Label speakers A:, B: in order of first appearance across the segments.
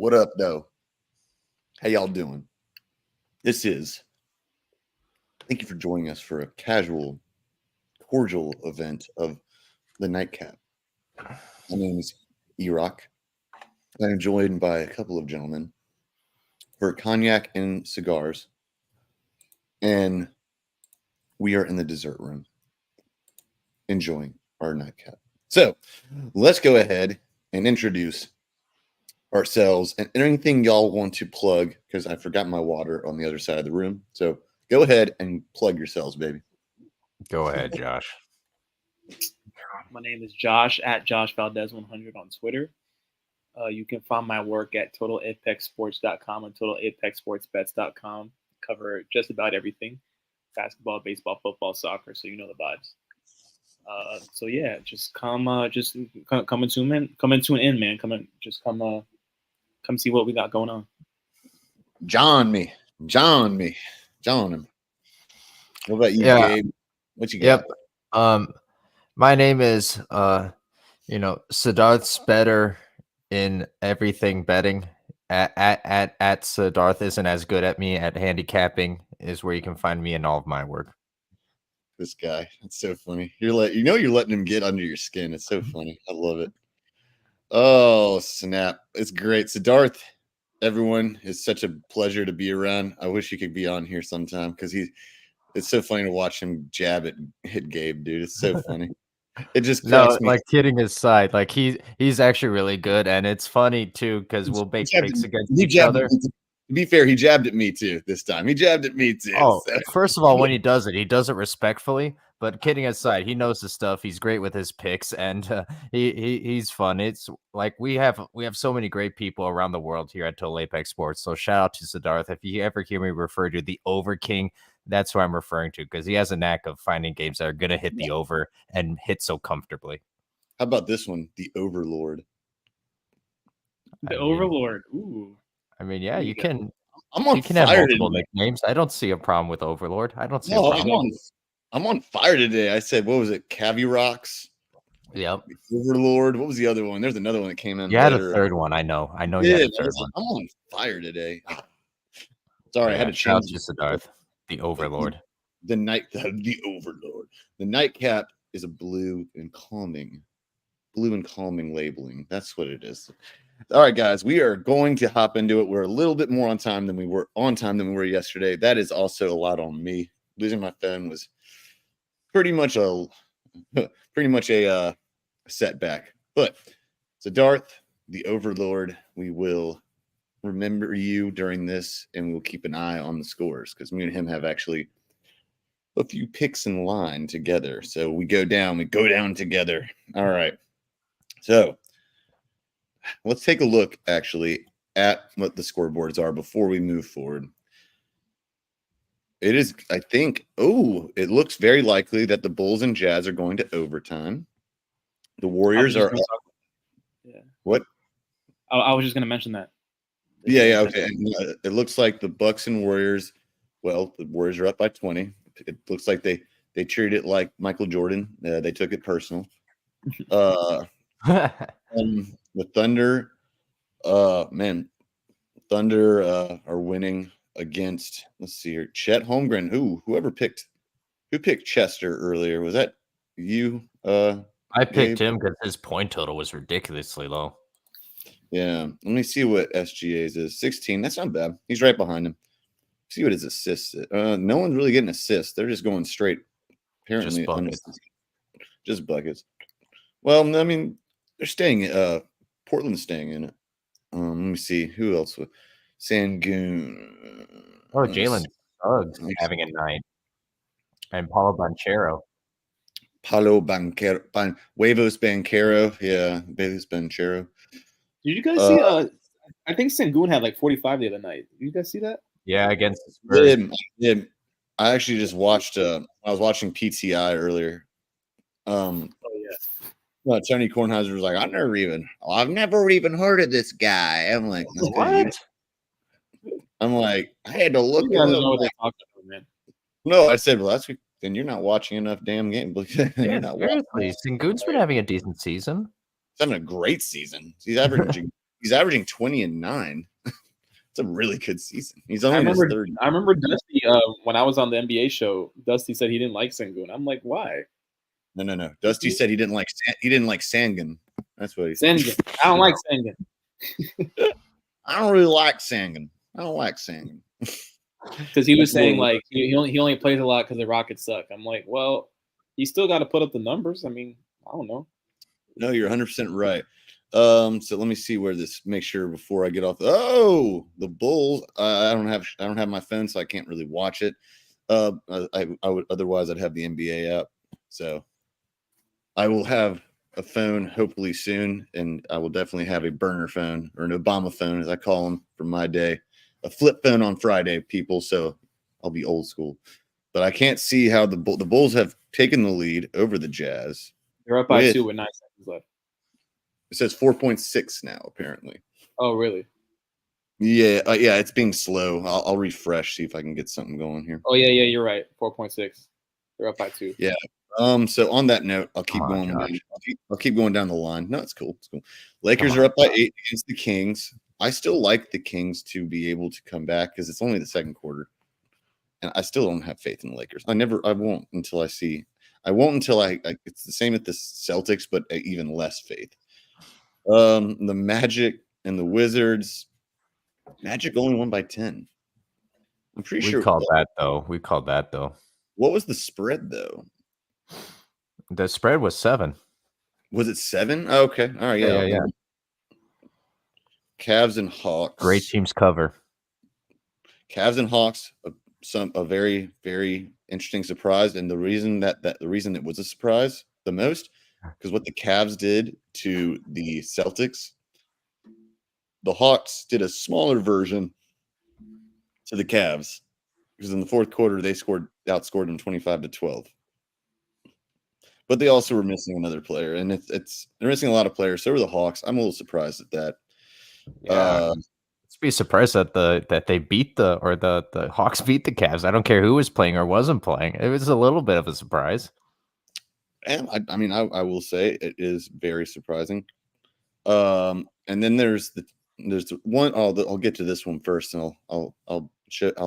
A: What up, though? How y'all doing? Thank you for joining us for a casual, cordial event of the NiteCap. My name is E-Rock. I'm joined by a couple of gentlemen for cognac and cigars. And we are in the dessert room enjoying our NiteCap. So let's go ahead and introduce ourselves and anything y'all want to plug, because I forgot my water on the other side of the room. So go ahead and plug yourselves, baby.
B: Go ahead, Josh.
C: My name is Josh at Josh Valdez 100 on Twitter. You can find my work at totalapexsports.com and totalapexsportsbets.com. Cover just about everything: basketball, baseball, football, soccer. So you know the vibes. So yeah, just come and tune in, man. Come see what we got going on.
A: John him. What about you, Gabe? What you got?
B: My name is Siddharth's better in everything betting. At Siddharth isn't as good at me at handicapping is where you can find me in all of my work.
A: This guy, it's so funny. You're letting him get under your skin. It's so funny. I love it. Oh, snap. It's great. Siddharth, everyone, it's such a pleasure to be around. I wish he could be on here sometime because it's so funny to watch him hit Gabe, dude. It's so funny. It just cracks me.
B: Like kidding aside, like he's actually really good, and it's funny too because we'll make picks against each other.
A: To be fair, he jabbed at me too this time. He jabbed at me too.
B: Oh, so. First of all, when he does it respectfully. But kidding aside, he knows his stuff. He's great with his picks, and he's fun. It's like we have so many great people around the world here at Total Apex Sports. So shout out to Siddharth. If you ever hear me refer to the Over King, that's who I'm referring to because he has a knack of finding games that are gonna hit the over and hit so comfortably.
A: How about this one, the Overlord?
C: Overlord. Ooh.
B: I mean, yeah, you can.
A: I'm on
B: you can
A: fire
B: have multiple nicknames. I don't see a problem with Overlord. I don't see a problem.
A: I'm on fire today. I said, what was it? Cavi-Rocks?
B: Yep.
A: Overlord. What was the other one? There's another one that came in.
B: You had a third one. I know. You had a third one.
A: I'm on fire today. Sorry, I had to change.
B: Shout out to Siddharth, the Overlord.
A: The Overlord. The NiteCap is a blue and calming labeling. That's what it is. All right, guys, we are going to hop into it. We're a little bit more on time than we were yesterday. That is also a lot on me. Losing my phone was pretty much a setback. But Siddharth, the Overlord, we will remember you during this, and we'll keep an eye on the scores because me and him have actually a few picks in line together. So we go down together. All right. So let's take a look actually at what the scoreboards are before we move forward. It is, I think, it looks very likely that the Bulls and Jazz are going to overtime. The Warriors are up.
C: Yeah.
A: What?
C: I was just going to mention that.
A: Yeah, okay. And, it looks like the Bucks and Warriors, the Warriors are up by 20. It looks like they treated it like Michael Jordan. They took it personal. And the Thunder, Thunder are winning against, let's see here, Chet Holmgren. Who picked Chester earlier? Was that you?
B: I picked him because his point total was ridiculously low.
A: Yeah, let me see what SGA's is. 16. That's not bad. He's right behind him. See what his assists is. No one's really getting assists. They're just going straight. Apparently, just buckets. Well, I mean, they're staying. Portland's staying in it. Let me see who else. Sangoon.
B: Oh, Jalen Suggs having a night. And Paulo Banchero.
A: Huevos Banchero. Yeah, Huevos Banchero.
C: Did you guys see? I think Sangoon had like 45 the other night. Did you guys see that?
B: Yeah, against the Spurs.
A: I actually just watched. I was watching PTI earlier. Tony Kornheiser was like, I've never even heard of this guy. I'm like,
B: what?
A: I'm like, I had to look.
C: You guys know what they talked about, man.
A: No, I said, well, last week, then you're not watching enough damn games.
B: Seriously, Sangoon's been having a decent season.
A: He's having a great season. He's averaging He's averaging 20 and 9. It's a really good season. He's only
C: I
A: in his
C: remember,
A: 30.
C: I remember Dusty when I was on the NBA show. Dusty said he didn't like Sengun. I'm like, why?
A: No. Dusty said he didn't like Sangun. That's what he said.
C: Sengun. I don't like Sengun
A: I don't really like Sangun. I don't like Sangun.
C: because he was
A: That's
C: saying
A: little-
C: like he only plays a lot because the Rockets suck. I'm like, well, he still got to put up the numbers. I mean, I don't know.
A: No, you're 100% right. So let me see where this. Make sure before I get off. Oh, the Bulls. I don't have my phone, so I can't really watch it. I would otherwise I'd have the NBA app. So I will have a phone hopefully soon, and I will definitely have a burner phone or an Obama phone, as I call them from my day, a flip phone on Friday, people. So I'll be old school, but I can't see how the Bulls have taken the lead over the Jazz.
C: They're up by 2 with 9 seconds left.
A: It says 4.6 now, apparently.
C: Oh, really?
A: Yeah, it's being slow. I'll refresh, see if I can get something going here.
C: Oh, yeah, you're right. 4.6. They're up by 2.
A: Yeah. So on that note, I'll keep going.
B: Josh.
A: I'll keep going down the line. No, it's cool. It's cool. Lakers are up by 8 against the Kings. I still like the Kings to be able to come back because it's only the second quarter, and I still don't have faith in the Lakers. I won't until I see. I won't until I it's the same at the Celtics, but even less faith. The Magic and the Wizards. Magic only won by 10. I'm pretty
B: We
A: sure.
B: called that though.
A: What was the spread though?
B: The spread was 7.
A: Was it 7? Oh, okay. All right. Yeah. Cavs and Hawks.
B: Great teams cover.
A: Cavs and Hawks. A very, very interesting surprise, and the reason it was a surprise the most because what the Cavs did to the Celtics, the Hawks did a smaller version to the Cavs because in the fourth quarter they outscored them 25-12. But they also were missing another player, and they're missing a lot of players. So were the Hawks. I'm a little surprised at that.
B: Yeah. Let's be surprised that they beat the Hawks beat the Cavs. I don't care who was playing or wasn't playing. It was a little bit of a surprise.
A: And I will say it is very surprising. And then there's the one. I'll get to this one first, and I'll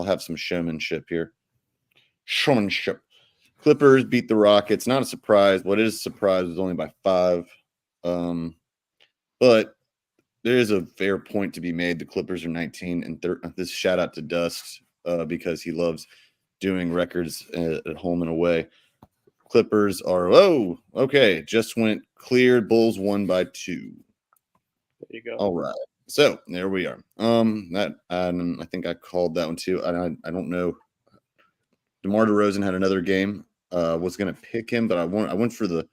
A: have some showmanship here. Showmanship. Clippers beat the Rockets. Not a surprise. What is a surprise was only by 5. But there is a fair point to be made. The Clippers are 19 and this shout out to Dust because he loves doing records at home and away. Clippers are okay. Just went cleared. Bulls won by 2.
C: There you go.
A: All right. So there we are. I think I called that one too. I don't know. DeMar DeRozan had another game. Was going to pick him, but I went for the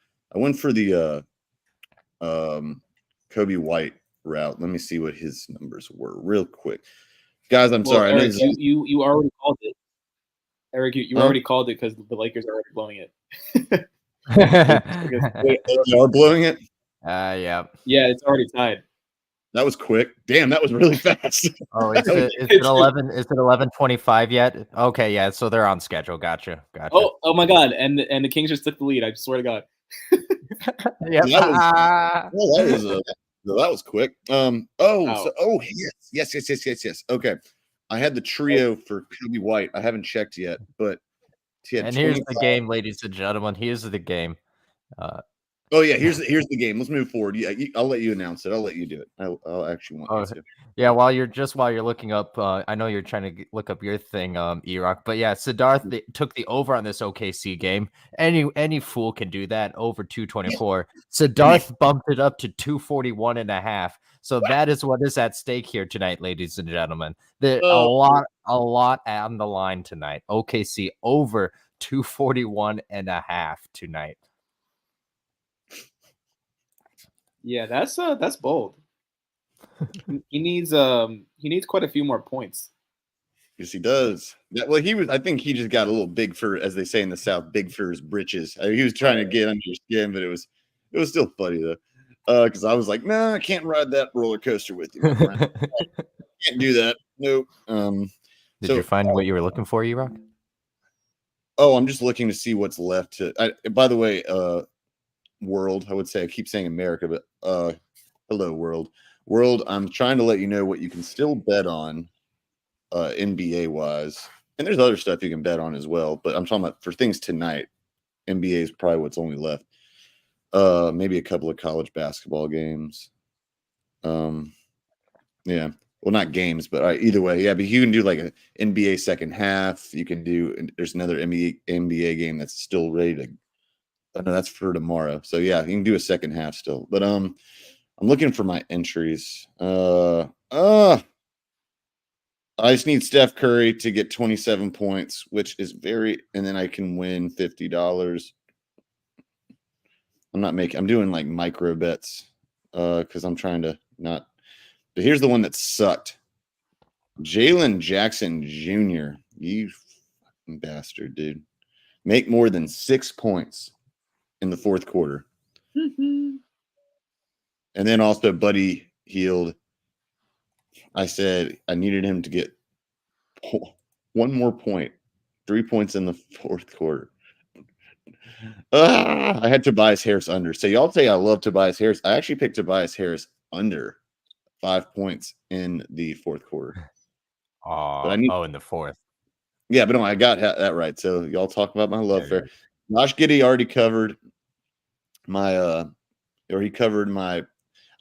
A: Kobe White route. Let me see what his numbers were real quick, guys. I'm sorry.
C: Eric, you already called it. Eric, you already called it because the Lakers are already blowing it.
A: They are blowing it.
B: Yeah.
C: Yeah, it's already tied.
A: That was quick. Damn, that was really fast.
B: Oh, is it 11? Is it 11:25 yet? Okay, yeah. So they're on schedule. Gotcha.
C: Oh my God! And the Kings just took the lead. I swear to God.
B: Yeah.
A: That was quick. Yes. Okay. I had the trio for Kobe White. I haven't checked yet, but
B: and here's the game, ladies and gentlemen. Here's the game.
A: Here's the game. Let's move forward. Yeah, I'll let you announce it. I'll let you do it. I'll actually want you to.
B: Yeah, while you're looking up, I know you're trying to look up your thing, Erock, but yeah, Siddharth took the over on this OKC game. Any fool can do that. Over 224. Siddharth bumped it up to 241.5. So that is what is at stake here tonight, ladies and gentlemen. A lot on the line tonight. OKC over 241.5 tonight.
C: Yeah, that's bold. He needs quite a few more points.
A: Yes, he does. I think he just got a little big for, as they say in the South, big for his britches. He was trying to get under your skin, but it was still funny though. Because I was like, nah, I can't ride that roller coaster with you, my friend. I can't do that. Nope.
B: Did you find what you were looking for, E-Rock?
A: Oh, I'm just looking to see what's left. By the way, world, I would say, I keep saying America, but hello, world. World, I'm trying to let you know what you can still bet on NBA wise. And there's other stuff you can bet on as well. But I'm talking about for things tonight. NBA is probably what's only left. Maybe a couple of college basketball games. Yeah. Well, not games, but either way, yeah. But you can do like an NBA second half. You can do. There's another NBA game that's still ready to. Oh, no, that's for tomorrow. So yeah, you can do a second half still. But I'm looking for my entries. I just need Steph Curry to get 27 points, which is and then I can win $50. I'm doing like micro bets because I'm trying to not. But here's the one that sucked. Jalen Jackson Jr. You fucking bastard, dude. Make more than 6 points in the fourth quarter. And then also Buddy Hield. I said I needed him to get one more point. 3 points in the fourth quarter. I had Tobias Harris under. So y'all say I love Tobias Harris. I actually picked Tobias Harris under 5 points in the fourth quarter. But
B: in the fourth.
A: Yeah, but no, I got that right. So y'all talk about my love fair. Josh Giddey already covered my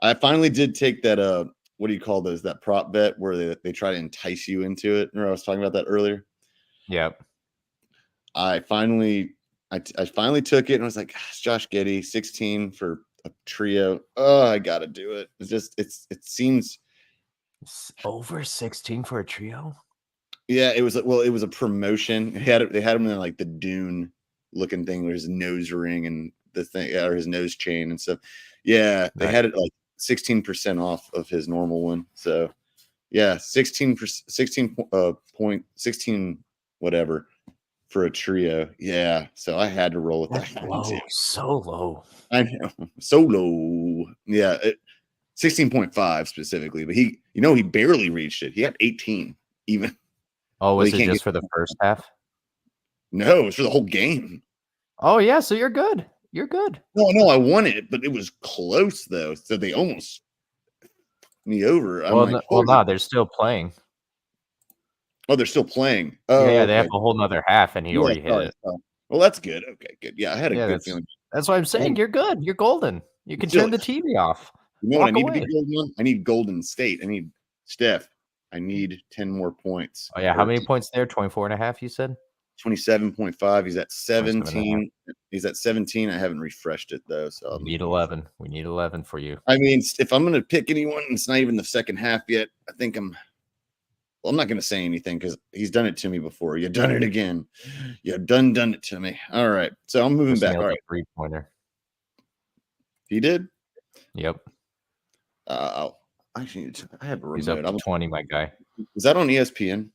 A: I finally did take that what do you call those? That prop bet where they try to entice you into it. Remember I was talking about that earlier?
B: Yep.
A: I finally took it and I was like, gosh, Josh Giddey, 16 for a trio. Oh, I gotta do it. It's just it seems
B: over 16 for a trio.
A: Yeah, it was a promotion. They had him in like the Dune looking thing with his nose ring and the thing or his nose chain and stuff. Yeah, they had it like 16% off of his normal one. So yeah, 16 whatever for a trio. Yeah, so I had to roll with that.
B: Low, so low.
A: I know, so low. Yeah, 16.5 specifically, but he barely reached it. He had 18 even.
B: Oh, was it just for the first half?
A: No, it was for the whole game.
B: Oh yeah, so you're good. You're good.
A: No, I won it, but it was close though. So they almost me over.
B: No, they're still playing.
A: Oh, they're still playing. Oh,
B: yeah, they have a whole nother half, and he already hit it.
A: Well, that's good. Okay, good. Yeah, I had a good feeling.
B: That's what I'm saying. You're good. You're golden. You can turn the TV off.
A: You know what I need to be golden on? I need Golden State. I need Steph. I need 10 more points.
B: Oh yeah, how many points there? 24.5, you said?
A: 27.5. He's at 17. He's at 17. I haven't refreshed it though. So
B: we need 11. We need 11 for you.
A: I mean, if I'm gonna pick anyone, it's not even the second half yet. I think I'm not gonna say anything because he's done it to me before. You've done it again. You've done it to me. All right. So I'm moving back. All right.
B: 3-pointer.
A: He did?
B: Yep.
A: I have a remote.
B: He's up to 20, my guy.
A: Is that on ESPN?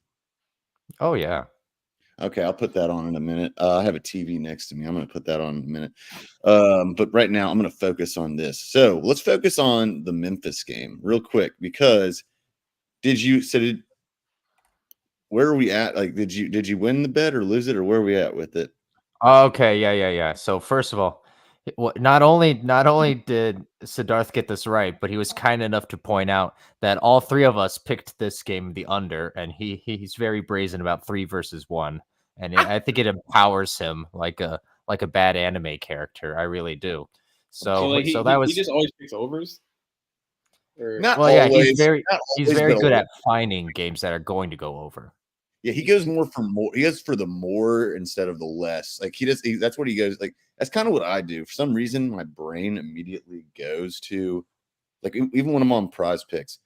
B: Oh yeah.
A: Okay, I'll put that on in a minute. I have a TV next to me. I'm going to put that on in a minute. But right now, I'm going to focus on this. So let's focus on the Memphis game real quick because where are we at? Like, did you win the bet or lose it, or where are we at with it?
B: Okay, yeah. So first of all, not only did Siddharth get this right, but he was kind enough to point out that all three of us picked this game the under, and he's very brazen about 3 versus 1, and I think it empowers him like a bad anime character. I really do. So
C: he just always picks overs.
B: He's very good at finding games that are going to go over.
A: Yeah, he goes more for more. He goes for the more instead of the less. Like that's what he goes. Like that's kind of what I do. For some reason, my brain immediately goes to, like, even when I'm on Prize Picks,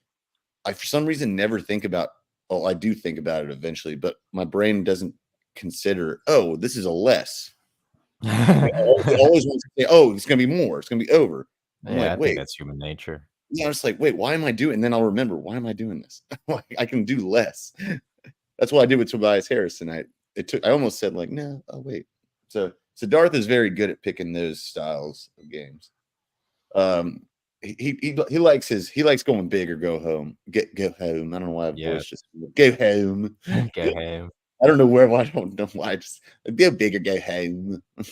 A: I for some reason never think about. Well, I do think about it eventually, but my brain doesn't consider. Oh, this is a less. I always want to say, oh, it's going to be more. It's going to be over.
B: I think that's human nature.
A: Yeah, I was like, wait, why am I doing? And then I'll remember, why am I doing this? I can do less. That's what I did with Tobias Harris tonight. I almost said like, no, oh wait. So Darth is very good at picking those styles of games. He likes going big or go home. Go home. I don't know why voice just go home.
B: Go home.
A: I don't know why. I don't know why. I just go big or go home. I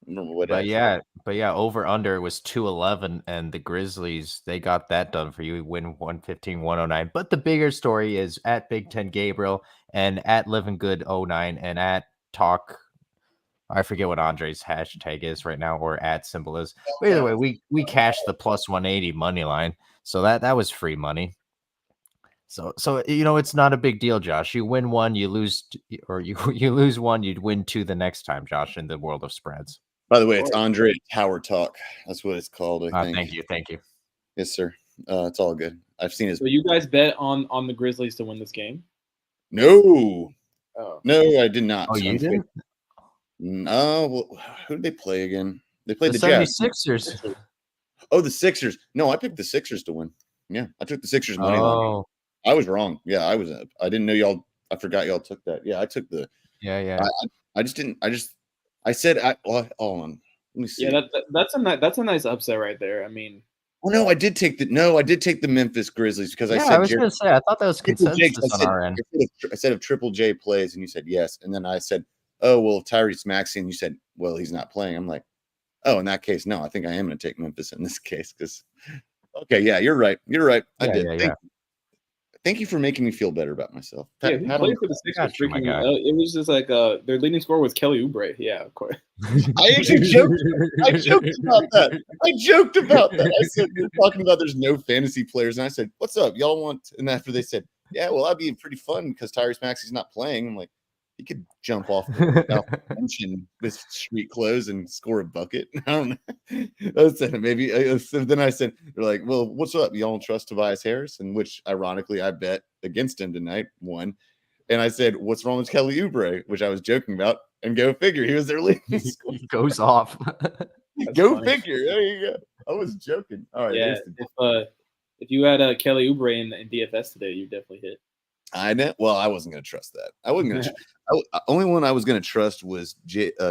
A: don't know what.
B: But yeah, But yeah, over under was 211, and the Grizzlies, they got that done for you. We win 115-109. But the bigger story is at Big Ten Gabriel and at Living Good 09 and at Talk. I forget what Andre's hashtag is right now, or ad symbol is. But either way, we cashed the plus 180 money line. So that was free money. So it's not a big deal, Josh. You win one, you lose, or you lose one, you'd win two the next time, Josh, in the world of spreads.
A: By the way, it's Andre Tower Talk. That's what it's called, I think.
B: Thank you.
A: Yes, sir. It's all good. I've seen his.
C: So you guys bet on the Grizzlies to win this game?
A: No.
C: Oh.
A: No, I did not.
B: Oh, you didn't?
A: No. Well, who did they play again? They played the
B: 76ers.
A: Oh, the Sixers. No, I picked the Sixers to win. Yeah, I took the Sixers money line. I was wrong. Yeah, I didn't know y'all. I forgot y'all took that. Yeah, I took the.
B: Yeah.
A: I just didn't. I said. Hold on. Let me see.
C: Yeah, that's a nice upset right there. I mean.
A: Oh no, I did take the Memphis Grizzlies because I said.
B: I was going to say I thought that was consensus on our end.
A: I said if Triple J plays, and you said yes, and then I said, oh well, Tyrese Maxey, and you said, well, he's not playing. I'm like, oh, in that case, no, I think I am going to take Memphis in this case because. Okay, yeah, you're right. I did.
B: Yeah.
A: Thank you for making me feel better about myself.
C: Yeah, who played for the Sixers? It was just like their leading scorer was Kelly Oubre. Yeah, of course.
A: I actually joked about that. I said we were talking about there's no fantasy players, and I said, "What's up, y'all want?" And after they said, "Yeah, well, that'd be pretty fun because Tyrese Maxey's not playing," I'm like, he could jump off the bench in with street clothes and score a bucket. I don't know. I said maybe. Then I said, "They're like, well, what's up? Y'all don't trust Tobias Harris?" And which, ironically, I bet against him tonight. Won. And I said, "What's wrong with Kelly Oubre?" Which I was joking about. And go figure, he was their leading scorer.
B: He goes off.
A: Go figure. There you go. I was joking. All right.
C: Yeah. If you had Kelly Oubre in DFS today, you definitely hit.
A: I know. Well, I wasn't going to trust that. I wasn't going to. Only one I was going to trust was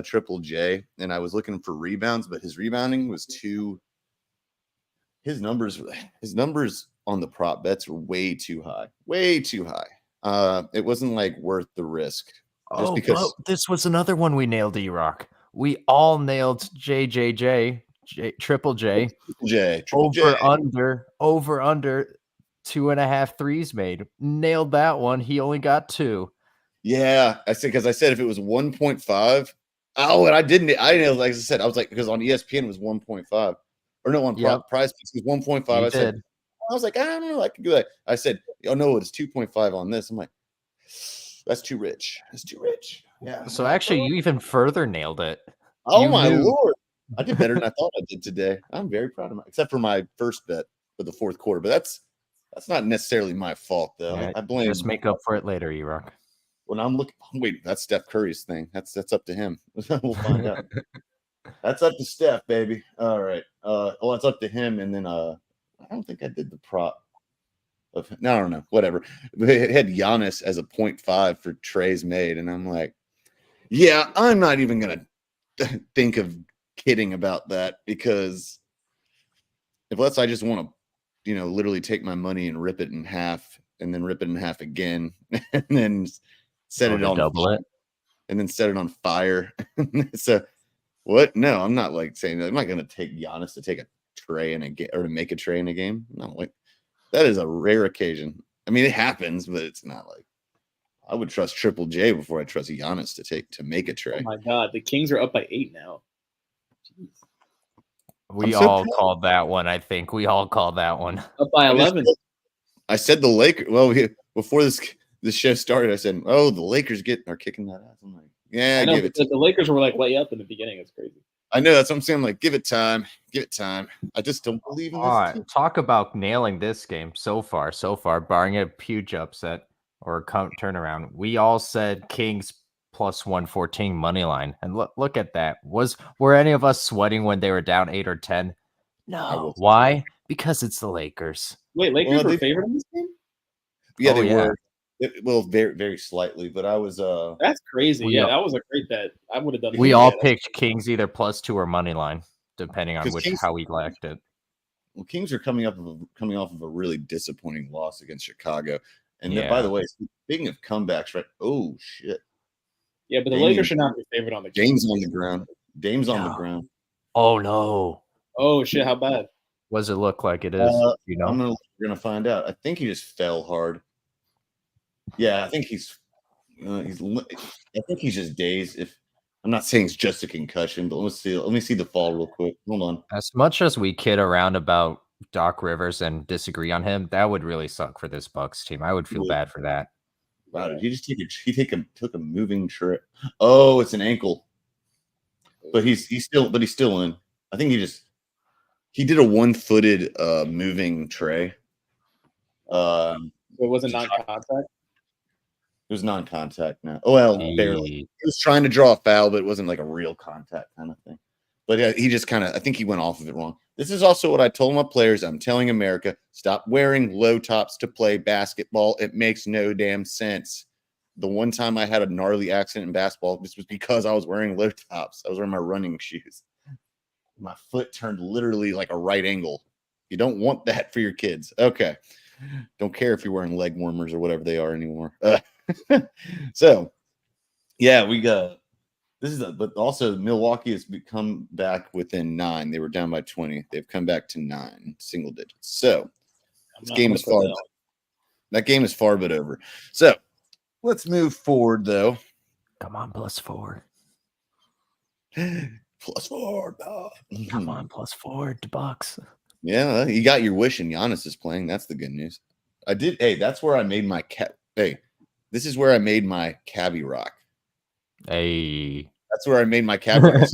A: Triple J, and I was looking for rebounds, but his rebounding was too. His numbers on the prop bets were way too high. It wasn't like worth the risk.
B: Just because this was another one we nailed, E-Rock. We all nailed Triple J. Over under 2.5 threes made. Nailed that one. He only got 2.
A: Yeah, I said if it was 1.5. Oh, and I didn't. I nailed, like I said, I was like, because on ESPN it was 1.5, or no, on Prize Picks it was 1.5. I was like, I don't know, I could do that. I said, oh no, it's 2.5 on this. I'm like, that's too rich. Yeah.
B: So actually, you even further nailed it.
A: Oh my Lord, I did better than I thought I did today. I'm very proud of except for my first bet for the fourth quarter, but that's not necessarily my fault though.
B: Yeah,
A: I blame.
B: Just make up for it later, E-Rock.
A: When I'm looking, wait, that's Steph Curry's thing. That's up to him. We'll find out. That's up to Steph, baby. All right. Well, it's up to him, and then I don't think I did the prop. No, I don't know. Whatever. It had Giannis as a 0.5 for trays made, and I'm like, yeah, I'm not even gonna think of kidding about that because unless I just want to, literally take my money and rip it in half, and then rip it in half again, and then set it on
B: double it,
A: and then set it on fire. So what? No, I'm not like saying that. I'm not going to take Giannis to take a tray in a game or to make a tray in a game. No, like that is a rare occasion. I mean, it happens, but it's not like I would trust Triple J before I trust Giannis to make a tray.
C: Oh my God, the Kings are up by 8 now. Jeez.
B: We all called that one. I think we all called that one.
C: Up by 11.
A: I said the Lakers. Well, before this show started, I said, "Oh, the Lakers are kicking that ass." I'm like, "Yeah,
C: I know,
A: give it."
C: The Lakers were like way up in the beginning. It's crazy.
A: I know, that's what I'm saying. I'm like, give it time. I just don't believe in this team.
B: Talk about nailing this game so far, barring a huge upset or a turnaround. We all said Kings plus 114 money line, and look at that. Were any of us sweating when they were down 8 or 10? No. Why? Because it's the Lakers.
C: Wait, Lakers were favored in this game?
A: Yeah, they were. Well, very, very slightly, but I was.
C: That's crazy. That was a great bet. I would have done.
B: We all picked Kings either plus 2 or money line, depending on how we liked it.
A: Well, Kings are coming off of a really disappointing loss against Chicago, and then, by the way, speaking of comebacks, right? Oh shit.
C: Yeah, but the Lakers should not be favored on the
A: Dame's on the ground. Dame's on the ground.
B: Oh no.
C: Oh shit! How bad?
B: What does it look like it is? You know?
A: We're gonna find out. I think he just fell hard. Yeah, I think I think he's just dazed. If I'm not saying it's just a concussion, but let's see. Let me see the fall real quick. Hold on.
B: As much as we kid around about Doc Rivers and disagree on him, that would really suck for this Bucks team. I would feel bad for that.
A: Wow, did he just took a moving trip? Oh, it's an ankle. But he's still in. I think he did a one-footed moving tray.
C: It wasn't non-contact.
A: It was non-contact now. Oh well, barely. He was trying to draw a foul, but it wasn't like a real contact kind of thing. But yeah, he just I think he went off of it wrong. This is also what I told my players. I'm telling America, stop wearing low tops to play basketball. It makes no damn sense. The one time I had a gnarly accident in basketball, this was because I was wearing low tops. I was wearing my running shoes. My foot turned literally like a right angle. You don't want that for your kids. Okay. Don't care if you're wearing leg warmers or whatever they are anymore. So, yeah, we got but also Milwaukee has come back within 9. They were down by 20. They've come back to 9 single digits. So, this game is far. That game is far but over. So, let's move forward though.
B: Come on, +4.
A: +4.
B: Come on, +4 to Bucks.
A: Yeah, you got your wish, and Giannis is playing. That's the good news. I did. Hey, that's where I made my Hey, this is where I made my cabbie rock.
B: Hey,
A: that's where I made my cabbie rock.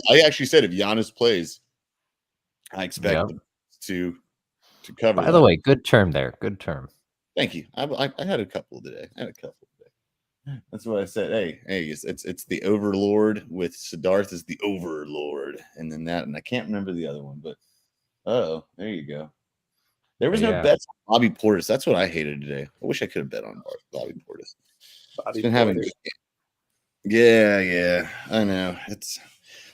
A: I actually said if Giannis plays, I expect them to cover.
B: By the way, good term there. Good term.
A: Thank you. I had a couple today. That's what I said. Hey, it's the Overlord with Siddharth as the Overlord, and then and I can't remember the other one, but oh, there you go. There was no bets on Bobby Portis. That's what I hated today. I wish I could have bet on Bobby Portis. He's been having yeah, I know.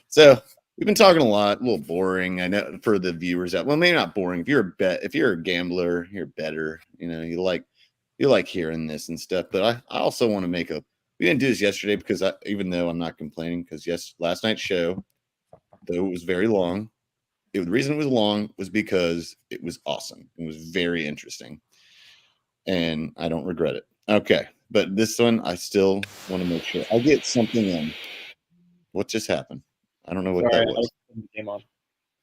A: So we've been talking a lot, a little boring. I know for the viewers out. Well, maybe not boring. If you're a gambler, you're better. You like hearing this and stuff. But I also want to we didn't do this yesterday because even though I'm not complaining, because last night's show, though it was very long, the reason it was long was because it was awesome. It was very interesting. And I don't regret it. Okay. But this one, I still want to make sure I get something in. What just happened? I don't know what that was.
C: Came on.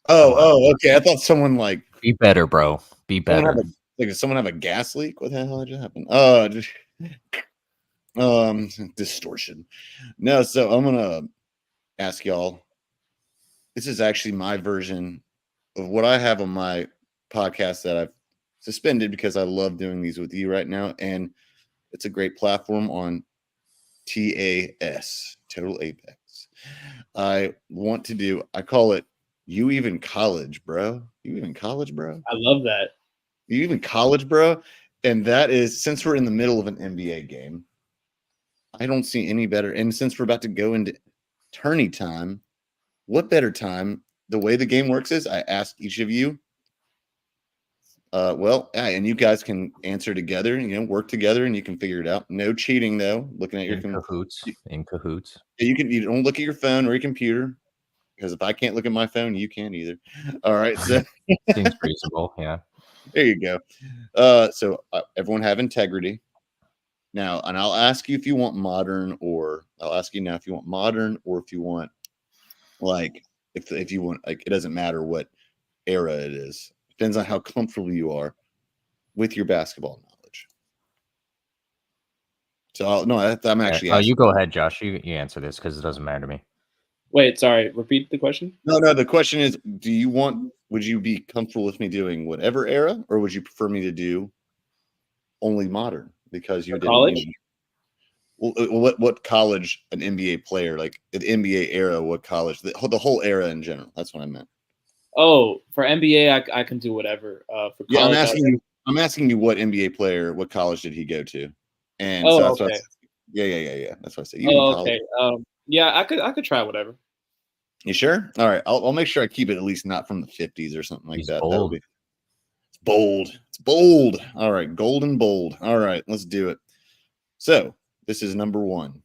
A: Oh, okay. I thought someone
B: be better, bro. Be better.
A: Does someone have a gas leak? What the hell just happened? Distortion. No, so I'm gonna ask y'all. This is actually my version of what I have on my podcast that I've suspended because I love doing these with you right now, and it's a great platform on TAS, Total Apex. I call it You Even College, bro. You Even College, bro?
C: I love that.
A: You Even College, bro? And that is, since we're in the middle of an NBA game, I don't see any better. And since we're about to go into tourney time, what better time? The way the game works is I ask each of you, and you guys can answer together, work together, and you can figure it out. No cheating, though. Looking at your
B: cahoots. In cahoots.
A: You don't look at your phone or your computer, because if I can't look at my phone, you can't either. All right, so
B: seems reasonable. Yeah.
A: There you go. So everyone have integrity now, and I'll ask you if you want modern, or I'll ask you now if you want modern, or if you want if you want it doesn't matter what era it is. Depends on how comfortable you are with your basketball knowledge. So I'm actually.
B: You go ahead, Josh. You answer this because it doesn't matter to me.
C: Wait, sorry. Repeat the question.
A: No. The question is, would you be comfortable with me doing whatever era, or would you prefer me to do only modern because you didn't?
C: College?
A: What college? An NBA player, like an NBA era? What college? The whole era in general. That's what I meant.
C: Oh, for NBA, I can do whatever. For college,
A: I'm asking you what NBA player, what college did he go to? And
C: that's
A: okay. Yeah. That's what I said.
C: Okay. Yeah, I could try whatever.
A: You sure? All right. I'll make sure I keep it at least not from the 50s or something like that.
B: Bold.
A: It's bold. It's bold. All right. Golden bold. All right. Let's do it. So this is number 1.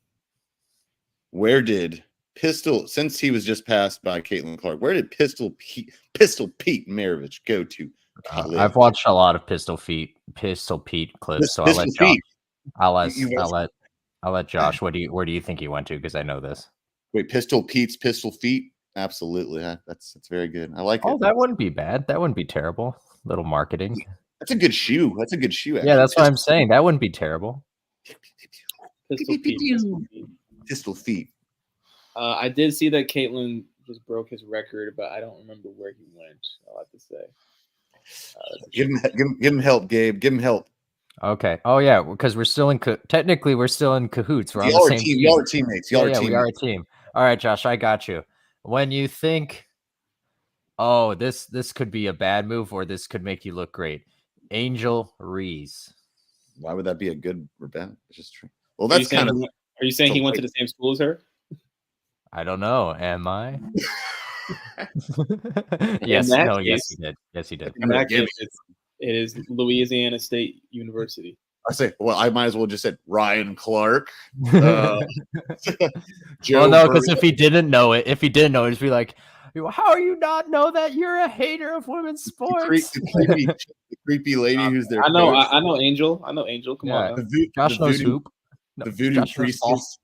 A: Where did Pistol, since he was just passed by Caitlin Clark, where did Pistol Pete Maravich go to college?
B: I've watched a lot of Pistol Pete clips, so I'll let
A: Pistol
B: Josh.
A: Pete.
B: I'll let Josh. Where do you think he went to? Because I know this.
A: Wait, Pistol Pete's Pistol Feet? Absolutely. That's very good. I like it.
B: Oh, that wouldn't be bad. That wouldn't be terrible. Little marketing.
A: That's a good shoe. That's a good shoe, actually.
B: Yeah, that's what I'm saying. That wouldn't be terrible.
C: Pistol Feet.
A: Pistol Feet.
C: I did see that Caitlin just broke his record, but I don't remember where he went. I'll have to say.
A: Give him help, Gabe. Give him help.
B: Okay. Oh yeah, because we're still in technically we're still in cahoots. We're on
A: Y'all
B: the
A: are
B: same
A: team.
B: team.
A: Y'all are teammates. Y'all are teammates.
B: We are a team. All right, Josh, I got you. When you think, oh, this could be a bad move or this could make you look great, Angel Reese.
A: Why would that be a good or bad? It's just true. Well, that's kind of.
C: Are you saying he went to the same school as her?
B: I don't know. Am I? Yes. No. Case, yes, he did. Yes, he did.
C: In that case, it is Louisiana State University.
A: I say, well, I might as well just said Ryan Clark.
B: Well, no, because if he didn't know it, he'd be like, "How do you not know that? You're a hater of women's sports."
A: The creepy lady who's there.
C: I know Angel. Come on.
B: Josh knows hoop.
A: The voodoo priestess.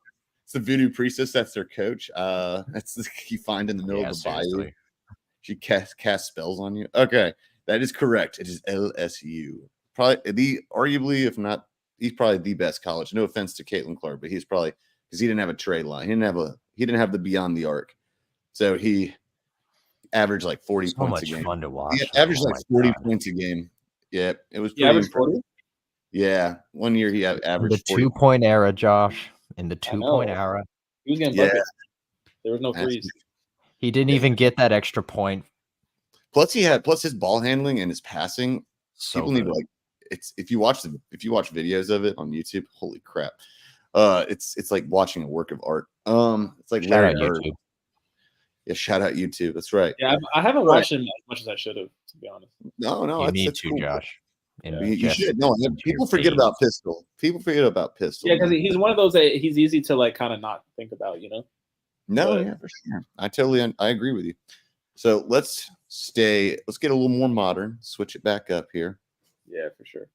A: It's the voodoo priestess. That's their coach. That's you find in the middle of the bayou. She casts spells on you. Okay, that is correct. It is LSU. Probably arguably, if not, he's probably the best college. No offense to Caitlin Clark, but he's probably because he didn't have a trade line. He didn't have the beyond the arc. So he averaged like 40 points a game.
B: Fun to watch.
A: He averaged like 40 points a game. Yeah, it was.
C: He averaged 40.
A: Yeah, 1 year he averaged
B: the 2-point era, Josh. In the 2-point era,
C: he was getting buckets. There was no threes.
B: He didn't even get that extra point.
A: Plus his ball handling and his passing. So people need to if you watch videos of it on YouTube, holy crap. It's like watching a work of art. It's like
B: shout out YouTube.
A: Yeah, shout out YouTube. That's right.
C: Yeah, I haven't watched him as much as I should have, to be honest.
A: No,
B: you need to, cool. Josh.
A: You should. No, people forget about Pistol. People forget about Pistol.
C: Yeah, because he's one of those that he's easy to like kind of not think about, you know.
A: No, yeah, for sure. I agree with you. So let's get a little more modern. Switch it back up here.
C: Yeah, for sure.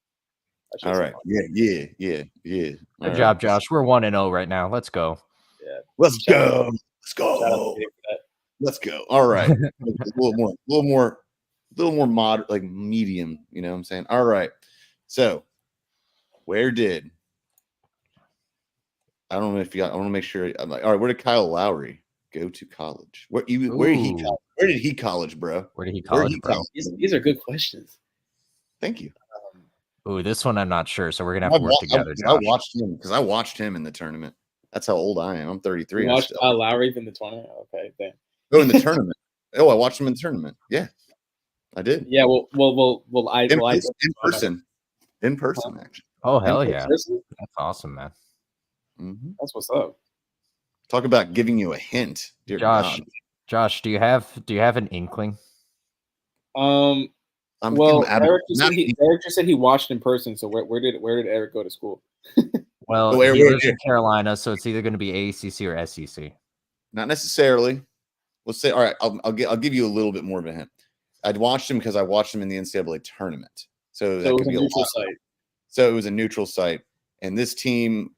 A: All right. Yeah.
B: Good job, Josh. We're 1-0 right now. Let's go.
C: Yeah.
A: Let's go. Let's go. All right. a little more moderate, like medium. You know what I'm saying? All right. So, where did I don't know if you? I want to make sure. I'm like, all right. Where did Kyle Lowry go to college? Where did he college, bro?
B: Where did he college, bro?
C: These are good questions.
A: Thank you.
B: Ooh, this one I'm not sure, so we're gonna have to work together.
A: I watched him in the tournament. That's how old I am. I'm 33.
C: You watched Kyle Lowry in the tournament? Okay, then.
A: Oh, in the tournament. Oh, I watched him in the tournament. Yeah, I did.
C: Yeah. Well.
A: In person, actually.
B: Oh, hell yeah! That's awesome, man.
A: Mm-hmm.
C: That's what's up.
A: Talk about giving you a hint, dear
B: Josh.
A: God.
B: Josh, do you have an inkling?
C: Eric just said he watched in person. So where did Eric go to school?
B: Well, he lives in Carolina, so it's either going to be ACC or SEC.
A: Not necessarily. Let's say, all right, I'll give you a little bit more of a hint. I'd watched him because I watched him in the NCAA tournament. So that could be a neutral site. So it was a neutral site, and this team,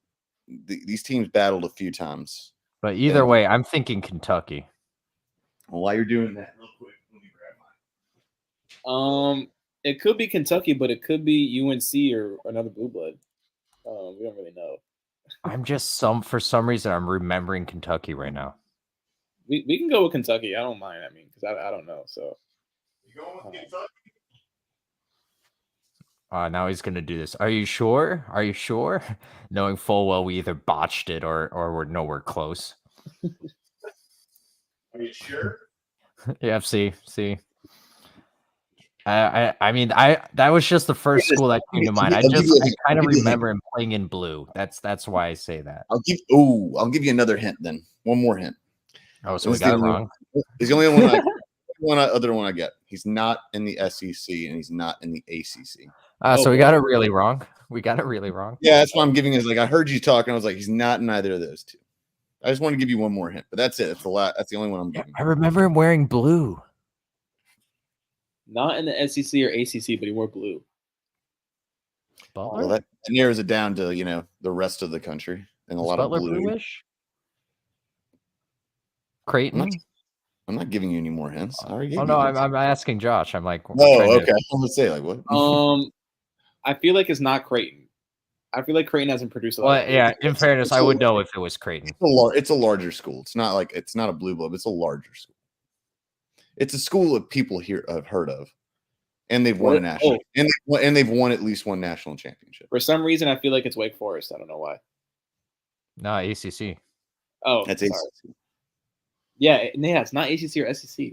A: these teams battled a few times.
B: But either way, I'm thinking Kentucky.
A: Well, while you're doing that, real quick, let me
C: grab mine. It could be Kentucky, but it could be UNC or another blue blood. We don't really know.
B: I'm just for some reason I'm remembering Kentucky right now.
C: We can go with Kentucky. I don't mind. I mean, because I don't know. So
A: you going with Kentucky?
B: Now he's gonna do this. Are you sure? Are you sure? Knowing full well we either botched it or we're nowhere close.
A: Are you sure?
B: Yeah. See. I mean, that was just the first school that came to mind. I kind of remember him playing in blue. That's why I say that.
A: I'll give you another hint then. One more hint.
B: Oh, so we got it wrong.
A: He's the only one. Other one I get. He's not in the SEC and he's not in the ACC.
B: So we got it really wrong. We got it really wrong.
A: Yeah, that's why I'm giving is like I heard you talk and I was like, he's not in either of those two. I just want to give you one more hint, but that's it. That's That's the only one I'm giving.
B: I remember him wearing blue.
C: Not in the SEC or ACC, but he wore blue.
B: Butler?
A: Well, that narrows it down to the rest of the country and a
B: Was
A: lot
B: Butler
A: of blue.
B: bluish? Creighton?
A: I'm not giving you any more hints. I already gave you
B: no,
A: hints.
B: I'm asking Josh. I'm like,
A: okay. I'm gonna say like what?
C: I feel like it's not Creighton. I feel like Creighton hasn't produced a lot.
B: Well, yeah. In fairness, I would know if it was Creighton.
A: It's a larger school. It's not a blue blood. It's a larger school. It's a school that people here have heard of, and they've won a national, and they've won at least one national championship.
C: For some reason, I feel like it's Wake Forest. I don't know why.
B: No, ACC.
C: Oh,
A: that's
C: sorry.
A: ACC.
C: Yeah, it's not ACC or SEC.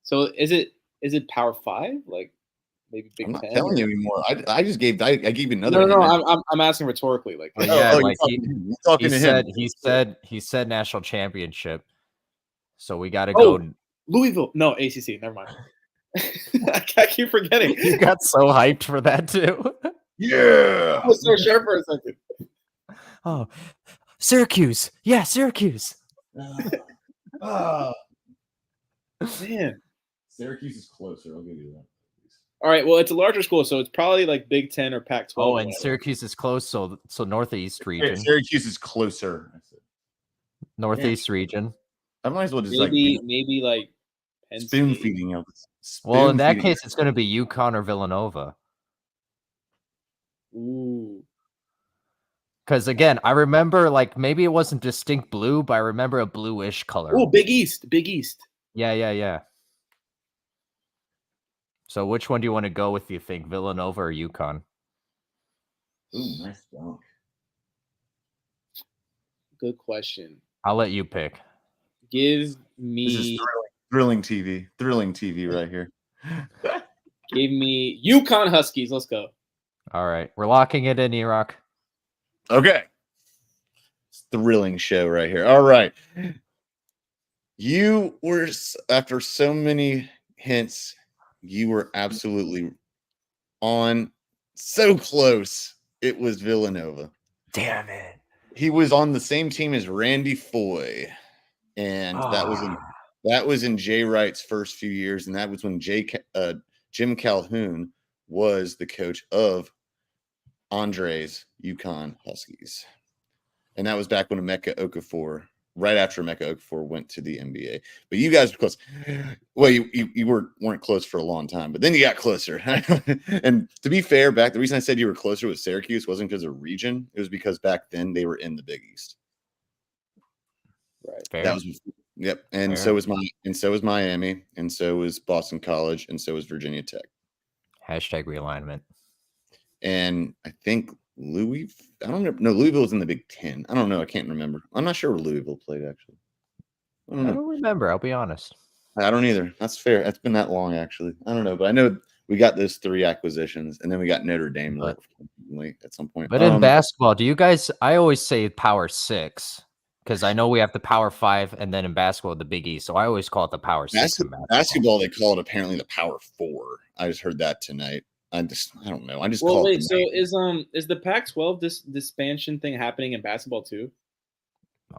C: So is it Power 5? Like maybe Big
A: I'm not
C: 10?
A: telling you anymore. I just gave I gave you another.
C: No. I'm asking rhetorically. Like,
B: like
A: you're talking to him.
B: He said national championship. So we got to go.
C: Louisville. No, ACC. Never mind. I keep forgetting.
B: You got so hyped for that too.
A: Yeah.
C: I was so sure for a second.
B: Oh, Syracuse. Yeah, Syracuse.
C: Man.
A: Syracuse is closer. I'll give you that.
C: All right. Well, it's a larger school, so it's probably like Big 10 or Pac-12.
B: Oh, and Syracuse is close, so Northeast region.
A: Syracuse is closer.
B: Northeast region.
A: I might as well just
C: maybe like
A: spoon feeding you.
B: Well, in that case, it's going to be UConn or Villanova.
C: Ooh.
B: Because again, I remember like maybe it wasn't distinct blue, but I remember a bluish color.
C: Oh, Big East.
B: Yeah. So which one do you want to go with, you think? Villanova or UConn?
A: Ooh, nice dunk.
C: Good question.
B: I'll let you pick.
C: Give me...
A: This is thrilling TV. Thrilling TV right here.
C: Give me UConn Huskies. Let's go.
B: All right. We're locking it in, E-Rock.
A: Okay. It's a thrilling show right here. All right. You were, after so many hints, you were absolutely on. So close. It was Villanova.
B: Damn it.
A: He was on the same team as Randy Foye. And that was in Jay Wright's first few years. And that was when Jim Calhoun was the coach of Andre's UConn Huskies. And that was back when Emeka Okafor, right after Emeka Okafor went to the NBA. But you guys were close. Well, you weren't close for a long time, but then you got closer. And to be fair, the reason I said you were closer with Syracuse wasn't because of region. It was because back then they were in the Big East.
C: Right.
B: Fair.
A: That was yep. And so was Miami, and so was Boston College, and so was Virginia Tech.
B: Hashtag realignment.
A: And I think Louisville was in the Big Ten. I don't know. I can't remember. I'm not sure where Louisville played, actually. I don't
B: remember. I'll be honest.
A: I don't either. That's fair. It's been that long, actually. I don't know. But I know we got those 3 acquisitions, and then we got Notre Dame at some point.
B: But in basketball, do you guys – I always say Power 6 because I know we have the Power 5, and then in basketball, the Big East. So I always call it the Power 6.
A: Basketball, they call it apparently the Power 4. I just heard that tonight. I don't know.
C: So is the Pac-12 this expansion thing happening in basketball too?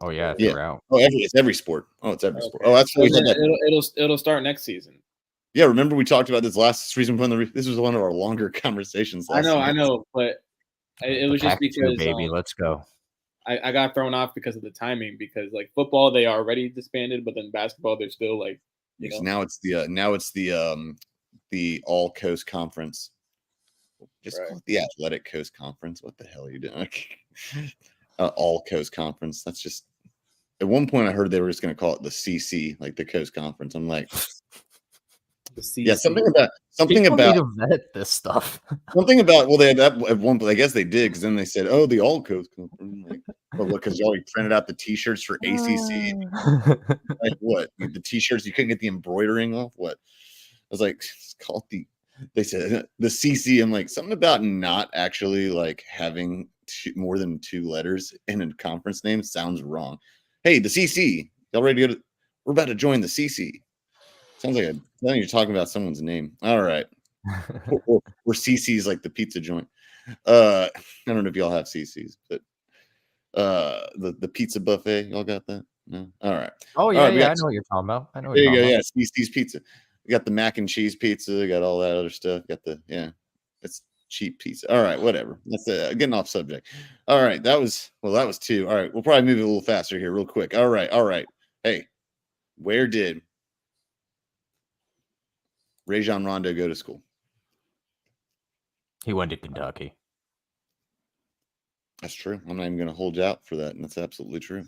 B: Oh yeah, throughout.
A: Oh, it's every sport. Oh, it's every sport. Oh, that's what
C: it'll start next season.
A: Yeah, remember we talked about this last season when this was one of our longer conversations.
C: I know, but it was just because
B: baby, let's go.
C: I got thrown off because of the timing. Because like football, they are already disbanded, but then basketball, they're still like.
A: Now it's the All Coast Conference. Just call it the Athletic Coast Conference. What the hell are you doing? All Coast Conference. That's just. At one point, I heard they were just going to call it the CC, like the Coast Conference. I'm like, yeah, something about
B: need to vet this stuff.
A: Something about they had that at one point. I guess they did because then they said, "Oh, the All Coast Conference." Like, well, because y'all printed out the T-shirts for ACC. Like what? The T-shirts you couldn't get the embroidering off. What? I was like, it's called the. They said the CC. I'm like something about not actually like having more than 2 letters in a conference name sounds wrong. Hey, the CC. Y'all ready to go? We're about to join the CC. Sounds like you're talking about someone's name. All right. or CC's like the pizza joint. I don't know if y'all have CC's, but the pizza buffet, y'all got that? No? All right.
B: Oh
A: All
B: yeah,
A: right, we
B: yeah.
A: got
B: I know what you're talking about. I know what
A: there
B: you're
A: you go.
B: talking
A: Yeah, Cece's Pizza. We got the mac and cheese pizza. We got all that other stuff. Got the it's cheap pizza. All right, whatever. That's getting off subject. All right, that was two. All right, we'll probably move it a little faster here, real quick. All right. Hey, where did Rajon Rondo go to school?
B: about. He went to Kentucky.
A: That's true. I'm not even going to hold you out for that, and that's absolutely true.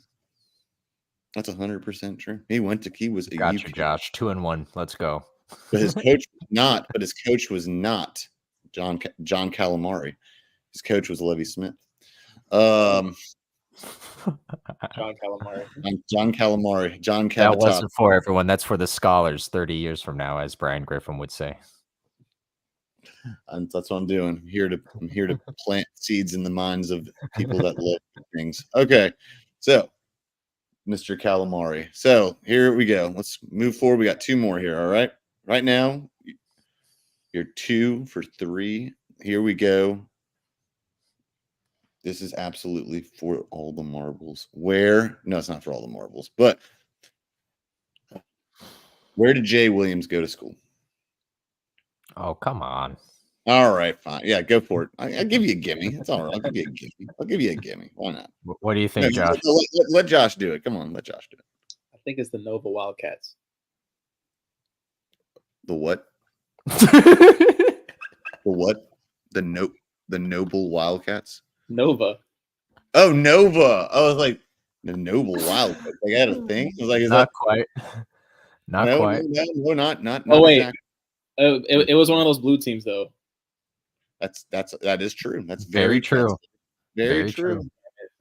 A: That's 100% true. He was a
B: Gotcha,
A: UK.
B: Josh. 2-1. Let's go.
A: But his coach was not. But his coach was not John Calamari. His coach was Levy Smith.
C: John Calamari.
A: John Calamari. John
B: That
A: Cavatappi.
B: wasn't for everyone. That's for the scholars 30 years from now, as Brian Griffin would say.
A: And that's what I'm doing. I'm here to plant seeds in the minds of people that love things. Okay, so Mr. Calamari. So here we go. Let's move forward. We got two more here. All right. Right now, you're 2 for 3. Here we go. This is absolutely for all the marbles. No, it's not for all the marbles, but where did Jay Williams go to school?
B: Oh, come on.
A: All right, fine. Yeah, go for it. I'll give you a gimme. It's all right. I'll give you a gimme. Why not?
B: What do you think, Josh?
A: Let Josh do it. Come on, let Josh do it.
C: I think it's the Nova Wildcats.
A: The what? The what? The Noble Wildcats?
C: Nova.
A: Oh, Nova. I was like, the Noble Wildcats. Like, I had a thing. I was like, is
B: Not
A: that
B: quite. Not
A: no,
B: quite.
A: No, not.
C: Oh, wait.
A: Exactly.
C: It was one of those blue teams, though.
A: That is true. That's
B: Very true.
A: Very true.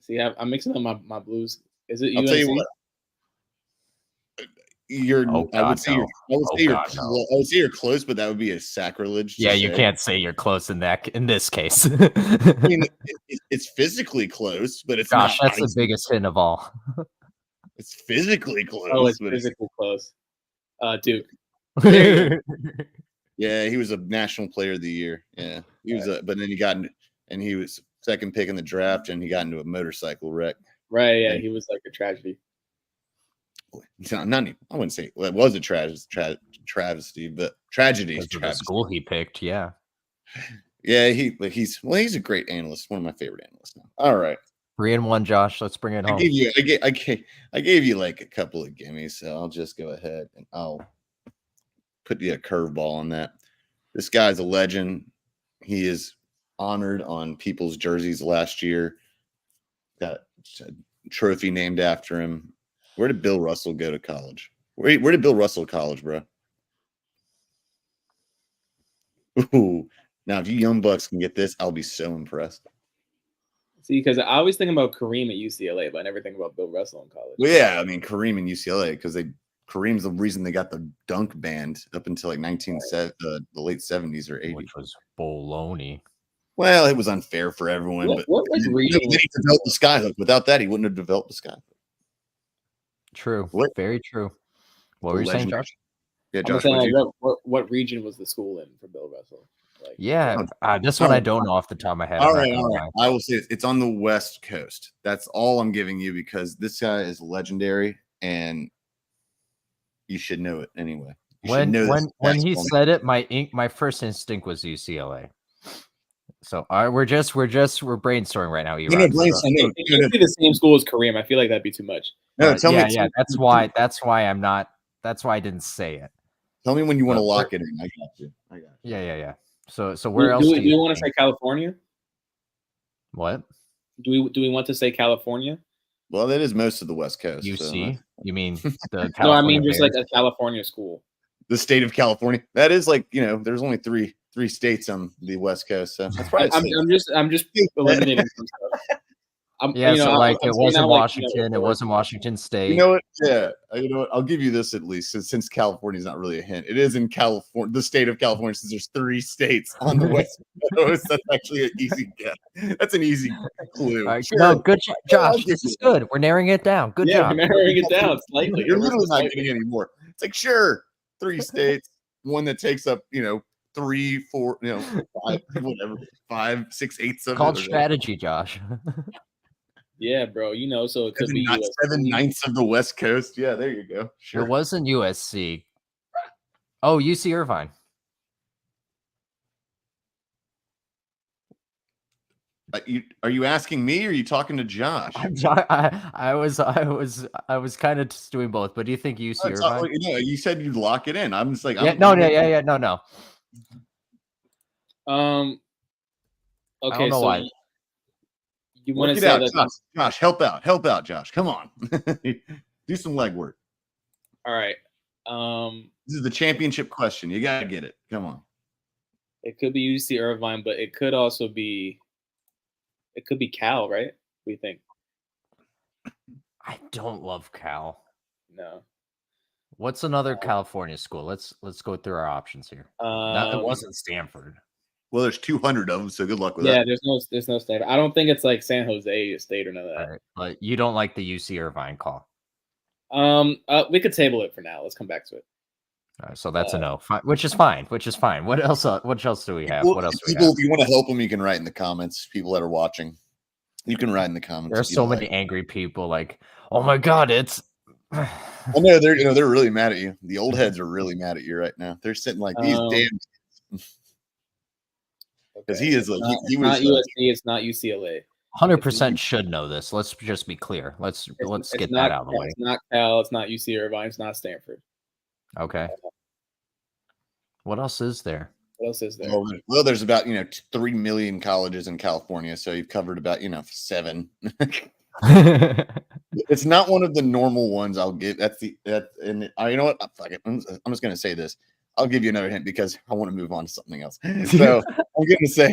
C: See, I'm mixing up my blues. Is it
A: I'll
C: UNC?
A: tell you what. I would say you're close, but that would be a sacrilege.
B: Yeah, you can't say you're close in this case.
A: I mean, it's physically close, but it's
B: Gosh,
A: not.
B: that's the biggest hint of all.
A: It's physically close.
C: Oh, it's physically close. Duke.
A: Yeah, he was a national player of the year. Yeah, he was. But then he was second pick in the draft, and he got into a motorcycle wreck.
C: Right. Yeah, he was like a tragedy.
A: I wouldn't say it was a travesty, but tragedy.
B: The school he picked, yeah.
A: Yeah, he's a great analyst. One of my favorite analysts now. All right.
B: 3-1, Josh. Let's bring it home.
A: I gave you like a couple of gimmies, so I'll just go ahead and I'll put you a curveball on that. This guy's a legend. He is honored on people's jerseys last year. Got a trophy named after him. Where did Bill Russell go to college? Where did Bill Russell college, bro? Ooh. Now, if you young bucks can get this, I'll be so impressed.
C: See, because I always think about Kareem at UCLA, but I never think about Bill Russell in college.
A: Well, yeah, I mean Kareem in UCLA because Kareem's the reason they got the dunk banned up until like the late 70s or 80s,
B: which was baloney.
A: Well, it was unfair for everyone.
C: What region?
A: Then he developed the skyhook. Without that, he wouldn't have developed the skyhook.
B: True. Very true. What were you saying, Josh?
A: Yeah, Josh.
C: What region was the school in for Bill Russell?
B: This one I don't know off the top of my head.
A: All right. I will say it's on the West Coast. That's all I'm giving you because this guy is legendary and you should know it anyway.
B: When he said it, my first instinct was UCLA. So we're brainstorming right now.
C: If you be the same school as Kareem, I feel like that'd be too much.
A: No,
B: that's why I'm not. That's why I didn't say it.
A: Tell me when you want to lock it in. I got you.
B: Yeah. So where else
C: do you want to say California?
B: What?
C: Do we want to say California?
A: Well, that is most of the West Coast.
B: UC? You mean the
C: no? I mean just like a California school.
A: The state of California. That is like there's only three states on the West Coast. So that's probably.
C: I'm just eliminating some stuff.
B: It wasn't Washington. It wasn't Washington State.
A: You know what? Yeah. You know what? I'll give you this at least, since California is not really a hint. It is in California, the state of California, since there's 3 states on the West Coast. That's actually an easy guess. That's an easy clue.
B: Sure. No, good job, Josh. This is good. We're narrowing it down. Good job.
C: We're narrowing it down slightly.
A: You're literally not getting any more. It's like, sure, 3 states, one that takes up, 3, 4, 5, whatever, 5, 6, 8, 7.
B: Called strategy, Josh.
C: Yeah, bro. You know, so it could be
A: Not
C: USC.
A: 7/9 of the West Coast. Yeah, there you go. Sure.
B: It wasn't USC. Oh, UC Irvine.
A: Are you asking me or are you talking to Josh?
B: I was kind of just doing both, but do you think UC Irvine?
A: You said you'd lock it in. I'm just like,
B: Yeah, no. I
C: Okay,
B: don't know
C: so
B: why.
C: you want
A: work
C: to
A: it
C: say
A: out,
C: that?
A: Josh. Help out, Josh. Come on, do some legwork.
C: All right.
A: This is the championship question. You gotta get it. Come on.
C: It could be UC Irvine, but it could also be. It could be Cal, right? What do you think?
B: I don't love Cal.
C: No.
B: What's another California school? Let's go through our options here. It wasn't Stanford.
A: Well, there's 200 of them, so good luck with that.
C: Yeah, there's no Stanford. I don't think it's like San Jose State or none of that.
B: Right. But you don't like the UC Irvine call.
C: We could table it for now. Let's come back to it.
B: So that's a no, which is fine. What else? What else do we have?
A: People,
B: what else?
A: People, if you want to help them, you can write in the comments. People that are watching, you can write in the comments.
B: There's so many angry people. Like, oh my god, it's.
A: I know they're really mad at you. The old heads are really mad at you right now. They're sitting like these damn. Because he is like he was
C: not USC. It's not UCLA.
B: 100% should know this. Let's just be clear. Let's get that out of the way.
C: It's not Cal. It's not UC Irvine. It's not Stanford.
B: Okay. What else is there?
C: What else is there?
A: Well, there's about 3 million colleges in California, so you've covered about 7. It's not one of the normal ones. I'll give you know what? Fuck it. I'm just gonna say this. I'll give you another hint because I want to move on to something else. So I'm gonna say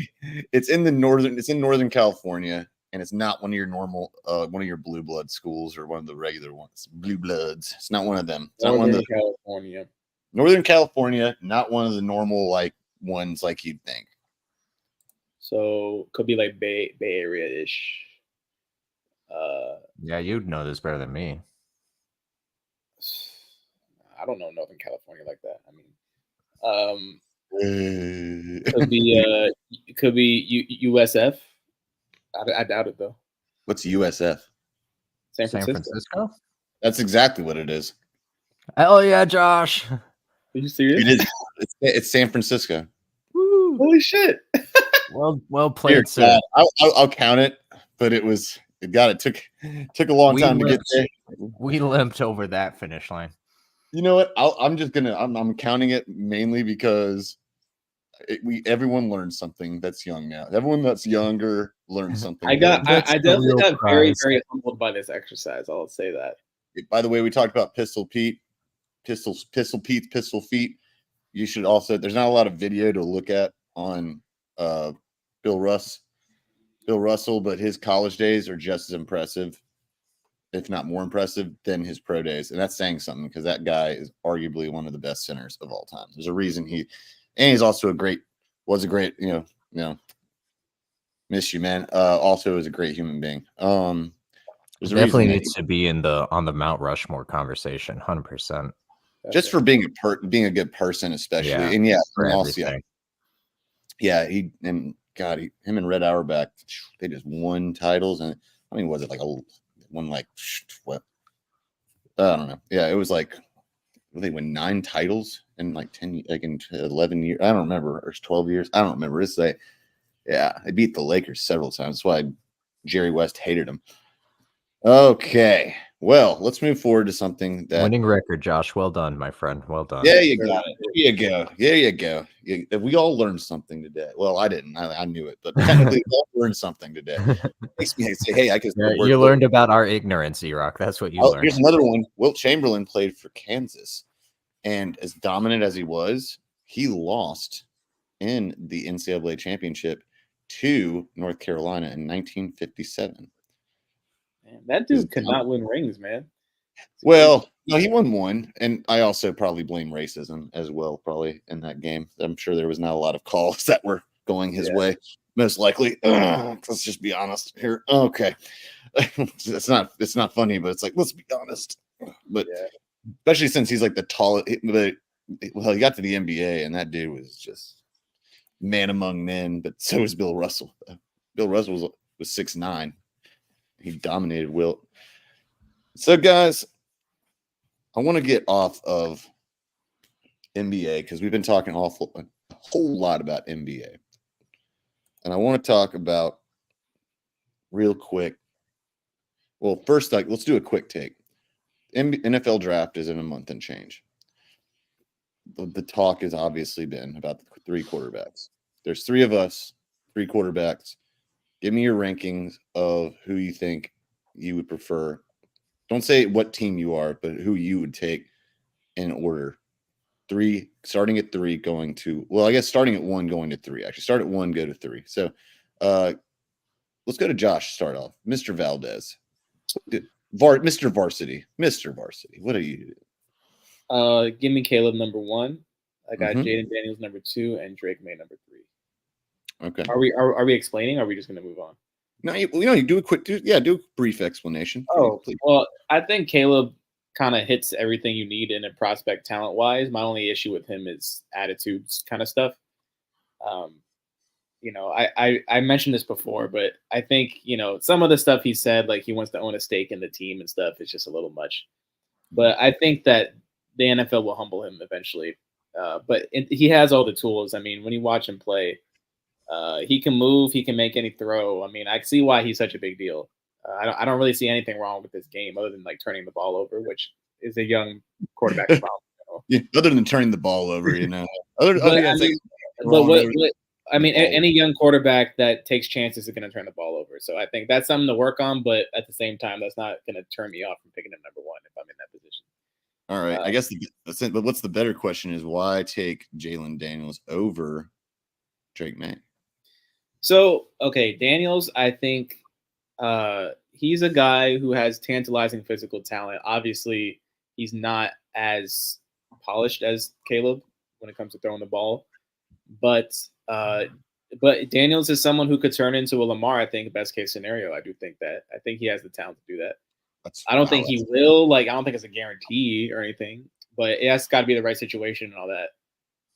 A: it's in Northern California, and it's not one of your normal one of your blue blood schools or one of the regular ones. Blue bloods. It's not one of them. It's not one of the
C: California.
A: Northern California, not one of the normal ones like you'd think.
C: So could be like Bay Area ish.
B: Yeah, you'd know this better than me.
C: I don't know Northern California like that. Could be USF. I doubt it though.
A: What's USF?
C: San Francisco.
A: That's exactly what it is.
B: Oh yeah, Josh.
C: Are you serious?
A: It is. It's San Francisco.
C: Woo. Holy shit!
B: Well played, sir.
A: I'll count it, but it took a long time to get there.
B: We limped over that finish line.
A: You know what? I'm counting it mainly because everyone learns something that's young now. Everyone that's younger learns something.
C: I definitely got very, very humbled by this exercise. I'll say that.
A: By the way, we talked about Pistol Pete's Pistol Feet. You should also. There's not a lot of video to look at on Bill Russell, but his college days are just as impressive, if not more impressive, than his pro days. And that's saying something because that guy is arguably one of the best centers of all time. There's a reason he's also was a great, miss you, man. Also is a great human being.
B: Definitely needs to be on the Mount Rushmore conversation, 100%.
A: Just for being a good person, especially.
B: Yeah,
A: and
B: for
A: also,
B: everything.
A: him and Red Auerbach, they just won titles. And I mean, was it what? I don't know. Yeah, it was they win 9 titles in 10, in 11 years. I don't remember, or 12 years. I don't remember. They beat the Lakers several times. That's why Jerry West hated them. Okay, well, let's move forward to something that
B: winning record, Josh. Well done, my friend. Well done.
A: Yeah, you got it. There you go. We all learned something today. Well, I didn't. I knew it, but technically, we all learned something today. Makes me say, "Hey, I can."
B: You learned about our ignorance, E-Rock. That's what you learned.
A: Here's another one. Wilt Chamberlain played for Kansas, and as dominant as he was, he lost in the NCAA championship to North Carolina in 1957.
C: Man, that dude could not win rings, man.
A: Well, no, he won one, and I also probably blame racism as well, probably in that game. I'm sure there was not a lot of calls that were going his way, most likely. Let's just be honest here. Okay, it's not funny, but it's let's be honest. But especially since he's the tallest. Well, he got to the NBA, and that dude was just man among men. But so was Bill Russell. Bill Russell was 6'9". He dominated Wilt. So, guys, I want to get off of NBA because we've been talking a whole lot about NBA. And I want to talk about real quick. Well, first, let's do a quick take. NFL draft is in a month and change. The talk has obviously been about the 3 quarterbacks. There's 3 of us, 3 quarterbacks. Give me your rankings of who you think you would prefer. Don't say what team you are, but who you would take in order. 3, starting at 3, going to, well, I guess starting at 1, going to 3. Actually, start at 1, go to 3. So let's go to Josh, start off. Mr. Valdez. Mr. Varsity. Mr. Varsity. What are you doing?
C: Give me Caleb number 1. I got
A: Mhm.
C: Jaden Daniels number 2 and Drake May number 3.
A: Okay.
C: Are we explaining? Or are we just gonna move on?
A: No, you do a quick, do a brief explanation. Please.
C: Well, I think Caleb kind of hits everything you need in a prospect talent wise. My only issue with him is attitudes kind of stuff. I mentioned this before, but I think, some of the stuff he said, like he wants to own a stake in the team and stuff, is just a little much. But I think that the NFL will humble him eventually. But he has all the tools. I mean, when you watch him play, he can move, he can make any throw. I mean, I see why he's such a big deal. I don't really see anything wrong with this game other than like turning the ball over, which is a young quarterback's problem.
A: Yeah, other than turning the ball over,
C: Any young quarterback that takes chances is going to turn the ball over. So I think that's something to work on. But at the same time, that's not going to turn me off from picking him number 1 if I'm in that position.
A: All right. I guess but what's the better question is why take Jalen Daniels over Drake May?
C: So, okay, Daniels, I think he's a guy who has tantalizing physical talent. Obviously, he's not as polished as Caleb when it comes to throwing the ball. But Daniels is someone who could turn into a Lamar, I think, best case scenario. I do think that. I think he has the talent to do that. I don't think he will. I don't think it's a guarantee or anything. But it has got to be the right situation and all that.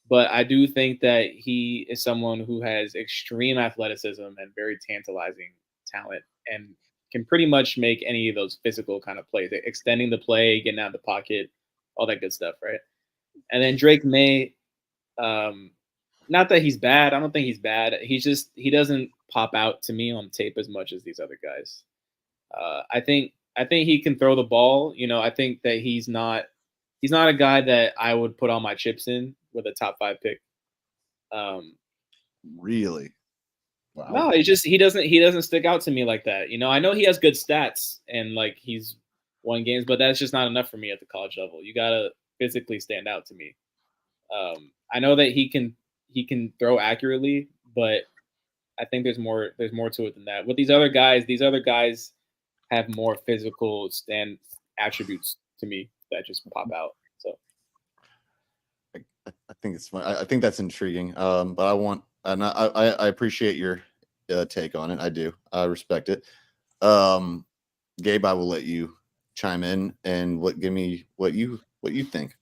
C: But I do think that he is someone who has extreme athleticism and very tantalizing talent and can pretty much make any of those physical kind of plays, extending the play, getting out of the pocket, all that good stuff, right? And then Drake May, not that he's bad. I don't think he's bad. He doesn't pop out to me on tape as much as these other guys. I think he can throw the ball. I think that he's not a guy that I would put all my chips in with a top 5 pick.
A: Really?
C: Wow. No, he doesn't stick out to me like that. I know he has good stats and like he's won games, but that's just not enough for me at the college level. You gotta physically stand out to me. I know that he can throw accurately, but I think there's more to it than that. With these other guys have more physical stand attributes to me that just pop out. So
A: I think it's fun. I think that's intriguing. But I appreciate your take on it. I do. I respect it. Gabe, I will let you chime in and give me what you think.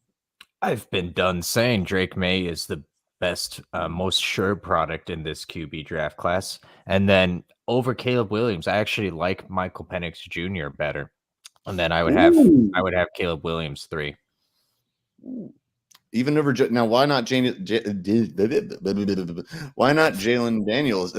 B: I've been done saying Drake May is the best, most sure product in this QB draft class. And then over Caleb Williams, I actually like Michael Penix Jr. better. And then I would have Caleb Williams 3.
A: Even over now, why not Jalen Daniels?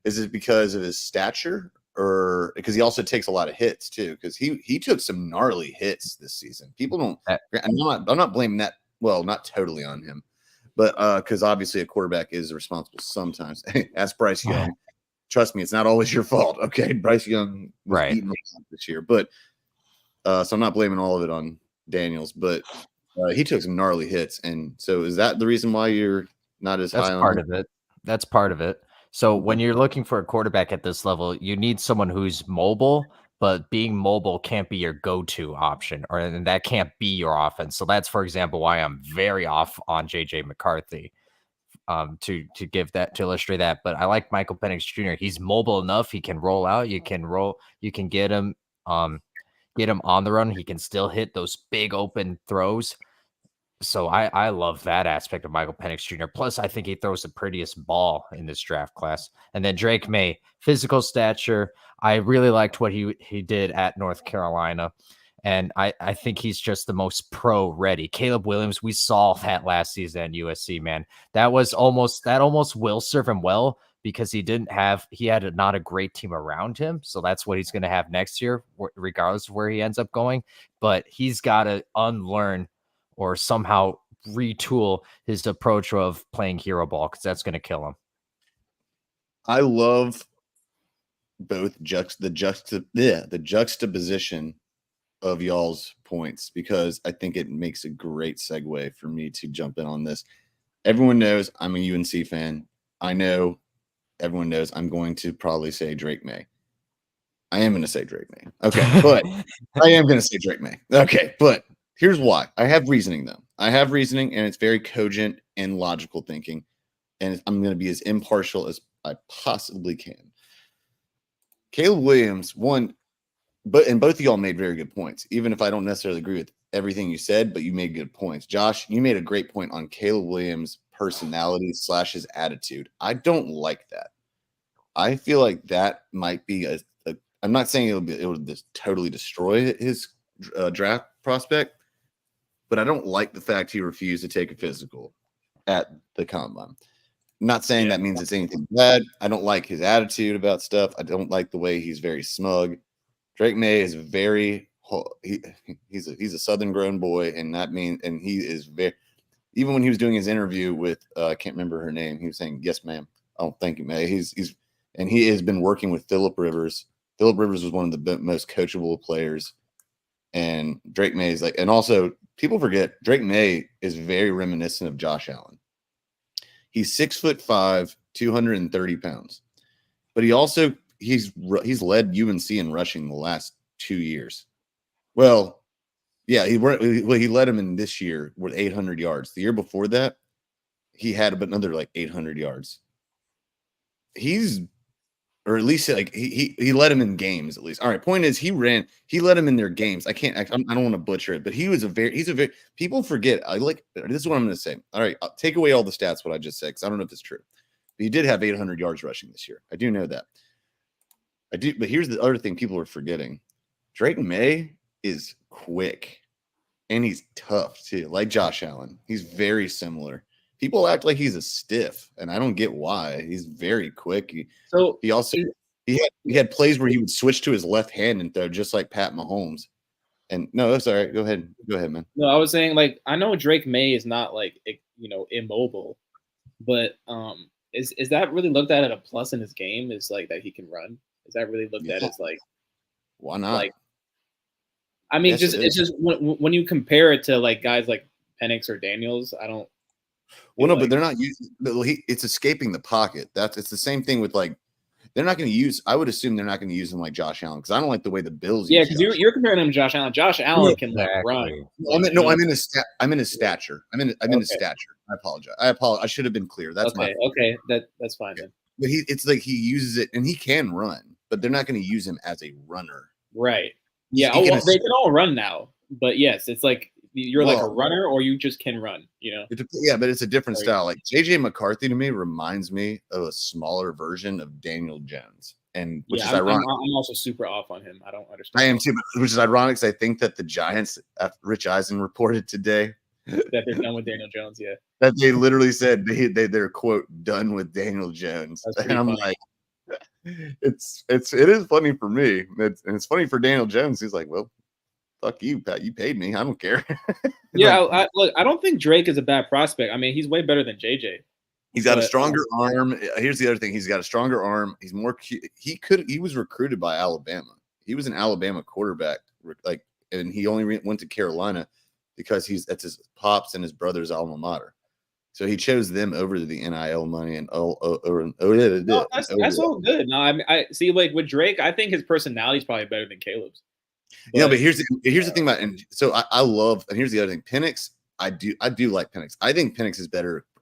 A: Is it because of his stature, or because he also takes a lot of hits too? Because he took some gnarly hits this season. People don't. I'm not blaming that. Well, not totally on him, but because obviously a quarterback is responsible sometimes. Ask Bryce Young. Trust me, it's not always your fault. Okay, Bryce Young was eating this year, but so I'm not blaming all of it on Daniels, but. He took some gnarly hits, and so is that the reason why you're not as high on him?
B: That's part of it. So when you're looking for a quarterback at this level, you need someone who's mobile, but being mobile can't be your go-to option, and that can't be your offense. So that's, for example, why I'm very off on JJ McCarthy. To illustrate that, but I like Michael Penix Jr. He's mobile enough; he can roll out. You can get him. Get him on the run. He can still hit those big open throws. So I love that aspect of Michael Penix Jr. Plus, I think he throws the prettiest ball in this draft class. And then Drake May, physical stature. I really liked what he did at North Carolina. And I think he's just the most pro ready. Caleb Williams, we saw that last season at USC, man. That almost will serve him well because he had not a great team around him. So that's what he's going to have next year, regardless of where he ends up going. But he's got to unlearn or somehow retool his approach of playing hero ball because that's going to kill him.
A: I love both the juxtaposition of y'all's points because I think it makes a great segue for me to jump in on this. Everyone knows I'm a UNC fan. I know everyone knows I'm going to probably say Drake May. I am going to say Drake May. Okay, but I am going to say Drake May. Okay, but here's why. I have reasoning, though. I have reasoning, and it's very cogent and logical thinking. And I'm going to be as impartial as I possibly can. Caleb Williams, both of y'all made very good points, even if I don't necessarily agree with everything you said, but you made good points. Josh, you made a great point on Caleb Williams' personality / his attitude. I don't like that. I feel like that might be I'm not saying it will just totally destroy his draft prospect, but I don't like the fact he refused to take a physical at the combine. I'm not saying that means it's anything bad. I don't like his attitude about stuff. I don't like the way he's very smug. Drake May is he's a Southern grown boy, and he is very. Even when he was doing his interview with I can't remember her name, he was saying, "Yes, ma'am." Oh, thank you, May. And he has been working with Phillip Rivers. Phillip Rivers was one of the most coachable players, and Drake May is and also people forget Drake May is very reminiscent of Josh Allen. He's 6'5", 230 pounds, but he's led UNC in rushing the last 2 years. Well, yeah, he led him in this year with 800 yards. The year before that, he had another 800 yards. Or at least he led him in games at least. All right. Point is, he led him in their games. I don't want to butcher it, but people forget. This is what I'm going to say. All right. I'll take away all the stats, what I just said, because I don't know if it's true. But he did have 800 yards rushing this year. I do know that. But here's the other thing people are forgetting. Drake May is quick and he's tough too. Like Josh Allen. He's very similar. People act like he's a stiff, and I don't get why. He's very quick. He had plays where he would switch to his left hand and throw just like Pat Mahomes. And no, that's all right. Go ahead, man.
C: No, I was saying I know Drake May is not immobile, but is that really looked at as a plus in his game? Is that he can run? Is that really looked at as
A: why not?
C: I mean, yes, it's just when you compare it to guys like Penix or Daniels, I don't.
A: Well, no, but they're not using. It's escaping the pocket. It's the same thing with they're not going to use. I would assume they're not going to use him like Josh Allen because I don't like the way the Bills.
C: Yeah, because you're comparing him to Josh Allen. Josh Allen can run.
A: I'm in his stature. I'm in his stature. I apologize. I should have been clear. That's my fault.
C: Okay. That's fine then.
A: But it's he uses it and he can run, but they're not going to use him as a runner.
C: Right. Yeah. They can all run now, but yes, it's you're a runner or you just can run,
A: Yeah, but it's a different style. JJ McCarthy to me reminds me of a smaller version of Daniel Jones, and which is ironic.
C: I'm also super off on him. I don't understand.
A: I am too, which is ironic because I think that the Giants, Rich Eisen reported today
C: that they're done with Daniel Jones. Yeah,
A: that they literally said they're quote done with Daniel Jones, and I'm funny. It is funny for me, and it's funny for Daniel Jones. He's like, well, fuck you, Pat. You paid me. I don't care.
C: Yeah, look, I don't think Drake is a bad prospect. I mean, he's way better than JJ.
A: He's got a stronger arm. Here's the other thing. He's got a stronger arm. He's more he was recruited by Alabama. He was an Alabama quarterback, and he only went to Carolina because that's his pops and his brother's alma mater. So he chose them over the NIL money and
C: that's all good. No, I mean, I see. With Drake, I think his personality is probably better than Caleb's.
A: But here's the thing about, and so I love, and here's the other thing. Penix, I do like Penix. I think Penix is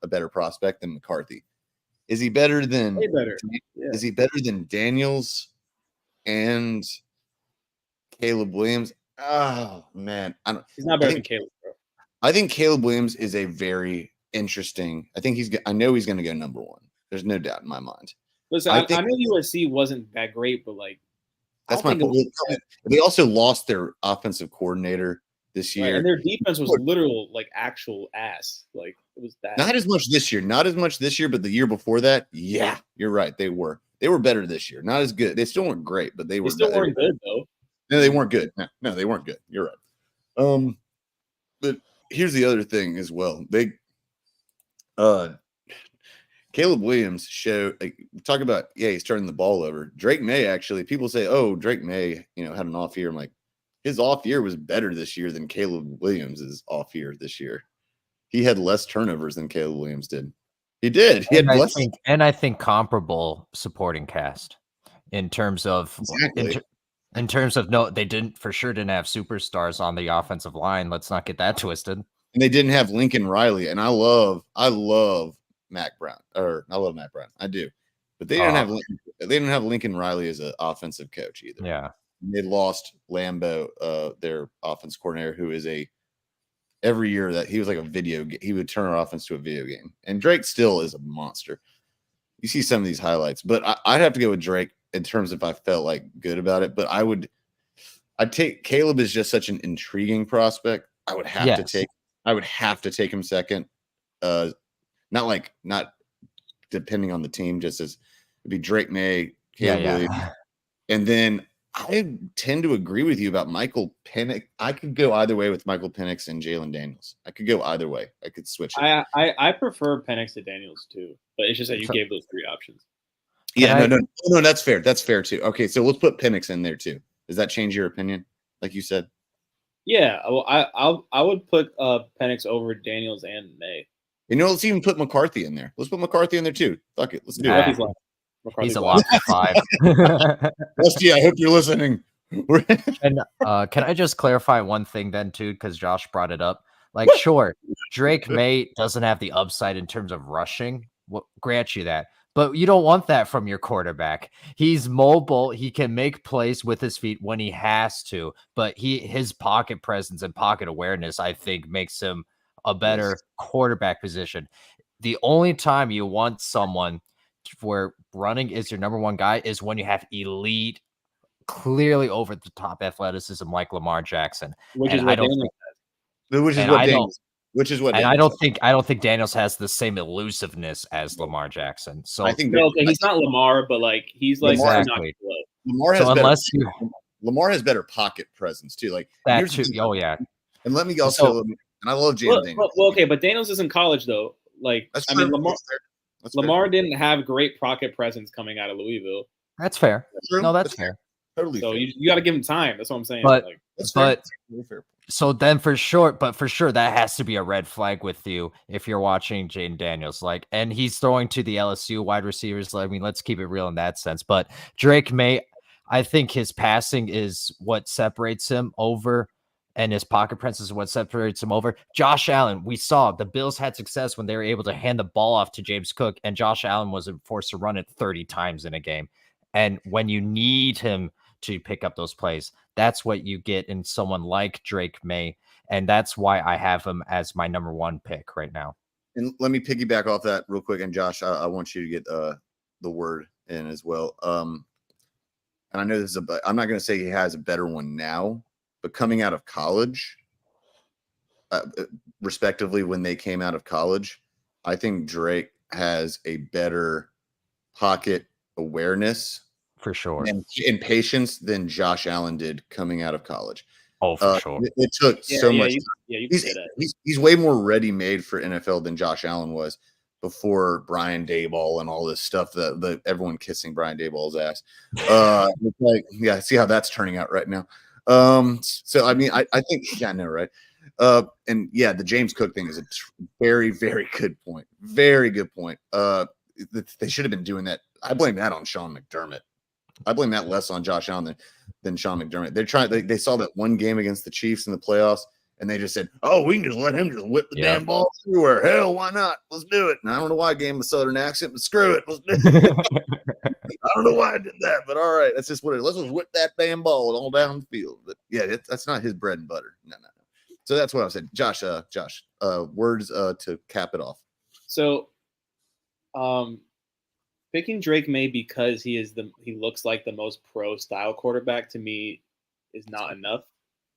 A: a better prospect than McCarthy. Is he better than?
C: Way better.
A: Yeah. Is he better than Daniels and Caleb Williams? Oh man,
C: he's not better than Caleb, bro.
A: I think Caleb Williams is a very interesting. I know he's going to go number one. There's no doubt in my mind.
C: Listen,
A: I
C: I
A: think
C: know USC wasn't that great, but like
A: that's
C: I
A: my
C: don't
A: point.
C: think it was
A: They also lost their offensive coordinator this
C: right,
A: year.
C: and their defense was literal like actual ass. Like it was bad.
A: Not as much this year. Not as much this year, but the year before that, yeah, you're right. They were better this year. Not as good. They still weren't great, but they
C: They still weren't good though.
A: No, they weren't good. No, they weren't good. You're right. But here's the other thing as well. Caleb Williams talk about, he's turning the ball over. Drake May, actually, people say, oh, Drake May, had an off year. I'm like, his off year was better this year than Caleb Williams' off year this year. He had less turnovers than Caleb Williams did. He did. He had less.
B: I think comparable supporting cast in terms of
A: Exactly.
B: in terms of they didn't have superstars on the offensive line. Let's not get that twisted.
A: And they didn't have Lincoln Riley, and I love Mac Brown, or I love Mac Brown. I do, but they didn't have Lincoln Riley as an offensive coach either.
B: Yeah,
A: they lost Lambeau, their offense coordinator, who is every year that he was like a video game. He would turn our offense to a video game, and Drake still is a monster. You see some of these highlights, but I'd have to go with Drake in terms of if I felt like good about it. But I'd take Caleb is just such an intriguing prospect. I would have to take him second. Not depending on the team, just as it'd be Drake May, Caleb Williams. And then I tend to agree with you about Michael Penix. I could go either way with Michael Penix and Jalen Daniels. I could go either way. I could switch it.
C: I prefer Penix to Daniels too, but it's just that you gave those three options.
A: No, that's fair. That's fair too. Okay, so let's put Penix in there too. Does that change your opinion? Like you said?
C: Yeah, well, I would put Penix over Daniels and May.
A: Let's even put McCarthy in there. Let's put McCarthy in there too. Fuck it. Let's do
B: it. He's a lock for 5.
A: Rusty, I hope you're listening.
B: And can I just clarify one thing then too? Because Josh brought it up. Sure, Drake May doesn't have the upside in terms of rushing. We'll grant you that. But you don't want that from your quarterback. He's mobile. He can make plays with his feet when he has to. But his pocket presence and pocket awareness, I think, makes him a better quarterback position. The only time you want someone where running is your number one guy is when you have elite, clearly over the top athleticism like Lamar Jackson.
C: Which is what
B: I don't think Daniels has the same elusiveness as Lamar Jackson. So
A: I think
C: he's not Lamar, but he's
B: exactly.
A: Lamar has better pocket presence too. Like
B: that too. Oh yeah.
A: And let me also and I love Jalen Daniels.
C: Well, okay, but Daniels is in college though. Lamar didn't have great pocket presence coming out of Louisville.
B: That's fair. No, that's fair.
A: Totally.
C: So you got to give him time. That's what I'm saying.
B: But so then for sure, that has to be a red flag with you if you're watching Jaden Daniels. And he's throwing to the LSU wide receivers. I mean, let's keep it real in that sense. But Drake May, I think his passing is what separates him over, and his pocket presence is what separates him over. Josh Allen, we saw the Bills had success when they were able to hand the ball off to James Cook, and Josh Allen was forced to run it 30 times in a game. And when you need him to pick up those plays, that's what you get in someone like Drake May. And that's why I have him as my number one pick right now.
A: And let me piggyback off that real quick. And Josh, I want you to get the word in as well. And I know I'm not going to say he has a better one now, but coming out of college, respectively, when they came out of college, I think Drake has a better pocket awareness
B: for sure
A: and patience than Josh Allen did coming out of college.
B: Oh, for sure.
A: It took so much.
C: He's
A: way more ready made for NFL than Josh Allen was before Brian Daboll and all this stuff that everyone kissing Brian Daboll's ass. See how that's turning out right now. So I mean, I think, I know, right? And yeah, the James Cook thing is a very, very good point. Very good point. They should have been doing that. I blame that on Sean McDermott. I blame that less on Josh Allen than Sean McDermott. They saw that one game against the Chiefs in the playoffs, and they just said, "Oh, we can just let him just whip the damn ball everywhere. Hell, why not? Let's do it." And I don't know why I gave him a Southern accent, but screw it. Let's do it. I don't know why I did that, but all right, that's just what it is. Let's just whip that damn ball all down the field. But yeah, that's not his bread and butter. No. So that's what I said. Josh, words to cap it off.
C: So, picking Drake May because he looks like the most pro style quarterback to me is not enough.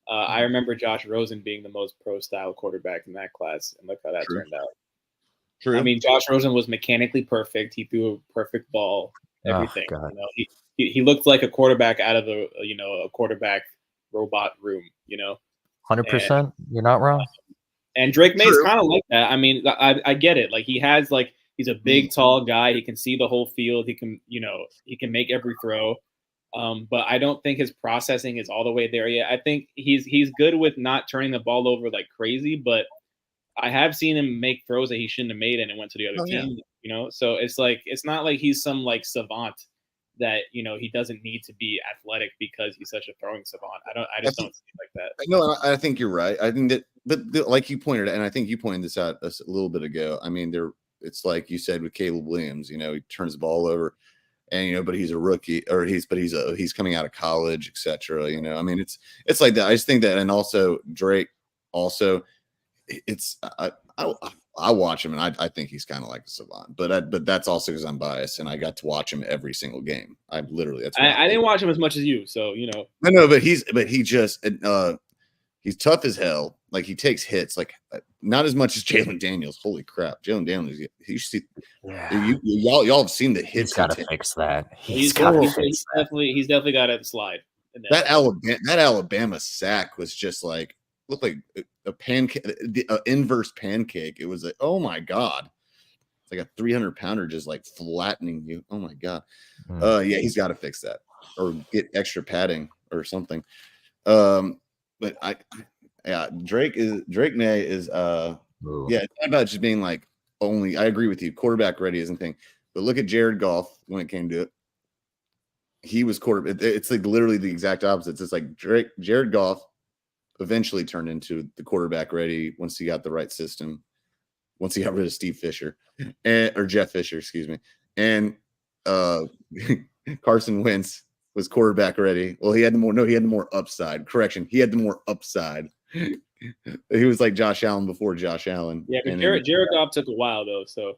C: I remember Josh Rosen being the most pro style quarterback in that class, and look how that turned out.
A: True.
C: I mean, Josh Rosen was mechanically perfect. He threw a perfect ball, everything.
B: God.
C: You know, he looked like a quarterback out of a quarterback robot room.
B: 100%. You're not wrong.
C: And Drake May's kind of like that. I mean, I get it. Like he's a big, tall guy. He can see the whole field. He can make every throw. But I don't think his processing is all the way there yet. I think he's good with not turning the ball over like crazy, but I have seen him make throws that he shouldn't have made and it went to the other team. Yeah. So it's not like he's some like savant that he doesn't need to be athletic because he's such a throwing savant. I just don't see it like that.
A: No, I think you're right. I think that, but like you pointed out, and I think you pointed this out a little bit ago. I mean, it's like you said with Caleb Williams. He turns the ball over, and but he's a rookie, or he's coming out of college, etc. I mean, it's like that. I just think that, and also Drake, also, it's I watch him and I think he's kind of like a savant, but that's also because I'm biased and I got to watch him every single game. I didn't
C: watch him as much as you, so
A: I know, but he's tough as hell. Like he takes hits, like not as much as Jalen Daniels. Holy crap, Jalen Daniels! Y'all have seen the hits.
B: He's got to fix that.
C: He's definitely got to slide.
A: That Alabama sack was just like. Looked like a pancake, an inverse pancake. It was like, oh my god, it's like a 300-pounder just like flattening you. Oh my god. Yeah, he's got to fix that or get extra padding or something. But Drake May is it's not about just being like only. I agree with you. Quarterback ready isn't thing, but look at Jared Goff when it came to it. He was quarterback. It's like literally the exact opposite. It's like Jared Goff eventually turned into the quarterback ready once he got the right system, once he got rid of Steve Fisher or Jeff Fisher, excuse me. And Carson Wentz was quarterback ready. Well, he had the more upside. Correction. He had the more upside. He was like Josh Allen before Josh Allen.
C: Yeah, but Jared Goff took a while though. So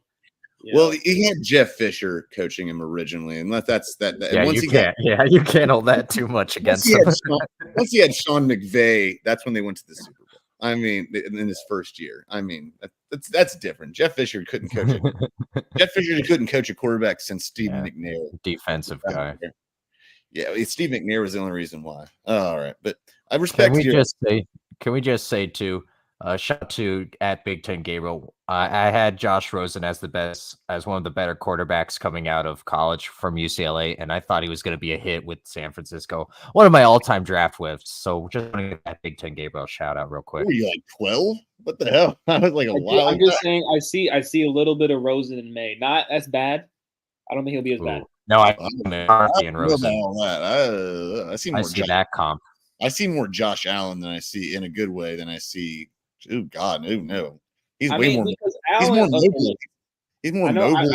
A: well, he had Jeff Fisher coaching him originally, and that's that.
B: Yeah,
A: once
B: you can't hold that too much against him.
A: Once he had Sean McVay, that's when they went to the Super Bowl. I mean, in his first year. I mean, that's different. Jeff Fisher couldn't coach a quarterback since Steve McNair.
B: Defensive guy.
A: Yeah, Steve McNair was the only reason why. All right, but I respect.
B: Can we just say too? Shout out to at Big Ten Gabriel. I had Josh Rosen as one of the better quarterbacks coming out of college from UCLA, and I thought he was going to be a hit with San Francisco. One of my all-time draft whiffs. So just want to give that Big Ten Gabriel shout out real quick.
A: Were you like 12? What the hell? I was like
C: I'm just saying. I see a little bit of Rosen in May. Not as bad. I don't think he'll be as bad.
B: No, I see Rosen.
A: I see
B: that comp.
A: I see more Josh Allen than I see in a good way than I see. Oh God, no. He's way more. He's more mobile. He's more mobile.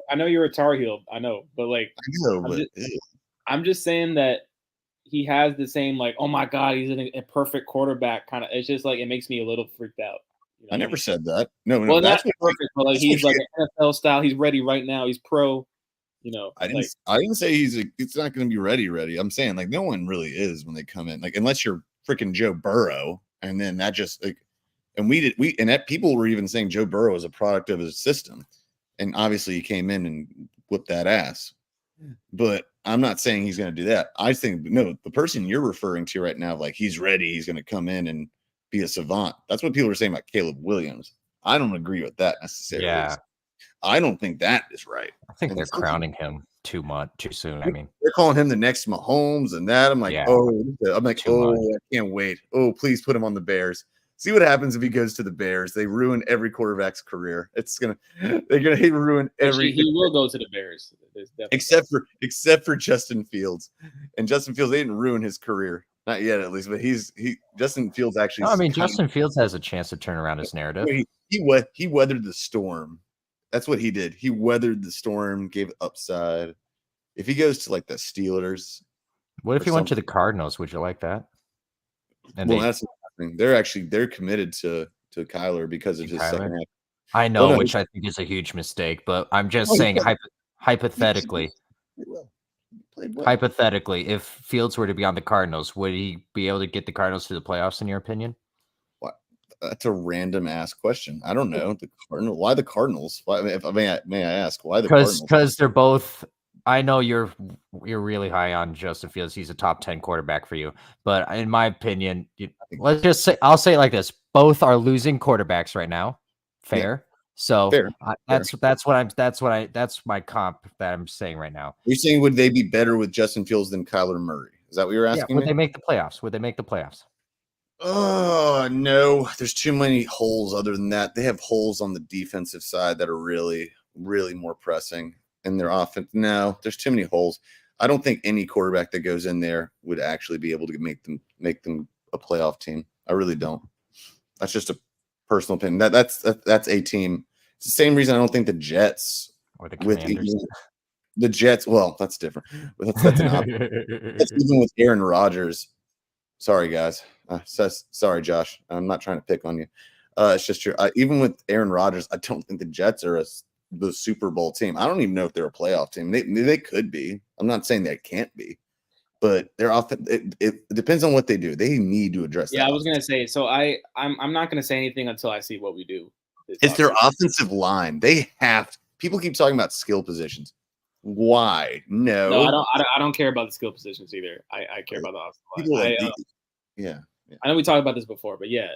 C: I know you're a Tar Heel. I know, but like, I'm just saying that he has the same like, oh my God, he's a perfect quarterback kind of. It's just like it makes me a little freaked out.
A: I never said that. No,
C: well, that's perfect. But like, he's like an NFL style. He's ready right now. He's pro.
A: I didn't say it's not going to be ready. I'm saying like no one really is when they come in, like unless you're freaking Joe Burrow, and then that just like. And people were even saying Joe Burrow is a product of his system. And obviously he came in and whipped that ass. But I'm not saying he's going to do that. I think, no, the person you're referring to right now, like he's ready, he's going to come in and be a savant. That's what people are saying about Caleb Williams. I don't agree with that necessarily.
B: Yeah.
A: I don't think that is right.
B: I think they're crowning him too soon. I mean,
A: they're calling him the next Mahomes and that. I'm like, I can't wait. Oh, please put him on the Bears. See what happens if he goes to the Bears. They ruin every quarterback's career. They're gonna ruin every.
C: He will go to the Bears,
A: except for Justin Fields, and Justin Fields, they didn't ruin his career, not yet at least. But Justin Fields actually.
B: No, I mean, Justin Fields has a chance to turn around his narrative.
A: He weathered the storm. That's what he did. He weathered the storm, gave upside. If he goes to like the Steelers,
B: what if he went to the Cardinals? Would you like that? And
A: They're committed to Kyler because of his
B: Kyler?
A: second half.
B: I know,
A: no,
B: which I think is a huge mistake, but I'm just
A: Oh, he
B: saying
A: played-
B: hypothetically,
A: He played well.
B: hypothetically, if Fields were to be on the Cardinals, would he be able to get the Cardinals to the playoffs in your opinion?
A: That's a random ass question. I don't know. Why the Cardinals? Why, may I ask why the Cardinals?
B: Because they're both. I know you're really high on Justin Fields. He's a top 10 quarterback for you, but in my opinion, let's just say I'll say it like this: both are losing quarterbacks right now. Fair. So
A: Fair.
B: that's my comp that I'm saying right now.
A: You're saying would they be better with Justin Fields than Kyler Murray? Is that what you're asking?
B: Would they make the playoffs? Would they make the playoffs?
A: Oh no, there's too many holes. Other than that, they have holes on the defensive side that are really, really more pressing. And their offense, no, there's too many holes. I don't think any quarterback that goes in there would actually be able to make them a playoff team. I really don't. That's just a personal opinion. That's a team. It's the same reason I don't think the Jets
B: Or the Commanders.
A: The Jets. Well, that's different. That's an option. That's even with Aaron Rodgers. Sorry, guys. Sorry, Josh. I'm not trying to pick on you. It's just true. Even with Aaron Rodgers, I don't think the Jets are the Super Bowl team. I don't even know if they're a playoff team. They could be. I'm not saying they can't be, but they're often. It depends on what they do. They need to address.
C: Yeah, I was gonna say. So I'm not gonna say anything until I see what we do.
A: It's their offensive line. They have to. People keep talking about skill positions. Why? No,
C: I don't care about the skill positions either. I care about the offensive line.
A: Yeah.
C: I know we talked about this before, but yeah.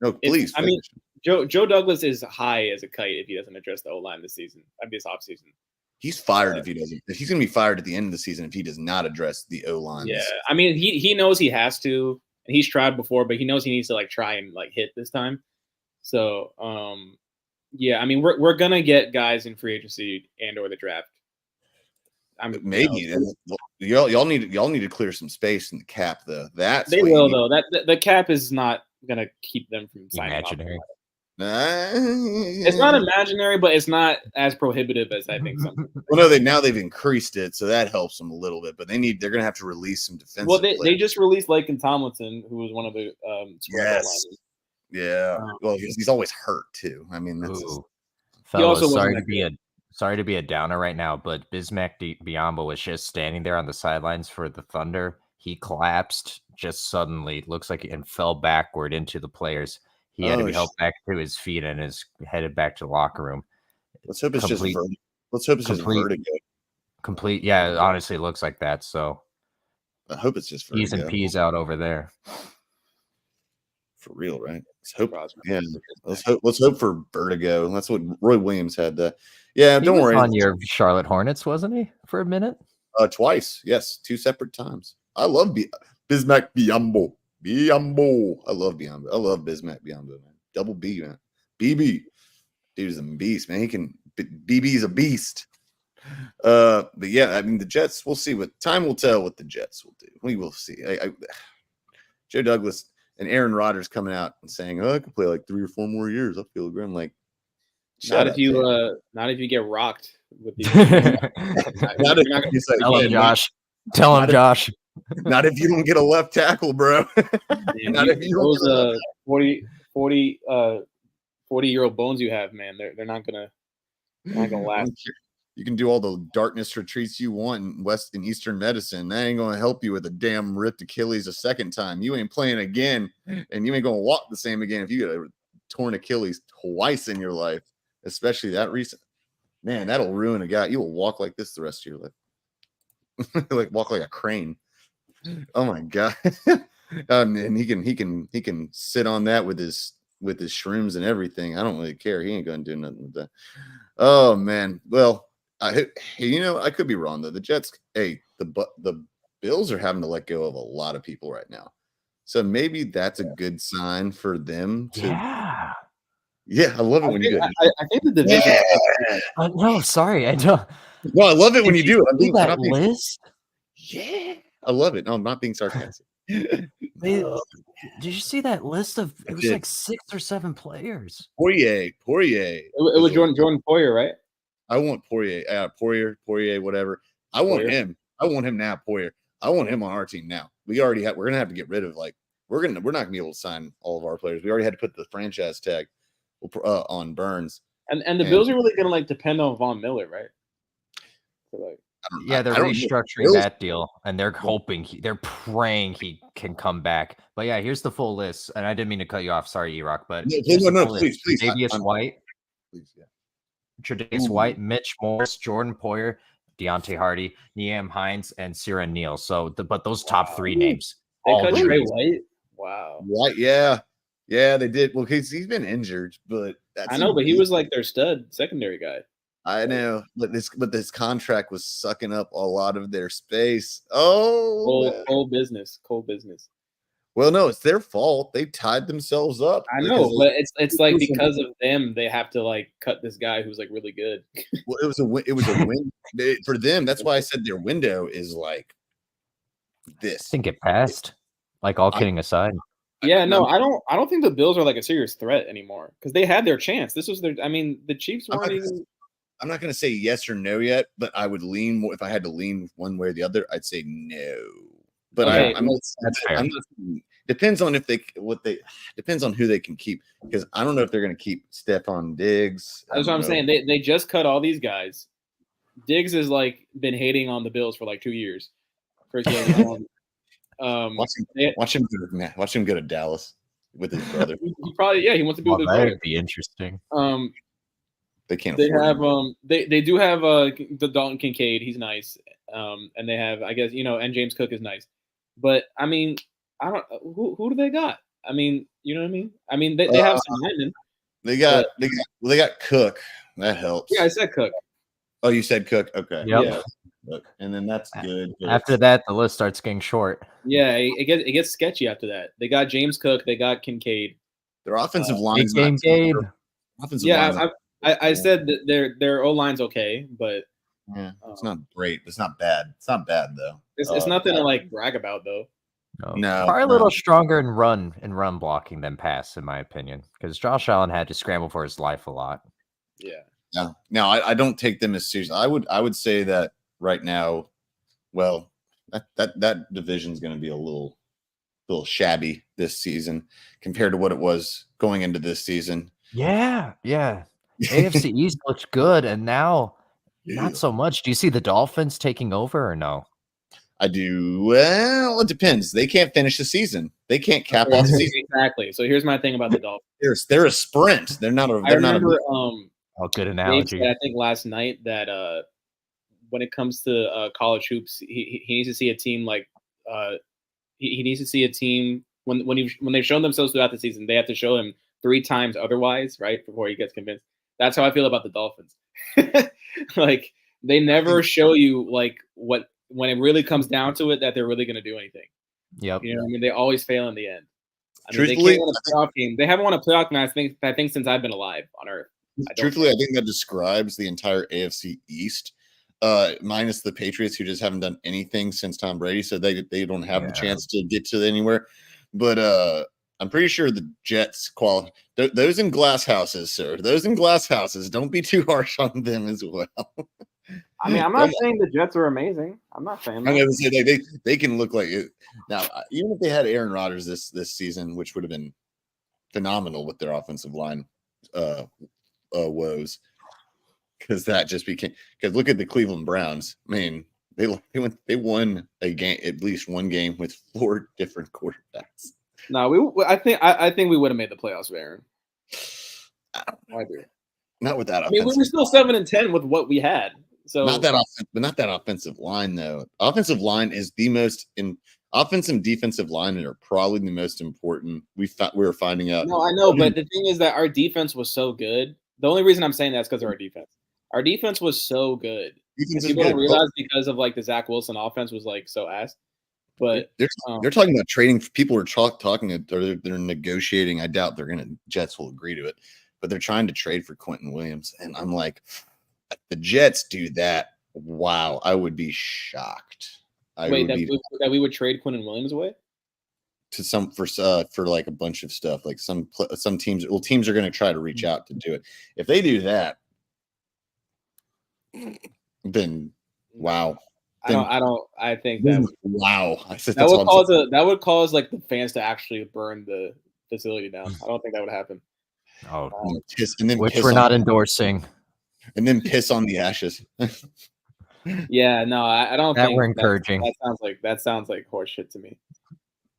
A: No, please.
C: I mean, Joe Douglas is high as a kite if he doesn't address the O-line this season. This offseason. He's
A: fired if he doesn't. If he's going to be fired at the end of the season if he does not address the O-line.
C: Yeah, I mean, he knows he has to, and he's tried before, but he knows he needs to try and hit this time. So, yeah, I mean, we're gonna get guys in free agency and or the draft.
A: Maybe y'all need to clear some space in the cap though.
C: They will though. That the cap is not gonna keep them from signing.
B: Imaginary.
C: It's not imaginary, but it's not as prohibitive as I think some.
A: Well, no, they've increased it, so that helps them a little bit. But they're gonna have to release some defensive.
C: Well, they just released Laken Tomlinson, who was one of the
A: yes. Yeah. Well, he's always hurt too. I mean, that's
B: fellas, sorry to be a downer right now, but Bismack Biyombo was just standing there on the sidelines for the Thunder. He collapsed just suddenly, looks like, and fell backward into the players. He had to be helped back to his feet and is headed back to the locker room.
A: Let's hope it's just vertigo.
B: Complete, yeah. Honestly, it looks like that. So
A: I hope it's just vertigo.
B: P's and P's out over there.
A: For real, right? Let's hope for vertigo. That's what Roy Williams had. Yeah, don't worry.
B: On your Charlotte Hornets, wasn't he, for a minute?
A: Twice, yes, 2 separate times. I love Bismack Biyombo. I love Biyombo. I love Bismack Biyombo, man. Double B, man. BB. Dude's a beast, man. BB's a beast. But yeah, I mean the Jets, we'll see what time will tell what the Jets will do. We will see. Joe Douglas and Aaron Rodgers coming out and saying, "Oh, I could play 3 or 4 more years." I feel good. I'm like,
C: not if you get rocked with these.
B: Tell him, Josh. Tell him, Josh.
A: Not if you don't get a left tackle, bro.
C: Not if you those 40-year-old bones you have, man. They're not gonna last.
A: You can do all the darkness retreats you want in West and Eastern medicine. That ain't gonna help you with a damn ripped Achilles a second time. You ain't playing again, and you ain't gonna walk the same again if you get a torn Achilles twice in your life, especially that recent. Man, that'll ruin a guy. You will walk like this the rest of your life. Walk like a crane. Oh my god. And he can sit on that with his shrooms and everything. I don't really care. He ain't gonna do nothing with that. Oh man. Well, I could be wrong though. The Jets, the Bills are having to let go of a lot of people right now. So maybe that's a good sign for them to Yeah, I love it when you do it.
C: I think the division.
B: Yeah. No, sorry, I don't.
A: No, I love it when you do it.
B: That list.
A: Yeah, I love it. No, I'm not being sarcastic.
B: Did you see that list of? It was 6 or 7 players.
A: Poirier.
C: It was Jordan Poirier, right?
A: I want Poirier. Poirier, whatever. I want him. I want him now. Poirier. I want him on our team now. We're gonna have to get rid of we're we're not gonna be able to sign all of our players. We already had to put the franchise tag on Burns.
C: And the Bills are really gonna like depend on Von Miller, right? So, like,
B: Yeah, they're
A: I don't know.
B: restructuring
A: Bills-
B: that deal, and they're hoping they're praying he can come back. But yeah, here's the full list. And I didn't mean to cut you off. Sorry, E-Rock, but
A: No, please.
B: Davius White,
A: Please, yeah.
B: Tre'Davious White, Mitch Morse, Jordan Poyer, Deontay Hardy, Niam Hines, and Cira Neal. So, but those top 3 names.
C: they cut Trey
B: G's.
C: White. Wow.
A: White, yeah, they did. Well, he's been injured, but
C: I know, but he was like their stud secondary guy.
A: I know, but this contract was sucking up a lot of their space. Oh,
C: cold business.
A: Well, no, it's their fault. They tied themselves up.
C: I know, but it's like because of them, they have to like cut this guy who's like really good.
A: Well, it was a win for them. That's why I said their window is like this.
B: I think it passed. Like, all kidding aside.
C: Yeah, no, I don't think the Bills are like a serious threat anymore because they had their chance. This was their. I mean, the Chiefs weren't even.
A: I'm not going to say yes or no yet, but I would lean more. If I had to lean one way or the other, I'd say no. But
C: okay,
A: I'm not. Depends on depends on who they can keep, because I don't know if they're going to keep Stephon Diggs.
C: That's what I'm saying. They just cut all these guys. Diggs has like been hating on the Bills for like 2 years. Watch
A: him go to Dallas with his brother.
C: He probably he wants to be with his brother.
B: That'd be interesting.
A: They can't.
C: They have they do have the Dalton Kincaid. He's nice. And they have, I guess, and James Cook is nice. But I mean, I don't who do they got? I mean, you know what I mean? I mean, they have some linemen.
A: They got Cook. That helps.
C: Yeah, I said Cook.
A: Oh, you said Cook. Okay.
B: Yep.
A: Yeah. And then that's good.
B: After that, the list starts getting short.
C: Yeah, it gets sketchy after that. They got James Cook. They got Kincaid.
A: Their offensive line.
B: Gabe.
C: I said that their O line's okay, but
A: yeah, it's not great. It's not bad. It's not bad though.
C: It's nothing to like brag about though.
B: No, probably a little stronger in run blocking than pass, in my opinion, because Josh Allen had to scramble for his life a lot.
C: Yeah.
A: No, I don't take them as serious. I would say that right now, well, that division's going to be a little shabby this season compared to what it was going into this season.
B: Yeah. AFC East looked good, and now not so much. Do you see the Dolphins taking over or no?
A: I do. Well, it depends. They can't finish the season. They can't cap off the season.
C: Exactly. So here's my thing about the Dolphins.
A: They're a sprint. They're not a.
C: I remember.
B: Good analogy.
C: I think last night that when it comes to college hoops, he needs to see a team like he needs to see a team when they've shown themselves throughout the season. They have to show him 3 times otherwise, right, before he gets convinced. That's how I feel about the Dolphins. Like, they never show you like what when it really comes down to it that they're really going to do anything.
B: Yep.
C: You know what I mean? They always fail in the end. I mean,
A: Truthfully,
C: they can't win a playoff game. They haven't won a playoff game, I think since I've been alive on Earth.
A: I think that describes the entire AFC East, minus the Patriots, who just haven't done anything since Tom Brady, so they don't have the chance to get to anywhere. But I'm pretty sure the Jets qualify. Those in glass houses, sir. Those in glass houses. Don't be too harsh on them as well.
C: I mean, I'm not saying the Jets are amazing. I'm not saying that.
A: I'm going to say they can look like it. Now, even if they had Aaron Rodgers this season, which would have been phenomenal with their offensive line woes, because that just became. Because look at the Cleveland Browns. I mean, they won a game, at least one game, with 4 different quarterbacks.
C: No, I think we would have made the playoffs, Aaron. I do.
A: Not with that.
C: I mean, we were still 7-10 with what we had. So
A: not that offensive line though. Offensive line is the most in offensive and defensive line are probably the most important. We were finding out.
C: No, I know, but the thing is that our defense was so good. The only reason I'm saying that is because of our defense. Our defense was so good. People don't realize because of like the Zach Wilson offense was like so ass. But
A: they're talking about trading. People are talking, or they're negotiating. I doubt Jets will agree to it, but they're trying to trade for Quentin Williams, and I'm like, if the Jets do that, wow, I would be shocked.
C: That we would trade Quentin Williams away
A: to for like a bunch of stuff, like some teams. Well, teams are going to try to reach out to do it. If they do that, then wow.
C: I think that
A: wow. I said
C: that would cause like the fans to actually burn the facility down. I don't think that would happen.
B: Oh,
A: which
B: we're not endorsing.
A: And then piss on the ashes.
C: Yeah, no, I don't
B: That
C: think
B: we're encouraging.
C: That sounds like horseshit to me.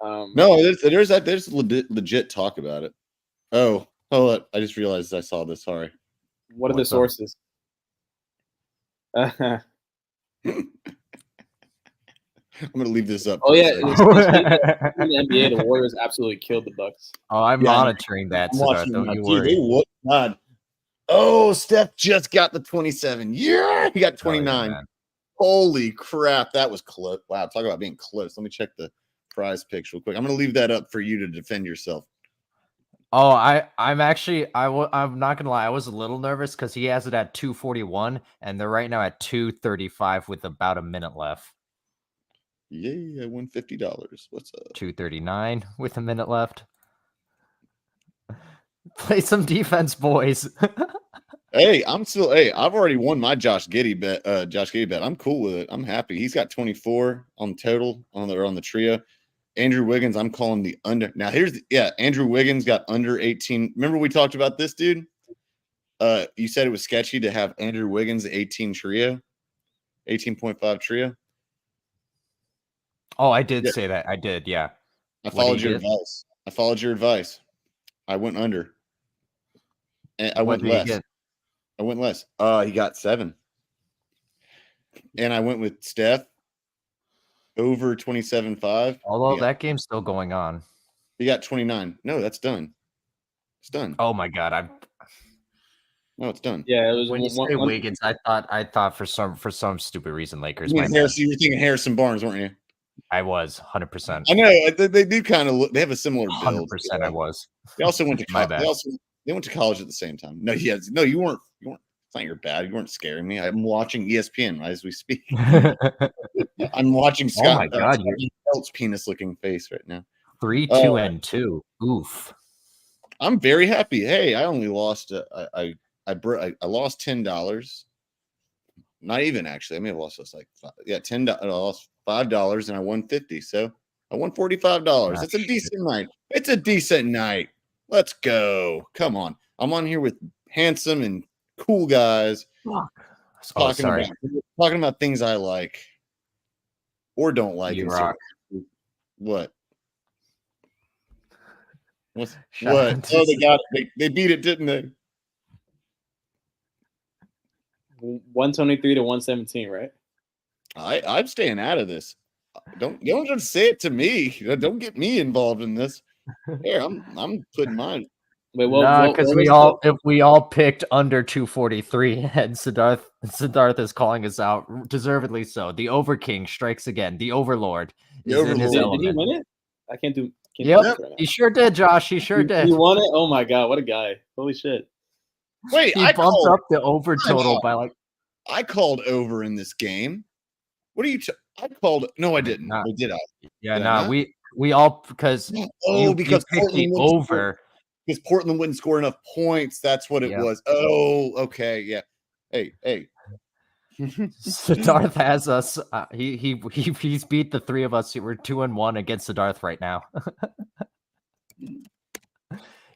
A: No, there's legit talk about it. Oh, hold up. I just realized I saw this. Sorry.
C: What are the sources?
A: I'm gonna leave this up.
C: Oh yeah, in
B: the
C: the NBA, the Warriors absolutely killed the Bucks.
B: Oh, I'm monitoring that. Don't you worry.
A: God. Oh, Steph just got the 27. Yeah, he got 29.
B: Yeah,
A: holy crap, that was close. Wow, talk about being close. Let me check the prize picks real quick. I'm gonna leave that up for you to defend yourself.
B: Oh, I'm not gonna lie. I was a little nervous because he has it at 241, and they're right now at 235 with about a minute left.
A: Yay! I won $50. What's up?
B: 239 with a minute left. Play some defense, boys.
A: Hey, I've already won my Josh Giddey bet. I'm cool with it. I'm happy. He's got 24 on total on the trio. Andrew Wiggins, I'm calling the under. Now Andrew Wiggins got under 18. Remember we talked about this, dude? You said it was sketchy to have Andrew Wiggins 18 trio, 18.5 trio.
B: Oh, I did say that. I did, yeah.
A: I followed your advice. I went under. And I went less. I went less. He got 7. And I went with Steph over 27.5.
B: Although that game's still going on.
A: He got 29. No, that's done. It's done.
B: Oh my god,
A: No, it's done.
C: Yeah, it was
B: when you say Wiggins, I thought for some stupid reason Lakers.
A: You were thinking Harrison Barnes, weren't you?
B: I was 100%.
A: I know they do kind of look. They have a similar build.
B: 100%. I was.
A: They also went to
B: my bad.
A: They went to college at the same time. No, you weren't. It's not your bad. You weren't scaring me. I'm watching ESPN as we speak. I'm watching Scott.
B: Oh my god,
A: Belt's penis-looking face right now.
B: 3-2-2. Oof.
A: I'm very happy. Hey, I only lost. I lost $10. Not even actually. I may have lost this $10. I lost $5 and I won $50. So I won $45. That's a decent night. It's a decent night. Let's go. Come on. I'm on here with handsome and cool guys talking about things I like or don't like.
B: You rock.
A: What? What? Oh, they got it. They beat it, didn't they?
C: 123 to 117, right?
A: I'm staying out of this. Don't just say it to me. Don't get me involved in this. Here, I'm putting mine.
C: Wait,
B: because we all picked under 243, and Siddharth is calling us out, deservedly so. The Overking strikes again. The Overlord is in his element.
C: Did he win it? I can't do.
B: Yep, he sure did, Josh. He sure did.
C: He won it. Oh my god, what a guy! Holy shit!
A: Wait,
B: he bumped up the over total by like.
A: I called over in this game. What are you? I called. No, I didn't. Did I?
B: Yeah, we all because you picked the over.
A: Because Portland wouldn't score enough points. That's what it was. Oh, okay, yeah. Hey.
B: Siddharth has us. He's beat the three of us. We're 2-1 against Siddharth right now.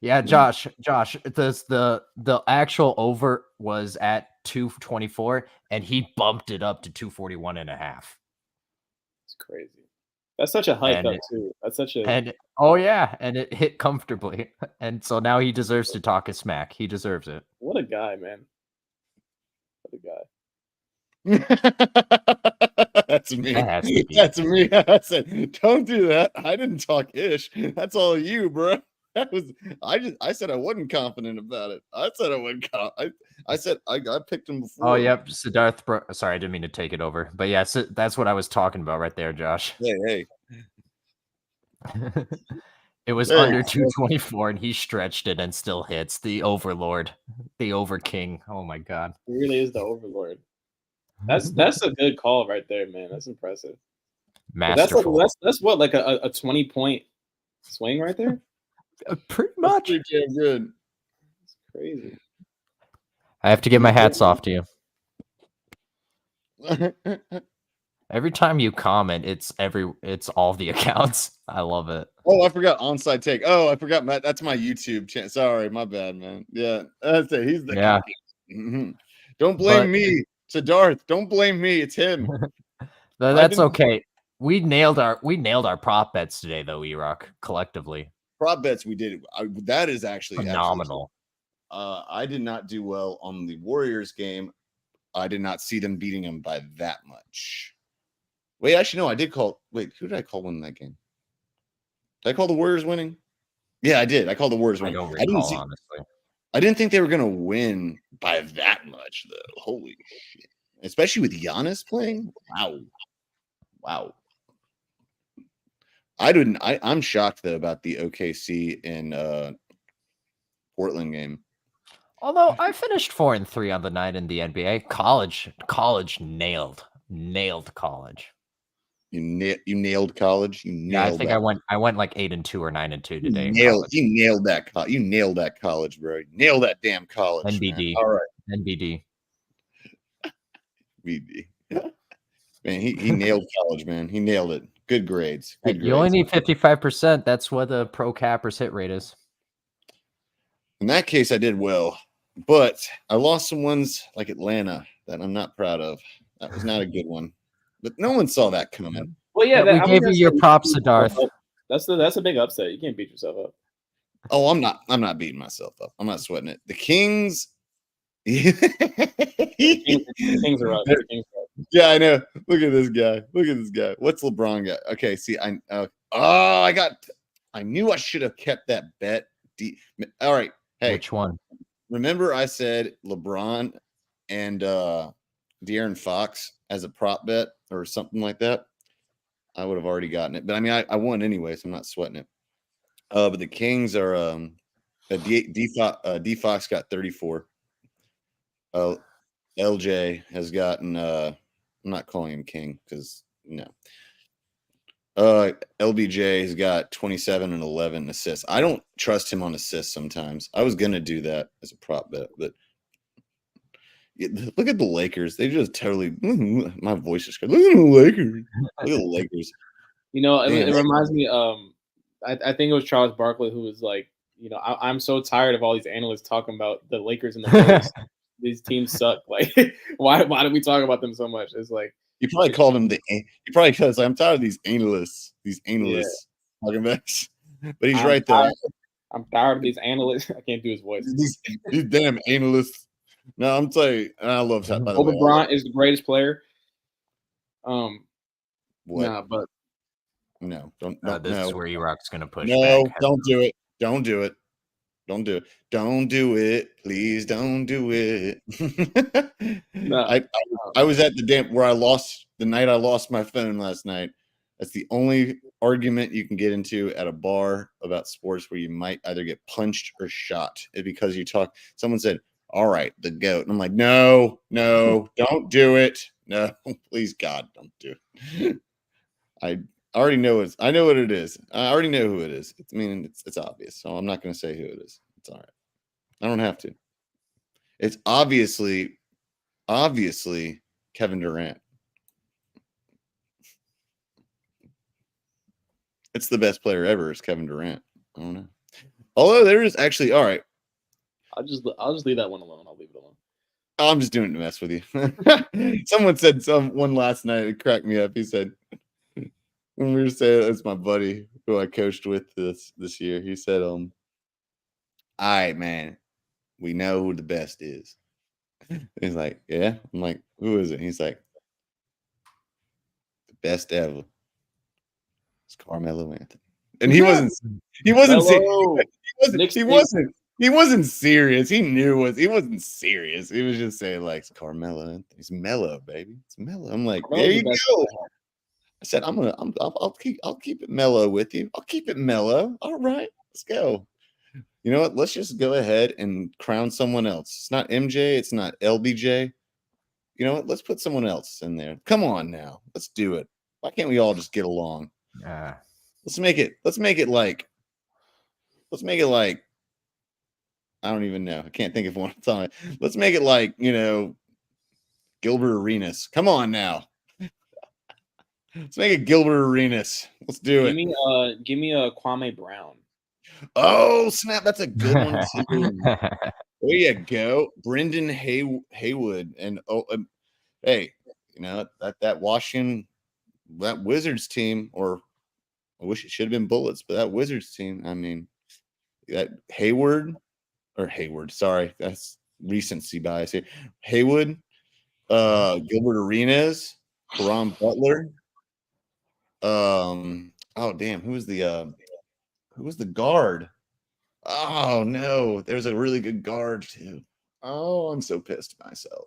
B: Yeah, Josh. The actual over was at 224, and he bumped it up to 241.5.
C: It's crazy. That's such a hike up too. That's such a
B: and it hit comfortably, and so now he deserves to talk his smack. He deserves it.
C: What a guy, man! What a
A: guy. That's me. That's me. I said, don't do that. I didn't talk ish. That's all you, bro. I said I wasn't confident about it. I said I wasn't. I said I picked him before.
B: Oh, yep. Siddharth. Sorry, I didn't mean to take it over, but yeah, that's what I was talking about right there, Josh.
A: Hey.
B: It was under 224, and he stretched it and still hits. The Overlord, the Overking. Oh my god,
C: he really is the Overlord. That's a good call right there, man. That's impressive.
B: Masterful.
C: That's what, like a 20-point swing right there.
B: Pretty much.
A: Pretty damn good.
C: It's crazy.
B: I have to give my hats off to you. Every time you comment, it's all the accounts. I love it.
A: Oh, I forgot onside take. Oh, I forgot that's my YouTube channel. Sorry, my bad, man. Yeah, that's it. He's the
B: Yeah.
A: copy. Don't blame me. To Darth. Don't blame me. It's him.
B: That's okay. We nailed our prop bets today, though, E-Rock, collectively.
A: Prop bets we did. That is actually
B: phenomenal.
A: I did not do well on the Warriors game. I did not see them beating them by that much. Wait, actually, no, I did call. Wait, who did I call winning that game? Did I call the Warriors winning? Yeah, I did. I called the Warriors winning.
B: I don't recall, honestly.
A: I didn't think they were going to win by that much, though. Holy shit. Especially with Giannis playing. Wow. I'm shocked, though, about the OKC and Portland game.
B: Although I finished 4-3 on the night in the NBA. College nailed college.
A: You nailed college.
B: I think I went like 8-2 or 9-2 today.
A: You nailed that. You nailed that college, bro. Nail that damn college.
B: NBD.
A: Man. All right.
B: NBD.
A: BD. Man, he nailed college, man. He nailed it. Good grades.
B: You only need 55%. That's what the pro cappers hit rate is.
A: In that case, I did well, but I lost some ones like Atlanta that I'm not proud of. That was not a good one, but no one saw that coming.
C: Well, yeah,
B: we gave you your props to Darth.
C: That's a big upset. You can't beat yourself up.
A: Oh, I'm not beating myself up. I'm not sweating it. The Kings.
C: Kings are up.
A: Yeah, I know. Look at this guy. What's LeBron got? Okay, see, I knew I should have kept that bet. All right. Hey,
B: which one?
A: Remember I said LeBron and De'Aaron Fox as a prop bet or something like that? I would have already gotten it. But I mean, I won anyway, so I'm not sweating it. But the Kings are D Fox got 34. LJ has gotten I'm not calling him King because no. LBJ has got 27 and 11 assists. I don't trust him on assists sometimes. I was gonna do that as a prop bet, but look at the Lakers. They just totally my voice is look at the Lakers. Look at the Lakers.
C: You know, it reminds me. I think it was Charles Barkley who was like, you know, I'm so tired of all these analysts talking about the Lakers and the Bulls. These teams suck. Like, why do we talk about them so much? It's like
A: you probably called him you probably because I'm tired of these analysts talking about. But he's right there.
C: I'm tired of these analysts. I can't do his voice.
A: These damn analysts. No, I'm telling you, I love that. By the way,
C: Bryant is the greatest player.
A: What?
C: Nah, but
A: no, don't.
B: This is where E-Rock's gonna push.
A: No, back. Don't do it. Don't do it. Don't do it. Don't do it. Please don't do it. No, I was at the damn where I lost the night I lost my phone last night. That's the only argument you can get into at a bar about sports where you might either get punched or shot because you talk. Someone said, "All right, the GOAT," and I'm like, "No, don't do it. No, please, God, don't do it." I already know I know what it is. I already know who it is. It's obvious. So I'm not going to say who it is. It's all right. I don't have to. It's obviously Kevin Durant. It's the best player ever is Kevin Durant. I don't know. Although there is actually, all right.
C: I'll just leave that one alone. I'll leave it alone.
A: I'm just doing it to mess with you. Someone said one last night. It cracked me up. He said, when we were saying it's my buddy who I coached with this year, he said, all right, man, we know who the best is. He's like, yeah. I'm like, who is it? He's like, the best ever. It's Carmelo Anthony. And he wasn't serious. He knew he wasn't serious. He was just saying like it's Carmelo. It's mellow, baby. It's mellow. I'm like, there you go. I said, I'll keep it mellow with you. I'll keep it mellow. All right, let's go. You know what? Let's just go ahead and crown someone else. It's not MJ. It's not LBJ. You know what? Let's put someone else in there. Come on now. Let's do it. Why can't we all just get along?
B: Yeah.
A: Let's make it like I don't even know. I can't think of one time. Let's make it like, you know, Gilbert Arenas. Come on now. Let's make it Gilbert Arenas. Let's do it.
C: Give me a Kwame Brown.
A: Oh, snap. That's a good one, too. There you go. Brendan Haywood. And, hey, that Washington, that Wizards team, or I wish it should have been Bullets, but that Wizards team, I mean, that Hayward, sorry, that's recency bias here. Haywood, Gilbert Arenas, Karam Butler. Oh damn, who was the guard? Oh no, there's a really good guard too. Oh, I'm so pissed at myself.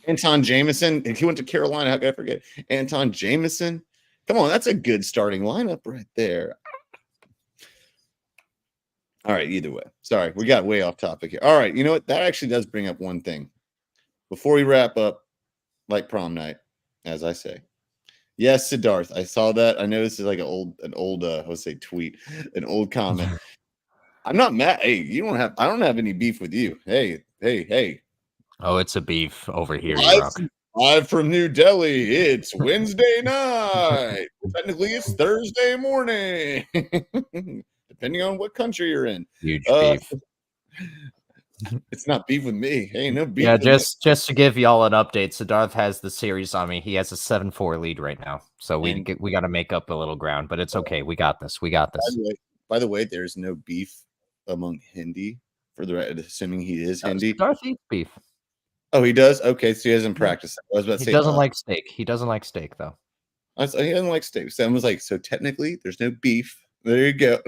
A: Anton Jameson, and he went to Carolina. How could I forget Anton Jameson? Come on, that's a good starting lineup right there. All right, either way. Sorry, we got way off topic here. All right, you know what? That actually does bring up one thing. Before we wrap up, like prom night, as I say. Yes, Siddharth, I saw that. I know this is like an old let's say tweet, an old comment. I'm not mad. Hey, I don't have any beef with you. Hey.
B: Oh, it's a beef over here,
A: Live,
B: Rock.
A: live from New Delhi. It's Wednesday night. Technically, it's Thursday morning. Depending on what country you're in.
B: Huge beef.
A: It's not beef with me. Hey, no beef.
B: Yeah,
A: with
B: just to give y'all an update, Siddharth has the series on me. He has a 7-4 lead right now, so we got to make up a little ground, but it's okay. We got this.
A: By the way, there's no beef among Hindi. For the right, assuming he is Hindi.
B: Siddharth eats beef.
A: Oh, he does. Okay, so he hasn't practiced. I was about to say
B: he doesn't like steak. He doesn't like steak though.
A: He doesn't like steak. So I was like, so technically, there's no beef. There you go.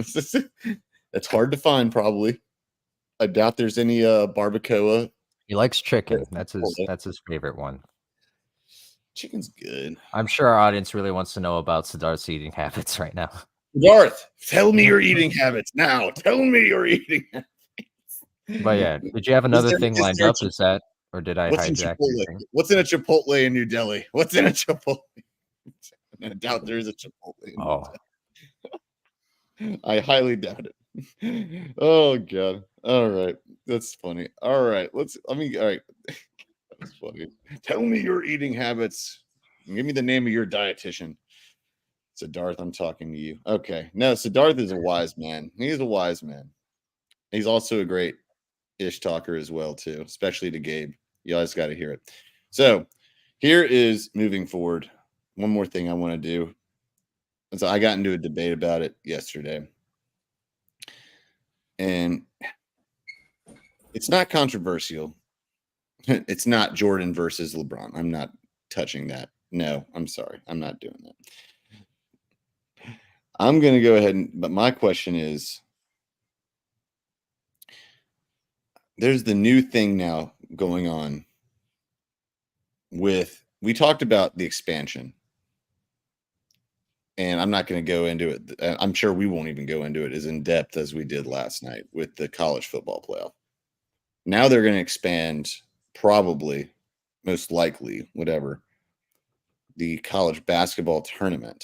A: That's hard to find, probably. I doubt there's any barbacoa.
B: He likes chicken. That's his favorite one.
A: Chicken's good.
B: I'm sure our audience really wants to know about Siddharth's eating habits right now.
A: Siddharth, tell me your eating habits now. Tell me your eating habits.
B: But yeah, did you have another thing lined up? Is that, or did I hijack your thing?
A: What's in a Chipotle in New Delhi? What's in a Chipotle? I doubt there's a Chipotle. I highly doubt it. Oh god. All right. That's funny. All right. All right. That's funny. Tell me your eating habits. Give me the name of your dietitian. Siddharth, I'm talking to you. Okay. No, Siddharth is a wise man. He's a wise man. He's also a great ish talker as well, too, especially to Gabe. You always got to hear it. So here is moving forward. One more thing I want to do. And so I got into a debate about it yesterday. And it's not controversial. It's not Jordan versus LeBron. I'm not touching that. No, I'm sorry. I'm not doing that. I'm going to go ahead but my question is, there's the new thing now going on we talked about the expansion. And I'm not going to go into it. I'm sure we won't even go into it as in depth as we did last night with the college football playoff. Now they're going to expand, probably, most likely, whatever, the college basketball tournament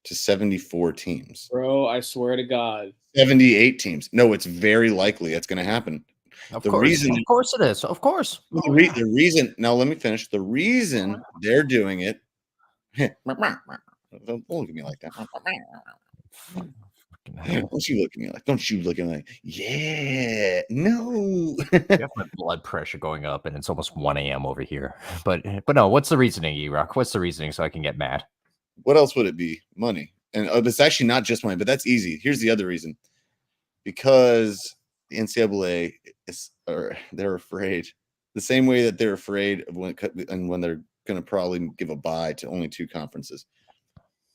A: to 74 teams.
C: Bro, I swear to God.
A: 78 teams. No, it's very likely that's going to happen.
B: Of course it is. Of course.
A: The reason, now let me finish. The reason they're doing it, don't look at me like that. Don't you look at me like, yeah, no.
B: I have my blood pressure going up, and it's almost 1 a.m. over here. But no, what's the reasoning, E-Rock? What's the reasoning so I can get mad?
A: What else would it be? Money. And it's actually not just money, but that's easy. Here's the other reason. Because the NCAA they're afraid, the same way that they're afraid of when they're going to probably give a bye to only 2 conferences.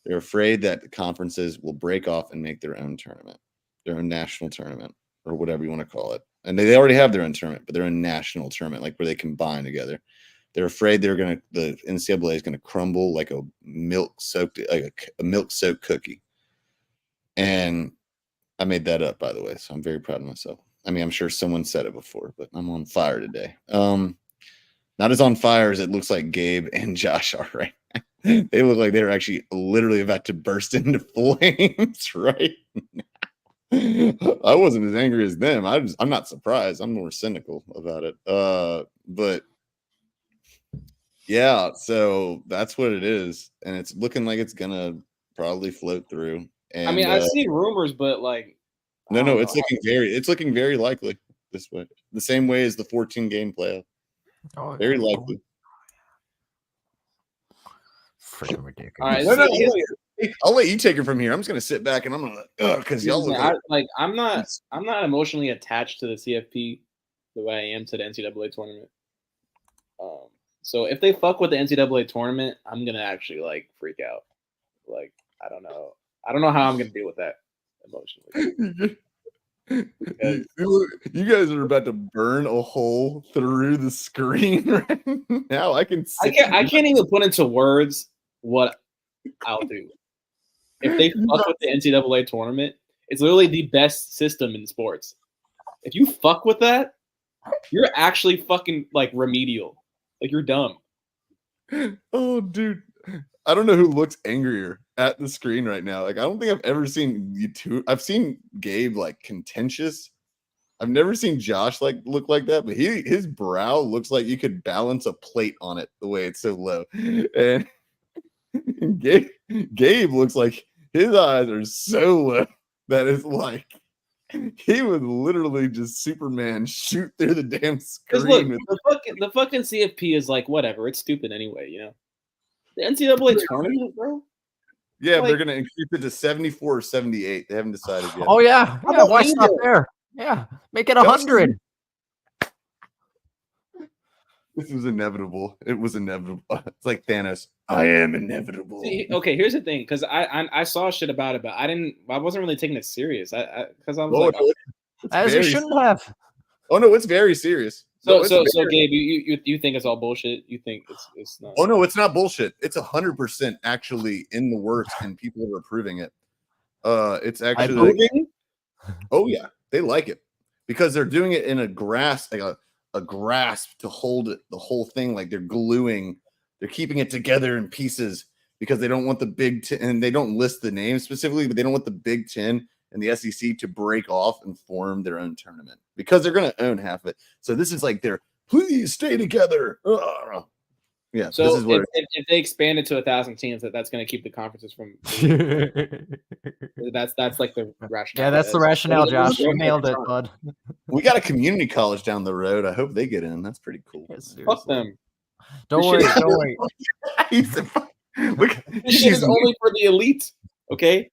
A: They're afraid that the conferences will break off and make their own tournament, their own national tournament, or whatever you want to call it. And they already have their own tournament, but they're a national tournament, like where they combine together. They're afraid the NCAA is going to crumble like a milk-soaked cookie. And I made that up, by the way, so I'm very proud of myself. I mean, I'm sure someone said it before, but I'm on fire today. Not as on fire as it looks like Gabe and Josh are right now. They look like they're actually literally about to burst into flames right now. I wasn't as angry as them. I'm not surprised. I'm more cynical about it. But Yeah, so that's what it is, and it's looking like it's gonna probably float through. And
C: I mean, I've seen rumors, but like, I
A: no,
C: don't
A: it's looking very likely this way. The same way as the 14 game playoff.
B: Oh,
A: Very likely.
B: Freaking
C: All
B: ridiculous.
C: right,
A: No,
C: so
A: I'll let you take it from here. I'm just gonna sit back and I'm gonna because y'all look
C: I'm not emotionally attached to the CFP the way I am to the NCAA tournament. So if they fuck with the NCAA tournament, I'm gonna actually like freak out. Like I don't know how I'm gonna deal with that emotionally.
A: You guys are about to burn a hole through the screen right now. I
C: can't even put into words what I'll do. If they fuck with the NCAA tournament, it's literally the best system in sports. If you fuck with that, you're actually fucking like remedial. Like you're dumb.
A: Oh, dude. I don't know who looks angrier at the screen right now. Like, I don't think I've ever seen you two. I've seen Gabe like contentious. I've never seen Josh like look like that, but his brow looks like you could balance a plate on it the way it's so low. And Gabe looks like his eyes are so low that it's like he would literally just Superman shoot through the damn
C: Because look,
A: screen.
C: the fucking CFP is like whatever. It's stupid anyway, you know. The NCAA tournament, bro.
A: Yeah,
C: like,
A: they're gonna increase it to 74 or 78. They haven't decided yet.
B: Oh yeah,
C: about
B: why stop
C: Angel?
B: there? Yeah, make it 100.
A: This was inevitable. It was inevitable. It's like Thanos. I am inevitable.
C: See, okay, here's the thing, because I saw shit about it, but I wasn't really taking it serious. Because I was like,
B: as you shouldn't have.
A: Oh no, it's very serious.
C: So Gabe, you think it's all bullshit? You think it's not?
A: Oh no, it's not bullshit. It's 100% actually in the works, and people are approving it. It's actually oh yeah, they like it because they're doing it in a grasp, like a grasp to hold it, the whole thing, like they're keeping it together in pieces because they don't want the Big Ten, and they don't list the name specifically, but they don't want the Big Ten and the SEC to break off and form their own tournament because they're going to own half of it. So this is like their please stay together. Yeah.
C: So
A: this is what
C: if they expand it to 1,000 teams, that's going to keep the conferences from. that's like the rationale.
B: Yeah, that's the rationale, Josh. You nailed it, bud.
A: We got a community college down the road. I hope they get in. That's pretty cool.
B: Yeah,
C: fuck them.
B: Don't worry.
C: Look, this shit is only for the elite. Okay.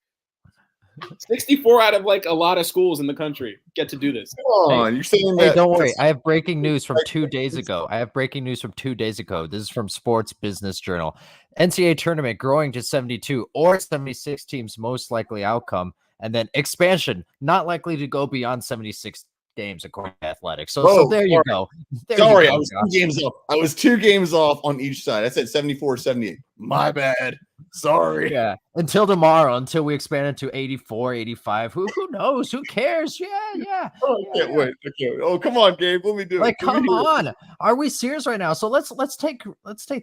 C: 64 out of like a lot of schools in the country get to do this.
A: Come on, you're saying that?
B: Hey, don't worry. I have breaking news from 2 days ago. This is from Sports Business Journal. NCAA tournament growing to 72 or 76 teams, most likely outcome, and then expansion not likely to go beyond 76 games according to Athletics. So there you go.
A: Sorry, I was 2 games off. I was 2 games off on each side. I said 74 or 78. My bad. Sorry.
B: Yeah. Until tomorrow, until we expand it to 84, 85. Who knows? Who cares? Yeah.
A: Oh, I can't wait. Oh, come on, Gabe. Let me do it.
B: Like, come on. Are we serious right now? So let's take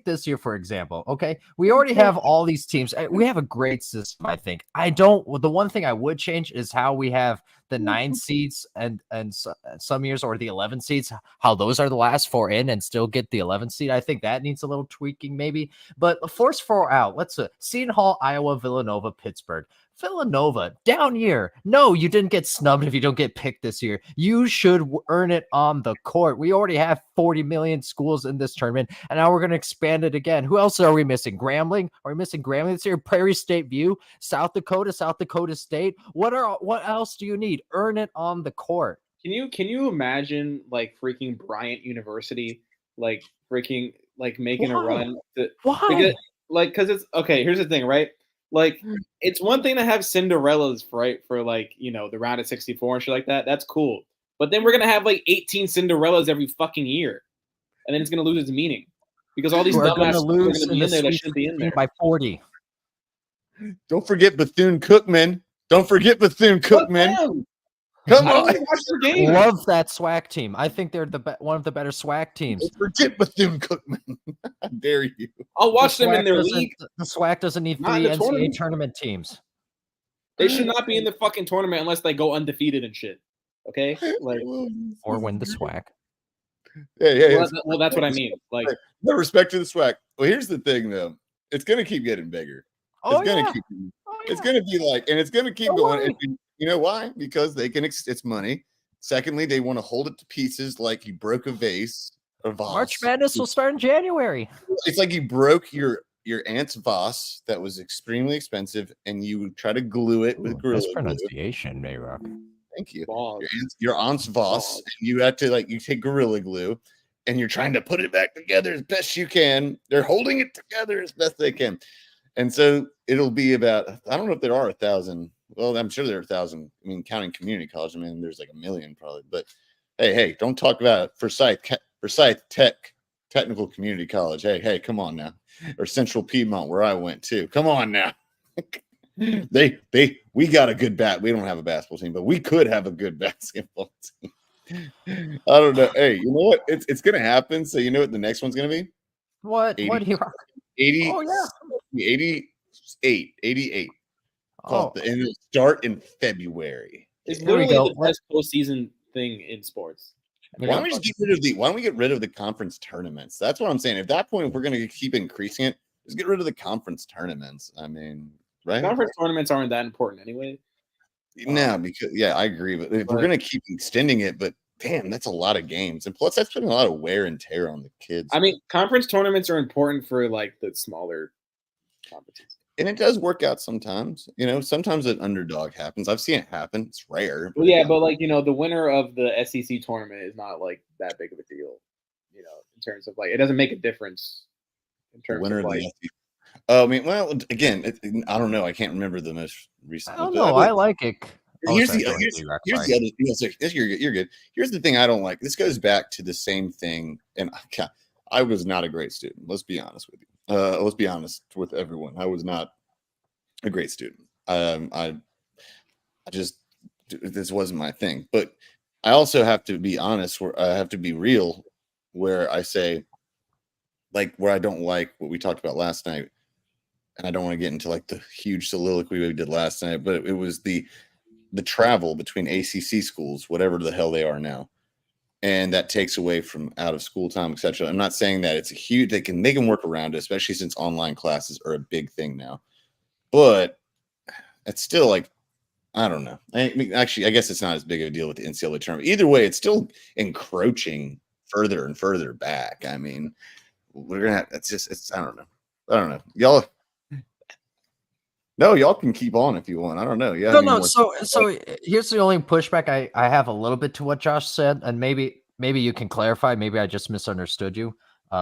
B: this year, for example. Okay. We already have all these teams. We have a great system, I think. The one thing I would change is how we have the 9 seeds and some years, or the 11 seeds, how those are the last 4 in and still get the 11th seed. I think that needs a little tweaking maybe, but the first 4 out. Let's Seton Hall, Iowa, Villanova, Pittsburgh. Villanova, down year. No, you didn't get snubbed if you don't get picked this year. You should earn it on the court. We already have 40 million schools in this tournament, and now we're going to expand it again. Who else are we missing? Grambling? Are we missing Grambling this year? Prairie State View, South Dakota State. What else do you need? Earn it on the court.
C: Can you imagine like freaking Bryant University, like freaking like making a run?
B: Why?
C: Because it's okay. Here's the thing, right? Like, it's one thing to have Cinderellas, right? For like, you know, the round of 64 and shit like that. That's cool. But then we're gonna have like 18 Cinderellas every fucking year, and then it's gonna lose its meaning because all these dumbass schools are gonna be in there that shouldn't be in there
B: by 40.
A: Don't forget Bethune-Cookman. Come on.
B: Love that SWAC team. I think they're one of the better SWAC teams.
A: Don't forget Bethune-Cookman. How dare you?
C: I'll watch them in their league.
B: The SWAC doesn't need 3 NCAA tournament teams.
C: They should not be in the fucking tournament unless they go undefeated and shit. Okay? Like,
B: or win the SWAC.
C: Well, that's what I mean. Like,
A: no respect to the swag. Well, here's the thing, though. It's gonna keep getting bigger.
B: Oh,
A: It's gonna
B: yeah.
A: keep.
B: Oh,
A: It's
B: yeah.
A: gonna be like, and it's gonna keep
B: Don't
A: going.
B: worry.
A: And you know why? Because they can. It's money. Secondly, they want to hold it to pieces like you broke a vase. A vase.
B: March Madness will start in January.
A: It's like you broke your aunt's vase that was extremely expensive, and you try to glue it with Gorilla
B: Best
A: Glue.
B: pronunciation, Mayrock.
A: Thank you.
C: balls.
A: Your aunt's vase. And you have to you take Gorilla Glue, and you're trying to put it back together as best you can. They're holding it together as best they can, and so it'll be about. I don't know if there are 1,000. Well, I'm sure there are 1,000. I mean, counting community college. I mean, there's like 1 million probably. But hey, don't talk about it. Forsyth Technical Community College. Hey, come on now. Or Central Piedmont, where I went too. Come on now. We got a good we don't have a basketball team, but we could have a good basketball team. I don't know. Hey, you know what? It's gonna happen. So you know what the next one's gonna be?
B: What?
A: 80,
B: What hero?
A: 80,
B: Oh, yeah.
A: 88.
B: Oh,
A: And it'll start in February.
C: It's
B: Here we
C: literally
B: go.
C: the best postseason thing in sports.
A: Why don't we just get rid of why don't we get rid of the conference tournaments? That's what I'm saying. At that point, if we're gonna keep increasing it, just get rid of the conference tournaments. I mean, right?
C: Conference tournaments aren't that important anyway.
A: No, because I agree. But if we're gonna keep extending it, but damn, that's a lot of games. And plus that's putting a lot of wear and tear on the kids.
C: I mean, conference tournaments are important for like the smaller conferences.
A: And it does work out sometimes. You know, sometimes an underdog happens. I've seen it happen. It's rare.
C: Well, yeah, but like, the winner of the SEC tournament is not like that big of a deal, in terms of like it doesn't make a difference in terms
A: winner
C: of like.
A: I mean, well, again, I don't know. I can't remember the most recent.
B: I don't know. I like it.
A: Here's the other. You're good. Here's the thing I don't like. This goes back to the same thing, and I was not a great student. Let's be honest with you. Let's be honest with everyone. I was not a great student. I just this wasn't my thing. But I also have to be honest. Where I have to be real. Where I say, like, where I don't like what we talked about last night, and I don't want to get into like the huge soliloquy we did last night. But it was the travel between ACC schools, whatever the hell they are now. And that takes away from out of school time, etc. I'm not saying that it's a huge, they can work around it, especially since online classes are a big thing now. But it's still like, I don't know. I mean, actually, I guess it's not as big of a deal with the NCAA tournament. Either way, it's still encroaching further and further back. I mean, we're gonna have, I don't know. Y'all can keep on if you want. I don't know. Yeah.
B: No. So here's the only pushback I have a little bit to what Josh said, and maybe you can clarify. Maybe I just misunderstood you.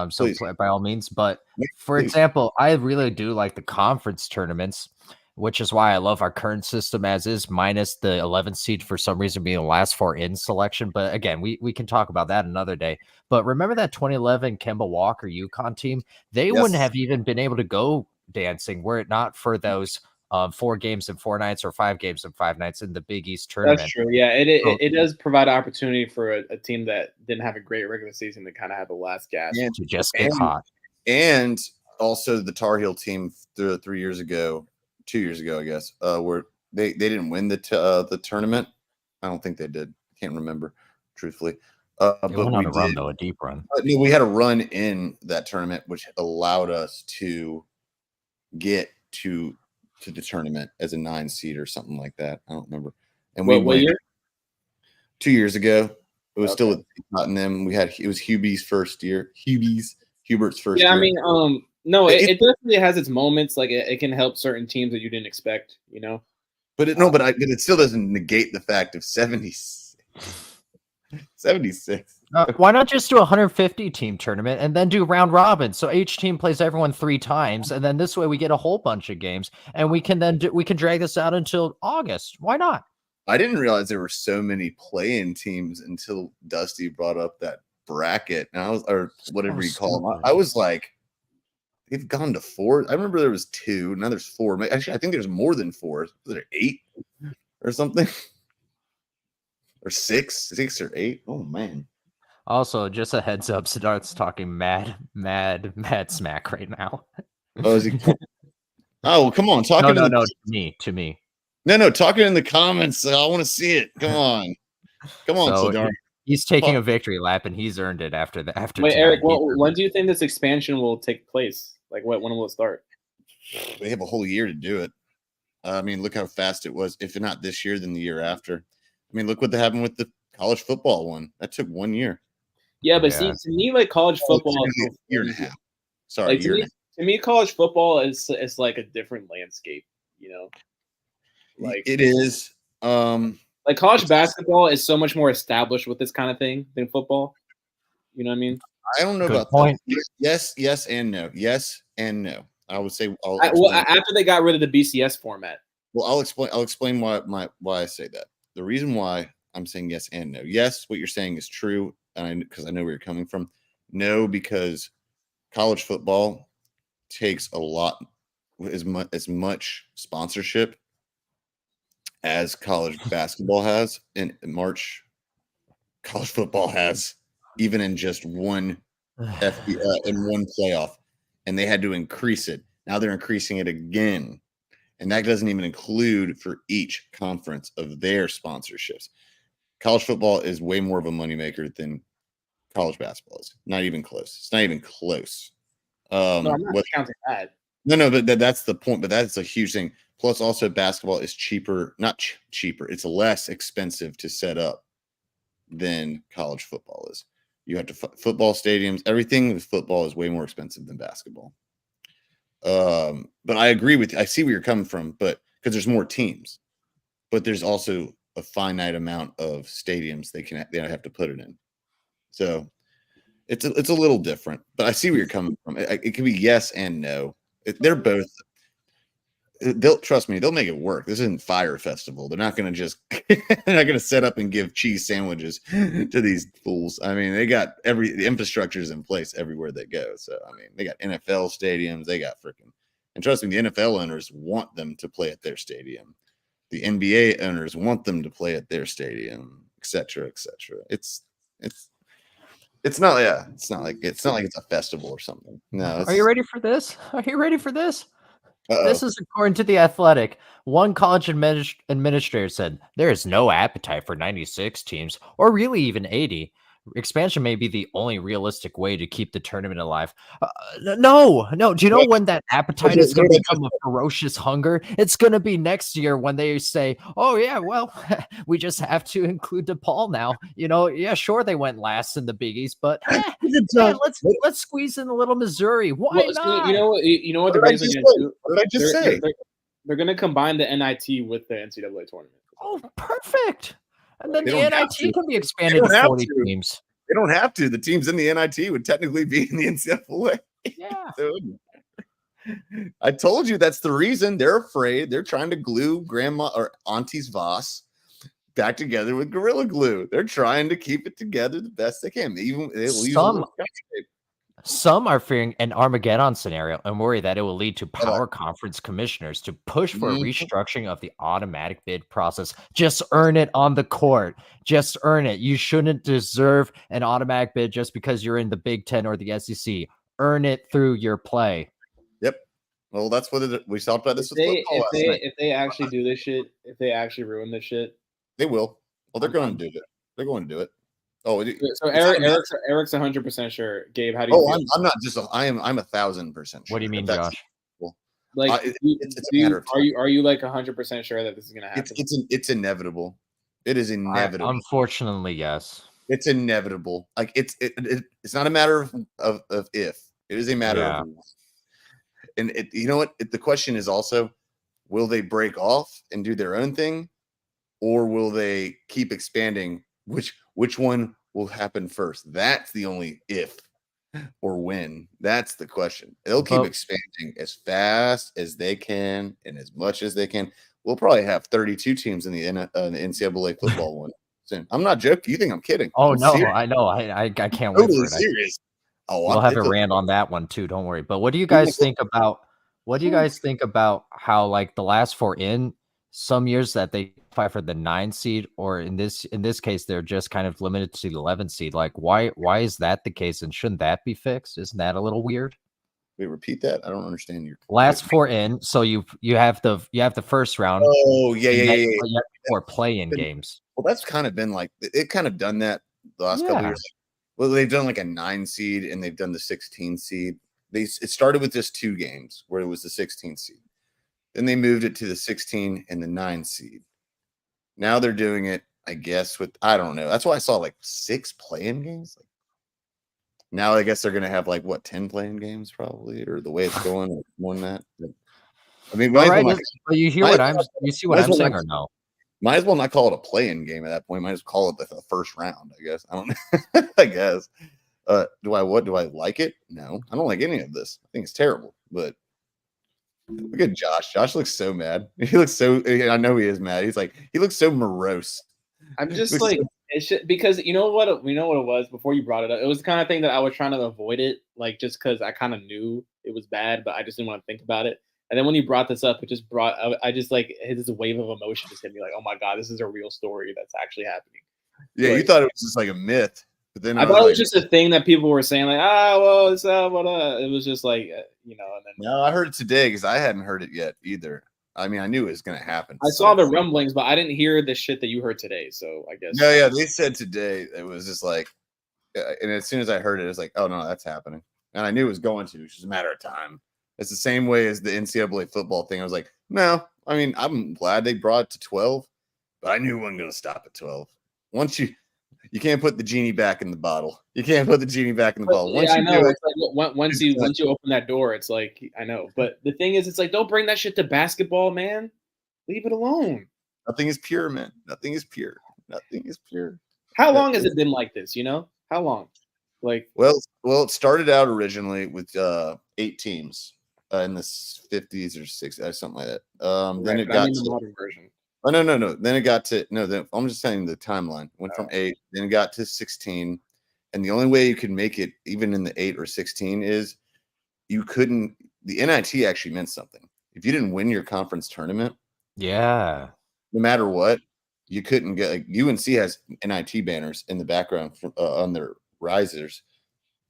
B: So by all means, but for example, I really do like the conference tournaments, which is why I love our current system as is, minus the 11th seed for some reason being the last 4 in selection. But again, we can talk about that another day. But remember that 2011 Kemba Walker UConn team? They wouldn't have even been able to go dancing were it not for those 4 games and 4 nights or 5 games and 5 nights in the Big East tournament.
C: That's true. Yeah, it does provide opportunity for a team that didn't have a great regular season to kind of have the last gasp.
B: To just get hot.
A: And also the Tar Heel team 2 years ago, I guess, where they didn't win the tournament. I don't think they did. Can't remember, truthfully.
B: But we on a run, though, a deep run.
A: We had a run in that tournament, which allowed us to get to the tournament as a 9 seed or something like that. I don't remember. And we went 2 years ago. It was still with Tottenham. It was Hubert's first year.
C: Yeah, I mean, no, it definitely has its moments. Like it can help certain teams that you didn't expect,
A: But it still doesn't negate the fact of 76.
B: Why not just do a 150 team tournament and then do round robin? So each team plays everyone 3 times, and then this way we get a whole bunch of games, and we can drag this out until August. Why not?
A: I didn't realize there were so many play-in teams until Dusty brought up that bracket, and or whatever you call them. I was like, they've gone to 4. I remember there was 2. Now there's 4. Actually, I think there's more than 4. Is there 8 or something? Or 6 or 8? Oh man.
B: Also, just a heads up, Siddharth's talking mad smack right now.
A: Oh, is he? Oh, come on, talking.
B: No, to me.
A: No, talking in the comments. I want to see it. Come on,
B: So
A: Siddharth.
B: He's taking a victory lap, and he's earned it after the after.
C: Wait,
B: tonight.
C: Eric, when do you think this expansion will take place? Like, when will it start?
A: They have a whole year to do it. I mean, look how fast it was. If not this year, then the year after. I mean, look what happened with the college football one. That took 1 year.
C: Yeah, but see, to me, like college football,
A: a year and a half. Sorry,
C: like, to me, college football is like a different landscape. You know, like
A: it is.
C: Like college basketball is so much more established with this kind of thing than football. You know what I mean?
A: I don't know about
B: point.
A: that. Yes, and no. Yes and no. I would say.
C: Well, after they got rid of the BCS format.
A: Well, I'll explain why I say that. The reason why I'm saying yes and no. Yes, what you're saying is true, and because I know where you're coming from. No, because college football takes a lot as much sponsorship as college basketball has. In March, college football has, even in just one in one playoff, and they had to increase it. Now they're increasing it again, and that doesn't even include for each conference of their sponsorships. College football is way more of a moneymaker than college basketball is. Not even close. It's not even close.
C: No, I'm not counting that.
A: No, but that's the point. But that's a huge thing. Plus, also basketball is cheaper, not cheaper. It's less expensive to set up than college football is. You have to football stadiums. Everything with football is way more expensive than basketball. But I agree with you. I see where you're coming from, but because there's more teams, but there's also a finite amount of stadiums they have to put it in. So it's a little different, but I see where you're coming from. It can be yes and no. They're both. They'll trust me. They'll make it work. This isn't Fire Festival. They're not going to just. They're not going to set up and give cheese sandwiches to these fools. I mean, they got the infrastructure is in place everywhere they go. So I mean, they got NFL stadiums. They got freaking. And trust me, the NFL owners want them to play at their stadium. The NBA owners want them to play at their stadium, et cetera, et cetera. It's not. Yeah, it's not like it's a festival or something. No.
B: Are you ready for this? Are you ready for this?
A: Uh-oh.
B: This is according to The Athletic. One college administrator said there is no appetite for 96 teams, or really even 80. Expansion may be the only realistic way to keep the tournament alive. No. Do you know when that appetite is going to become a ferocious hunger? It's going to be next year when they say, "Oh yeah, well, we just have to include DePaul now." You know, yeah, sure they went last in the Big East, but let's squeeze in a little Missouri. Why not?
C: You know what the Braves are going to do?
A: What did I just say?
C: They're going to combine the NIT with the NCAA tournament.
B: Oh, perfect. And then the NIT can be expanded to 40 teams.
A: They don't have to. The teams in the NIT would technically be in the NCAA.
B: Yeah.
A: I told you that's the reason. They're afraid. They're trying to glue Grandma or Auntie's Voss back together with Gorilla Glue. They're trying to keep it together the best they can.
B: Some are fearing an Armageddon scenario and worry that it will lead to power conference commissioners to push for a restructuring of the automatic bid process. Just earn it on the court. Just earn it. You shouldn't deserve an automatic bid just because you're in the Big Ten or the SEC. Earn it through your play.
A: Yep. Well, that's what we talked about this with football last night.
C: If they actually do this shit, if they actually ruin this shit,
A: they will. Well, they're going to do it. They're going to do it. Oh,
C: so Eric's 100% sure. Gabe, how do you?
A: Oh, I'm not just. I'm 1,000% sure.
B: What do you mean, Josh?
C: Like, are you like 100% sure that this is gonna happen?
A: It's inevitable. It is inevitable.
B: Unfortunately, yes.
A: It's inevitable. Like it's not a matter of if. It is a matter of. And you know what? The question is also, will they break off and do their own thing, or will they keep expanding? Which one will happen first? That's the only if or when. That's the question. They'll keep expanding as fast as they can and as much as they can. We'll probably have 32 teams in the NCAA football one soon. I'm not joking. You think I'm kidding?
B: Oh, no, serious. I know. I can't wait for it.
A: Serious.
B: We'll have a rant on that one too. Don't worry. But what do you guys think about? What do you guys think about how like the last four in some years that they fight for the 9 seed, or in this case they're just kind of limited to the 11 seed? Like why is that the case, and shouldn't that be fixed? Isn't that a little weird?
A: Wait, repeat that. I don't understand your
B: last four in. So you have the first round.
A: Oh yeah.
B: Or play-in games.
A: Well, that's kind of been like it kind of done that the last couple
B: Yeah.
A: years. Well, they've done like a 9 seed and they've done the 16 seed. It started with just 2 games where it was the 16 seed. Then they moved it to the 16 and the 9 seed. Now they're doing it, I guess, with I don't know. That's why I saw like 6 playing games. Like, now I guess they're gonna have like what 10 playing games probably, or the way it's going, or more than that. I mean,
B: All right, but you hear what I'm you see what I'm saying or no?
A: might as well not call it a play-in game at that point. Might as well call it the first round, I guess. I don't know. I guess. Do I like it? No, I don't like any of this. I think it's terrible. But look at Josh. Josh looks so mad. He looks so I know he is mad. He looks so morose.
C: I'm just like because you know what it was before you brought it up. It was the kind of thing that I was trying to avoid it, like just because I kind of knew it was bad, but I just didn't want to think about it. And then when you brought this up, it just brought I just like hit this wave of emotion just hit me like, oh my god, this is a real story that's actually happening.
A: Yeah,
C: like,
A: you thought it was just like a myth, but then
C: I thought it was just a thing that people were saying like, well, it's what it was just like And then
A: no, I heard it today because I hadn't heard it yet either. I mean, I knew it was going to happen.
C: I saw the rumblings, but I didn't hear the shit that you heard today. So I guess.
A: No, yeah, they said today it was just like, and as soon as I heard it, it was like, oh no, that's happening, and I knew it was going to. It's just a matter of time. It's the same way as the NCAA football thing. I was like, no, I mean, I'm glad they brought it to 12, but I knew it wasn't going to stop at 12. Once you can't put the genie back in the bottle. You can't put the genie back in the bottle. Once
C: I know. It's like, once you open that door, it's like I know. But the thing is, it's like don't bring that shit to basketball, man. Leave it alone.
A: Nothing is pure, man. Nothing is pure. Nothing is pure.
C: How long has it been like this? How long? Like,
A: well, it started out originally with 8 teams in the 50s or 60s, something like that. Then it got to
C: the modern version.
A: Oh no. Then it got to I'm just saying the timeline went from 8, then it got to 16, and the only way you could make it even in the 8 or 16 is you couldn't. The NIT actually meant something. If you didn't win your conference tournament,
B: yeah,
A: no matter what, you couldn't get. Like UNC has NIT banners in the background on their risers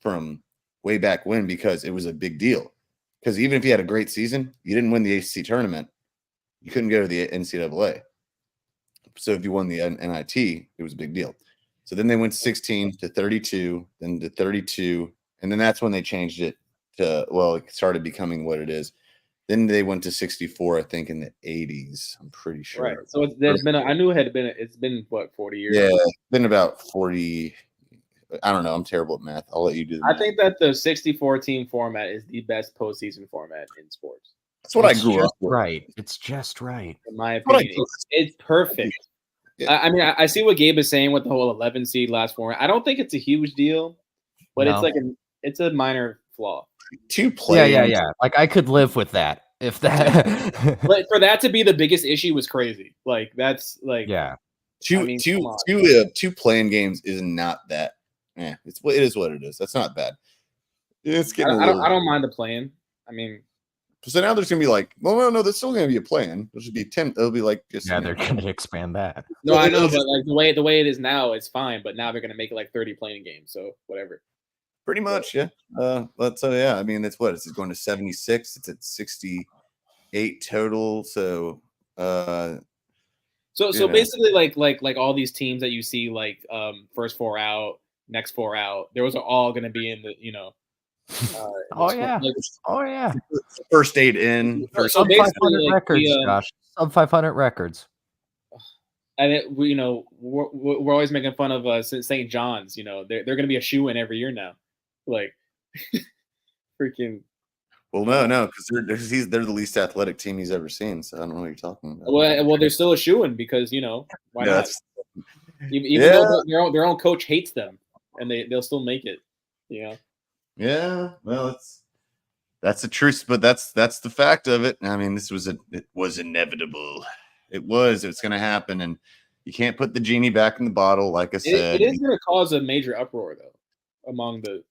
A: from way back when because it was a big deal. Because even if you had a great season, you didn't win the ACC tournament. You couldn't go to the NCAA. So if you won the NIT, it was a big deal. So then they went 16 to 32, then to 32, and then that's when they changed it to, it started becoming what it is. Then they went to 64, I think, in the 80s. I'm pretty sure.
C: Right. So it's been what 40 years.
A: Yeah, it's been about 40. I don't know. I'm terrible at math. I'll let you do that.
C: I think that the 64 team format is the best postseason format in sports.
A: That's what I grew up with.
B: Right. It's just right.
C: In my opinion, it's perfect. Yeah. I mean, I see what Gabe is saying with the whole 11 seed last format. I don't think it's a huge deal, but it's a minor flaw.
A: 2 players.
B: Yeah. Like I could live with that if that.
C: But for that to be the biggest issue was crazy. Like that's like
A: two playing games is not that. It is what it is. That's not bad. It's getting.
C: I don't mind the playing. I mean.
A: So now there's gonna be like, no, there's still gonna be a plan. There should be 10. It'll be like just
B: they're gonna expand that.
C: No, I know, but like the way it is now, it's fine. But now they're gonna make it like 30 playing games, so whatever.
A: Pretty much, yeah. I mean, it's going to 76. It's at 68 total. So
C: basically, like all these teams that you see, like first 4 out, next 4 out, those are all gonna be in the
A: First 8 in.
B: Sub 500 records, Josh. Sub 500 records.
C: And we're always making fun of St. John's. They're going to be a shoe-in every year now. Like, freaking.
A: Well, no, because they're the least athletic team he's ever seen. So I don't know what you're talking about.
C: Well, they're still a shoe-in because why not? Even though their own coach hates them, and they'll still make it.
A: Yeah, well, that's the truth, but that's the fact of it. I mean, it was inevitable. It's going to happen, and you can't put the genie back in the bottle. Like I said,
C: it is going to cause a major uproar though among the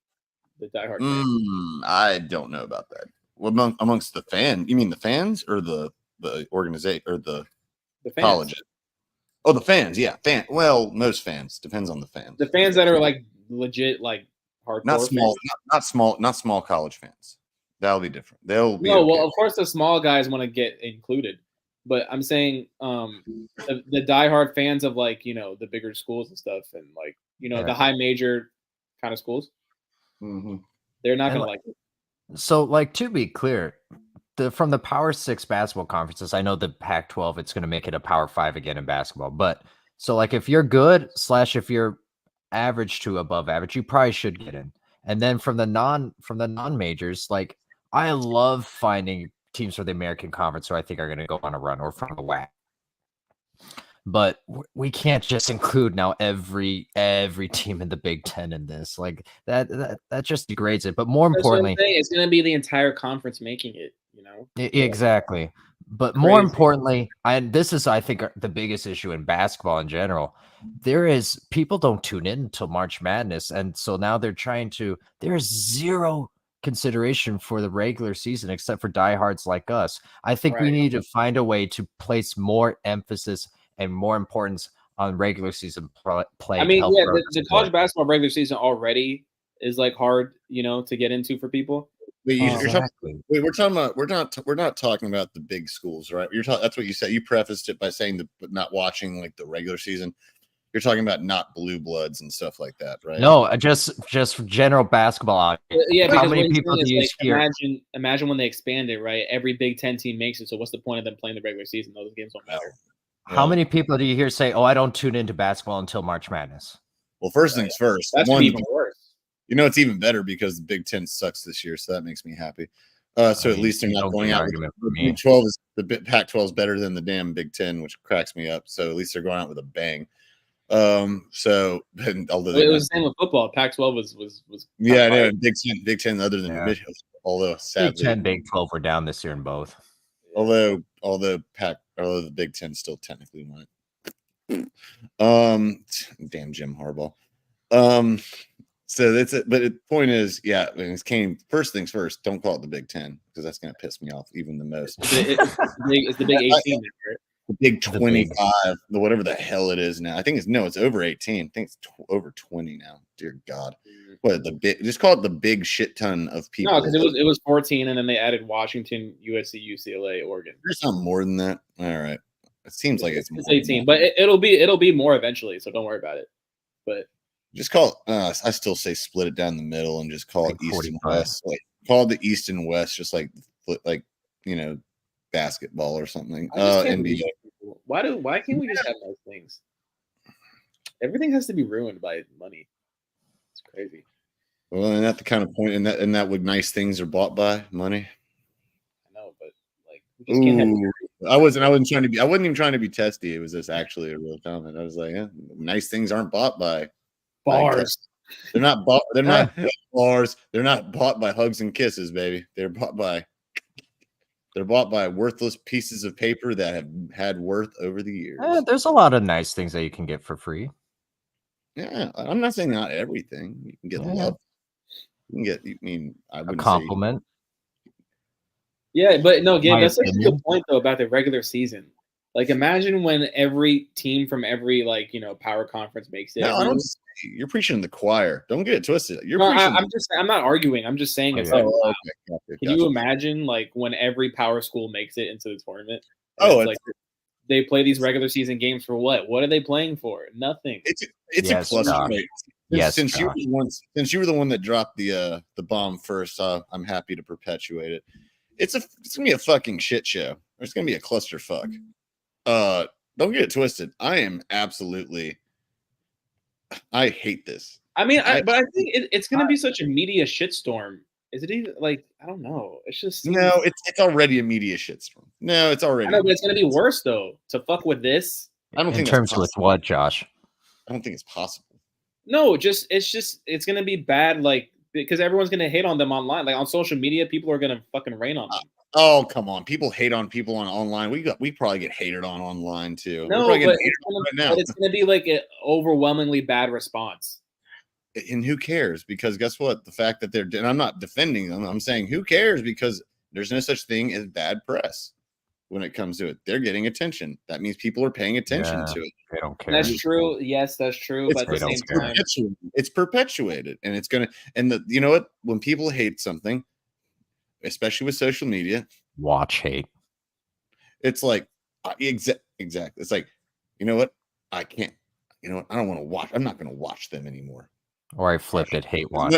C: diehard fans.
A: I don't know about that. Well, amongst the fans, you mean the fans or the organization or the colleges? Oh, the fans, yeah, Well, most fans depends on the fans.
C: The fans that are like legit, like.
A: Hardcore not small college fans. That'll be different. They'll be
C: well, of course the small guys want to get included, but I'm saying the diehard fans of the bigger schools and stuff, and like the high major kind of schools.
A: Mm-hmm.
C: They're not going to like it.
B: So, like, to be clear, from the Power 6 basketball conferences, I know the Pac-12, it's going to make it a Power 5 again in basketball. But so, like, if you're good / if you're average to above average, you probably should get in. And then from the non-majors, like, I love finding teams for the American Conference who I think are going to go on a run, or from the WAC. But we can't just include now every team in the Big Ten in this. Like, that just degrades it. But more importantly,
C: it's going to be the entire conference making it.
B: Exactly. But
C: Crazy.
B: more importantly, and this is, I think, the biggest issue in basketball in general, people don't tune in until March Madness. And so now there is zero consideration for the regular season except for diehards like us. I think we need to find a way to place more emphasis and more importance on regular season play.
C: I mean, the college basketball regular season already is like hard, to get into for people.
B: Exactly.
A: We're not talking about the big schools, right? That's what you said. You prefaced it by saying not watching like the regular season. You're talking about not blue bloods and stuff like that, right?
B: No, just general basketball.
C: Yeah,
B: how many people do you hear?
C: Imagine when they expand it, right? Every Big Ten team makes it. So what's the point of them playing the regular season? Those games don't matter.
B: How many people do you hear say, "Oh, I don't tune into basketball until March Madness"?
A: Well, first things first.
C: That's even worse.
A: It's even better because the Big Ten sucks this year, so that makes me happy. So at least they're not going out with the Big 12 the Pac-12 is better than the damn Big Ten, which cracks me up. So at least they're going out with a bang. Although
C: it was the same with football. Pac-12 was
A: yeah, I know. Big Ten, other than although sadly,
B: Big 10, Big 12 were down this year in both.
A: Although the Big Ten still technically won it. Damn Jim Harbaugh. So that's it. But the point is, first things first, don't call it the Big Ten because that's going to piss me off even the most.
C: It's the Big 18, right?
A: The Big 25, whatever the hell it is now. I think it's over 18. I think it's over 20 now. Dear God. What just call it the big shit ton of people.
C: No, because it was 14, and then they added Washington, USC, UCLA, Oregon.
A: There's something more than that. All right. It seems like it's more
C: 18, but it'll be more eventually, so don't worry about it. But
A: just call it, I still say split it down the middle and just call it East and West. Like, call it the East and West, just like basketball or something. NBA.
C: Why can't we just have those things? Everything has to be ruined by money. It's crazy.
A: Well, and at the kind of point, and that would nice things are bought by money.
C: I know, but like, we just can't have.
A: I wasn't even trying to be testy. It was just actually a real comment. I was like, nice things aren't bought by
C: bars.
A: They're not bought. They're not bars. They're not bought by hugs and kisses, baby. They're bought by worthless pieces of paper that have had worth over the years.
B: There's a lot of nice things that you can get for free.
A: Yeah, I'm not saying not everything. You can get love. You can get. I wouldn't
B: a compliment.
C: Yeah, but no, Gabe, that's such a good point though about the regular season. Like, imagine when every team from every power conference makes it.
A: No, you're preaching to the choir. Don't get it twisted.
C: I'm not arguing. I'm just saying it's like, wow. Can you imagine like when every power school makes it into the tournament? Like they play these regular season games for what? What are they playing for? Nothing.
A: It's a cluster. Since you were the one that dropped the bomb first, I'm happy to perpetuate it. It's gonna be a fucking shit show. It's gonna be a clusterfuck. Don't get it twisted. I hate this.
C: I mean, but I think it's going to be such a media shitstorm. Is it even like, I don't know. It's just
A: it's already a media shitstorm. No, it's already.
C: I know, but it's going to be worse though. To fuck with this.
A: I don't think
B: in terms with what, Josh?
A: I don't think it's possible.
C: No, it's going to be bad. Like, because everyone's going to hate on them online. Like on social media, people are going to fucking rain on them.
A: Oh, come on. People hate on people on online. We probably get hated on online too.
C: No, but it's going to be like an overwhelmingly bad response.
A: And who cares? Because guess what? The fact that and I'm not defending them. I'm saying who cares because there's no such thing as bad press when it comes to it. They're getting attention. That means people are paying attention to it.
B: They don't care.
C: That's true. Yes, that's true. But at the same time,
A: it's perpetuated. And it's going to, you know what? When people hate something, especially with social media,
B: watch hate.
A: It's like exactly. It's like, you know what? I can't. you know what? I don't want to watch. I'm not going to watch them anymore.
B: Or I flipped it, hate watch.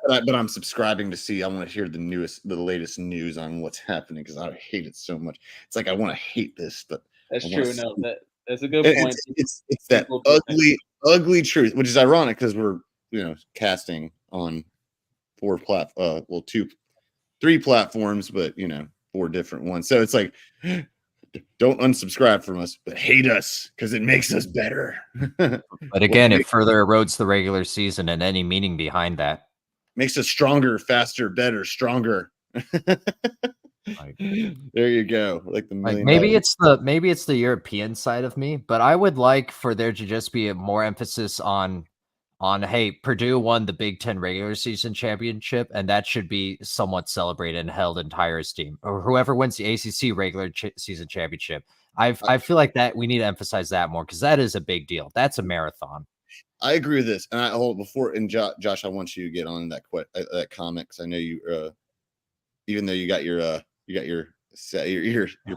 A: But I'm subscribing to see. I want to hear the latest news on what's happening because I hate it so much. It's like I want to hate this, but
C: That's true. No, that's a good point.
A: It's that ugly truth, which is ironic because we're casting on 3 platforms, but 4 different ones. So it's like, don't unsubscribe from us, but hate us because it makes us better.
B: But again, it further erodes the regular season and any meaning behind that.
A: Makes us stronger, faster, better, stronger. There you go. Like the
B: maybe it's the European side of me, but I would like for there to just be a more emphasis on hey, Purdue won the Big Ten regular season championship, and that should be somewhat celebrated and held in higher esteem. Or whoever wins the ACC regular season championship, I feel like that we need to emphasize that more because that is a big deal. That's a marathon.
A: I agree with this, and I hold before. And Josh, I want you to get on that comment because I know you. Even though you got your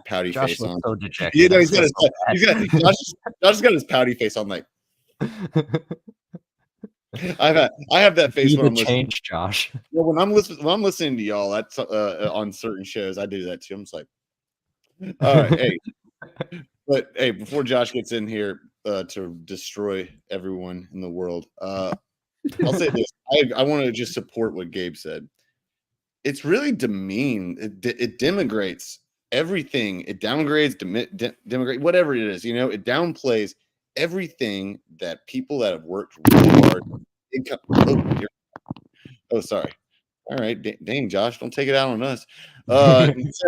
A: pouty
B: Josh
A: face on,
B: so dejected.
A: Josh got his pouty face on. Like I have that face when I'm listening.
B: Josh.
A: Yeah, when I'm listening to y'all, that's on certain shows. I do that too. I'm just like, all right, hey. But hey, before Josh gets in here to destroy everyone in the world, I'll say this. I want to just support what Gabe said. It's really demean. It denigrates everything. It downgrades, denigrate whatever it is. It downplays everything that people that have worked really hard. Oh, sorry. All right, dang, Josh, don't take it out on us. It's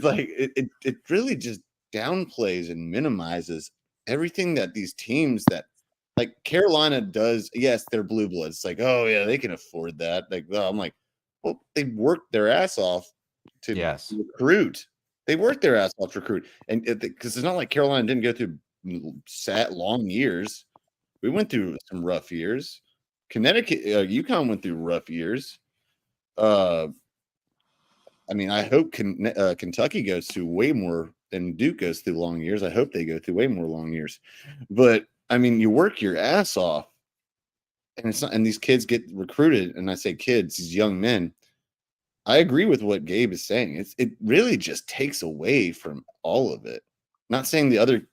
A: like it really just downplays and minimizes everything that these teams that like Carolina does. Yes, they're blue bloods. It's like, oh yeah, they can afford that. Like, I'm like, well, they worked their ass off to recruit. They worked their ass off to recruit, and because it's not like Carolina didn't go through long years. We went through some rough years. Connecticut, UConn went through rough years. I mean, I hope Kentucky goes through way more than Duke goes through long years. I hope they go through way more long years. But I mean, you work your ass off, and it's not. And these kids get recruited, and I say kids, these young men. I agree with what Gabe is saying. It really just takes away from all of it. Not saying the other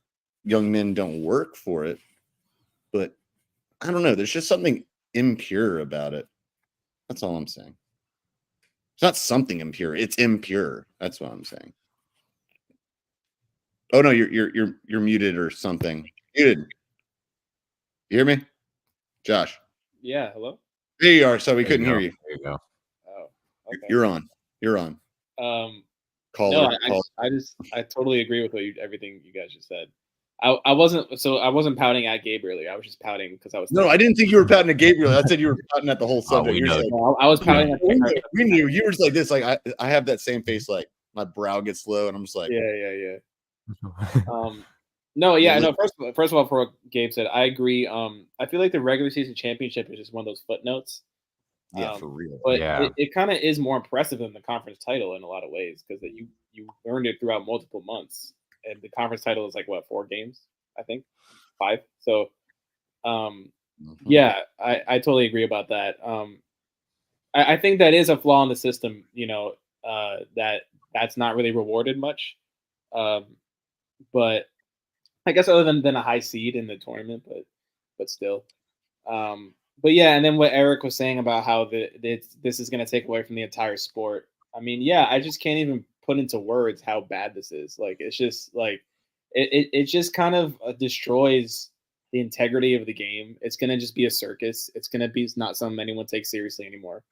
A: young men don't work for it, but I don't know. There's just something impure about it. That's all I'm saying. It's not something impure. It's impure. That's what I'm saying. Oh no, you're muted or something. Muted. You hear me, Josh?
C: Yeah. Hello.
A: There you are. So we couldn't hear you.
B: There you go.
C: Oh. Okay.
A: You're on. You're on.
C: No, I totally agree with everything you guys just said. I wasn't pouting at Gabe earlier. I was just pouting because I was.
A: No, I didn't think you were pouting at Gabriel. I said you were pouting at the whole subject.
C: I was pouting.
A: We knew you were just like this. Like I have that same face. Like my brow gets low, and I'm just like,
C: yeah. No. First of all, for what Gabe said, I agree. I feel like the regular season championship is just one of those footnotes.
A: Yeah, for real.
C: But it kind of is more impressive than the conference title in a lot of ways because you earned it throughout multiple months. And the conference title is like 4 games, I think, 5. So, yeah, I totally agree about that. I think that is a flaw in the system, that's not really rewarded much. But I guess other than a high seed in the tournament, but still. But yeah, and then what Eric was saying about how this is going to take away from the entire sport. I mean, yeah, I just can't even put into words how bad this is. Like, it's just like it just kind of destroys the integrity of the game. It's going to just be a circus. It's going to be not something anyone takes seriously anymore.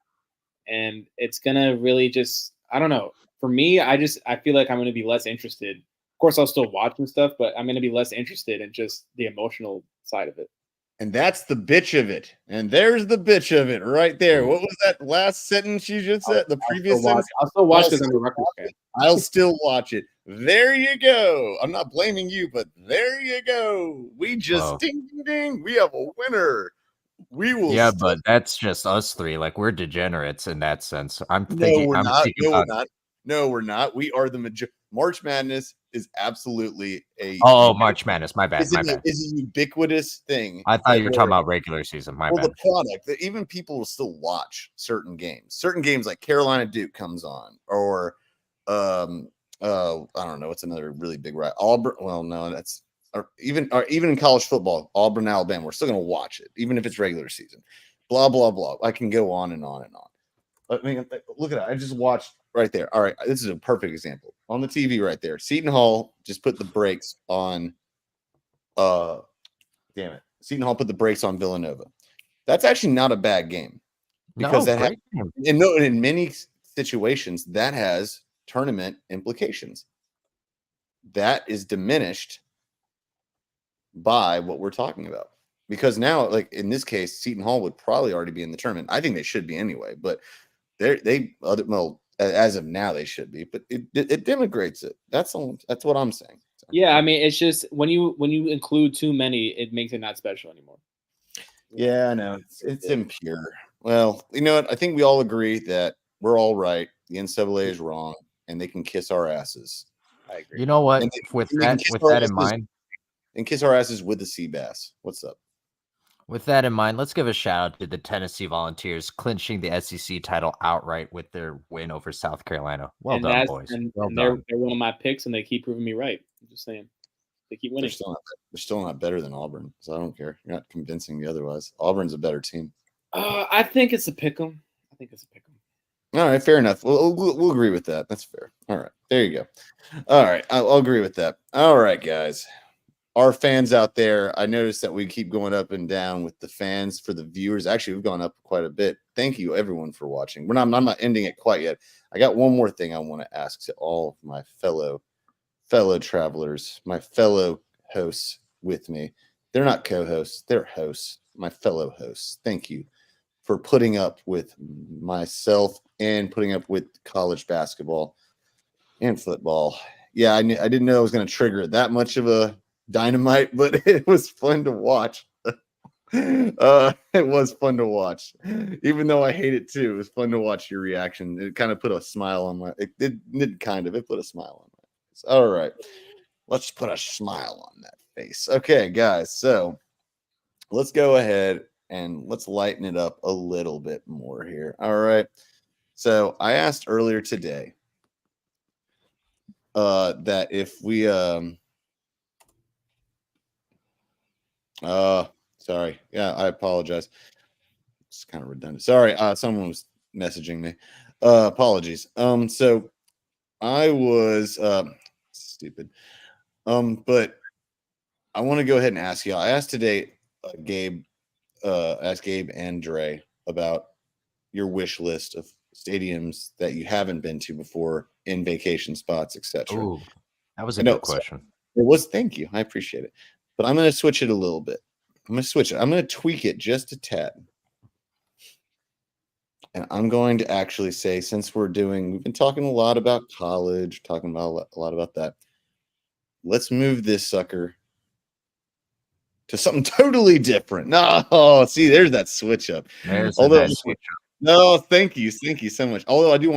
C: And it's going to really just, I don't know. For me, I feel like I'm going to be less interested. Of course, I'll still watch and stuff, but I'm going to be less interested in just the emotional side of it.
A: And that's the bitch of it. And there's the bitch of it right there. What was that last sentence you just said? The previous sentence?
C: I'll still watch because I'm a Rutgers fan.
A: I'll still watch it. There you go. I'm not blaming you, but there you go. We just ding, ding, ding. We have a winner. We will.
B: Yeah, but that's just us 3. Like, we're degenerates in that sense.
A: No, we're not. No, we're not. We are the majority. March Madness is absolutely a
B: March Madness. My bad.
A: is a ubiquitous thing.
B: I thought you were talking about regular season. My bad.
A: The product that even people will still watch certain games. Certain games like Carolina Duke comes on, or I don't know what's another really big right. Auburn. Well, no, that's or even in college football, Auburn, Alabama. We're still going to watch it, even if it's regular season. Blah blah blah. I can go on and on and on. I mean, look at that. I just watched right there. All right, this is a perfect example on the TV right there. Seton Hall just put the brakes on. Damn it. Seton Hall put the brakes on Villanova. That's actually not a bad game because in many situations that has tournament implications. That is diminished by what we're talking about because now, like in this case, Seton Hall would probably already be in the tournament. I think they should be anyway, but as of now they should be. But it denigrates it. That's what I'm saying. So.
C: Yeah, I mean, it's just when you include too many, it makes it not special anymore.
A: Yeah, I know it's impure. Well, you know what? I think we all agree that we're all right. The NCAA is wrong, and they can kiss our asses.
C: I agree.
B: You know what? With that in mind,
A: and kiss our asses with the sea bass. What's up?
B: With that in mind, let's give a shout out to the Tennessee Volunteers clinching the SEC title outright with their win over South Carolina. Well done, boys. Well done.
C: They're one of my picks, and they keep proving me right. I'm just saying. They keep winning.
A: They're still not better than Auburn, so I don't care. You're not convincing me otherwise. Auburn's a better team.
C: I think it's a pick 'em.
A: All right, fair enough. We'll agree with that. That's fair. All right, there you go. All right, I'll agree with that. All right, guys. Our fans out there, I noticed that we keep going up and down with the fans for the viewers. Actually, we've gone up quite a bit. Thank you, everyone, for watching. I'm not ending it quite yet. I got one more thing I want to ask to all my fellow travelers, my fellow hosts with me. They're not co-hosts, they're hosts, my fellow hosts. Thank you for putting up with myself and putting up with college basketball and football. Yeah, I didn't know I was going to trigger that much of a dynamite, but it was fun to watch. It was fun to watch, even though I hate it too. It was fun to watch your reaction. It kind of put a smile on my. It put a smile on my face. All right, let's put a smile on that face. Okay, guys. So let's go ahead and let's lighten it up a little bit more here. All right. So I asked earlier today that if we sorry. Yeah, I apologize. It's kind of redundant. Sorry, someone was messaging me. Apologies. So I was stupid. But I want to go ahead and ask y'all. I asked today Gabe and Dre about your wish list of stadiums that you haven't been to before in vacation spots, etc.
B: Ooh, that was a good question.
A: It was. Thank you. I appreciate it. But I'm going to switch it a little bit. I'm going to tweak it just a tad. And I'm going to actually say, since we've been talking a lot about college, talking about a lot about that. Let's move this sucker to something totally different. No, see, there's that switch up. No, thank you so much. Although I do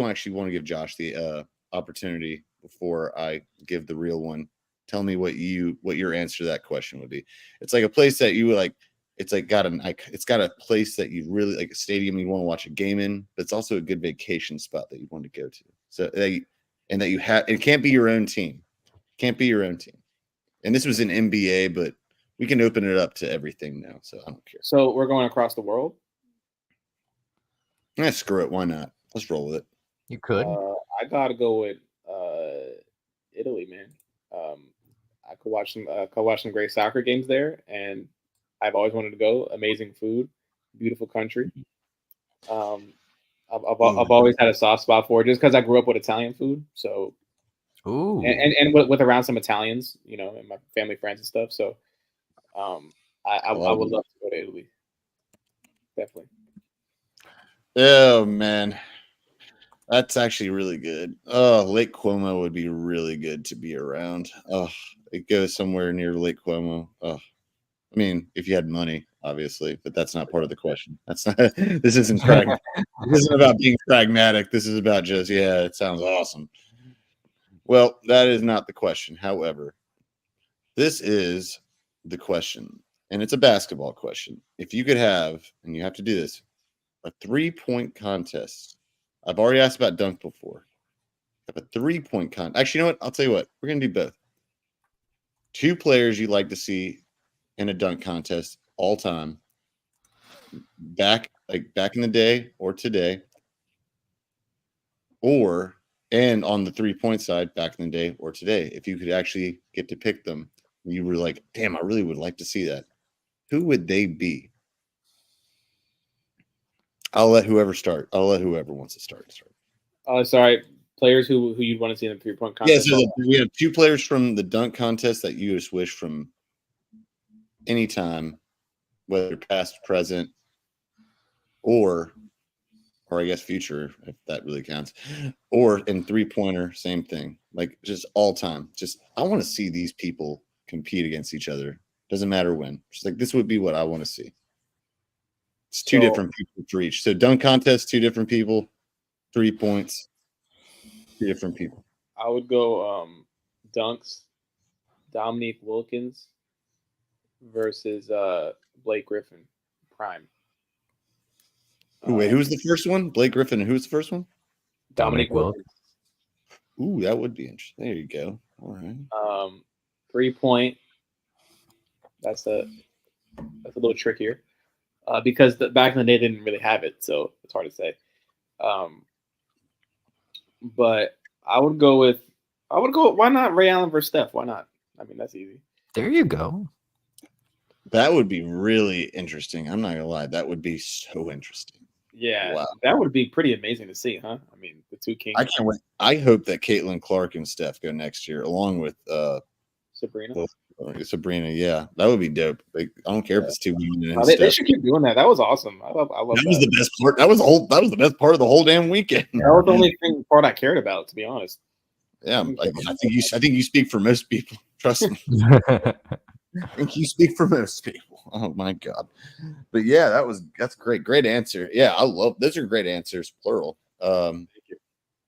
A: actually want to give Josh the opportunity before I give the real one. Tell me what your answer to that question would be. It's like a place that you like. It's like it's got a place that you really like, a stadium you want to watch a game in, but it's also a good vacation spot that you want to go to. So it can't be your own team. Can't be your own team. And this was an NBA, but we can open it up to everything now. So I don't care.
C: So we're going across the world?
A: Screw it. Why not? Let's roll with it.
B: You could.
C: I gotta go with Italy, man. I could watch some great soccer games there, and I've always wanted to go. Amazing food, beautiful country. I've always had a soft spot for it, just because I grew up with Italian food. So,
B: ooh,
C: and with around some Italians, and my family, friends, and stuff. So, I would love to go to Italy. Definitely.
A: Oh man, that's actually really good. Oh, Lake Como would be really good to be around. Oh, it goes somewhere near Lake Como. Oh, I mean, if you had money, obviously, but that's not part of the question. That's not. This isn't pragmatic. This isn't about being pragmatic. This is about just it sounds awesome. Well, that is not the question. However, this is the question, and it's a basketball question. If you could have, and you have to do this, a 3-point contest. I've already asked about dunk before. Have a 3-point contest. Actually, you know what? I'll tell you what. We're gonna do both. 2 players you'd like to see in a dunk contest all time, back in the day or today, and on the 3-point side, back in the day or today. If you could actually get to pick them, you were like, damn, I really would like to see that. Who would they be? I'll let whoever start. I'll let whoever wants to start.
C: Sorry, players who you'd want to see in the 3-point
A: Yeah,
C: contest.
A: so we have 2 players from the dunk contest that you just wish from any time, whether past, present, or I guess future, if that really counts, or in 3-pointer, same thing. Like just all time. Just I want to see these people compete against each other. Doesn't matter when. Just like this would be what I want to see. It's 2 different people for each. So dunk contest, 2 different people, 3 points, 2 different people.
C: I would go dunks, Dominique Wilkins versus Blake Griffin, prime.
A: Wait, who's the first one? Blake Griffin. And who's the first one?
C: Dominique Wilkins.
A: Ooh, that would be interesting. There you go. All right.
C: 3-point. That's a little trickier because back in the day they didn't really have it, so it's hard to say. But I would go. Why not Ray Allen versus Steph? Why not? I mean, that's easy.
B: There you go.
A: That would be really interesting. I'm not gonna lie. That would be so interesting.
C: Yeah,
A: wow.
C: That would be pretty amazing to see, huh? I mean, the 2 kings.
A: I can't wait. I hope that Caitlin Clark and Steph go next year, along with Sabrina. Yeah, that would be dope. Like, I don't care if it's 2 women.
C: They should keep doing that. That was awesome. I love that.
A: Was the best part. That was the best part of the whole damn weekend.
C: That was the only part I cared about, to be honest.
A: Yeah, I think you speak for most people. Trust me. I think you speak for most people. Oh my god. But yeah, that's great. Great answer. Yeah, I love those are great answers, plural.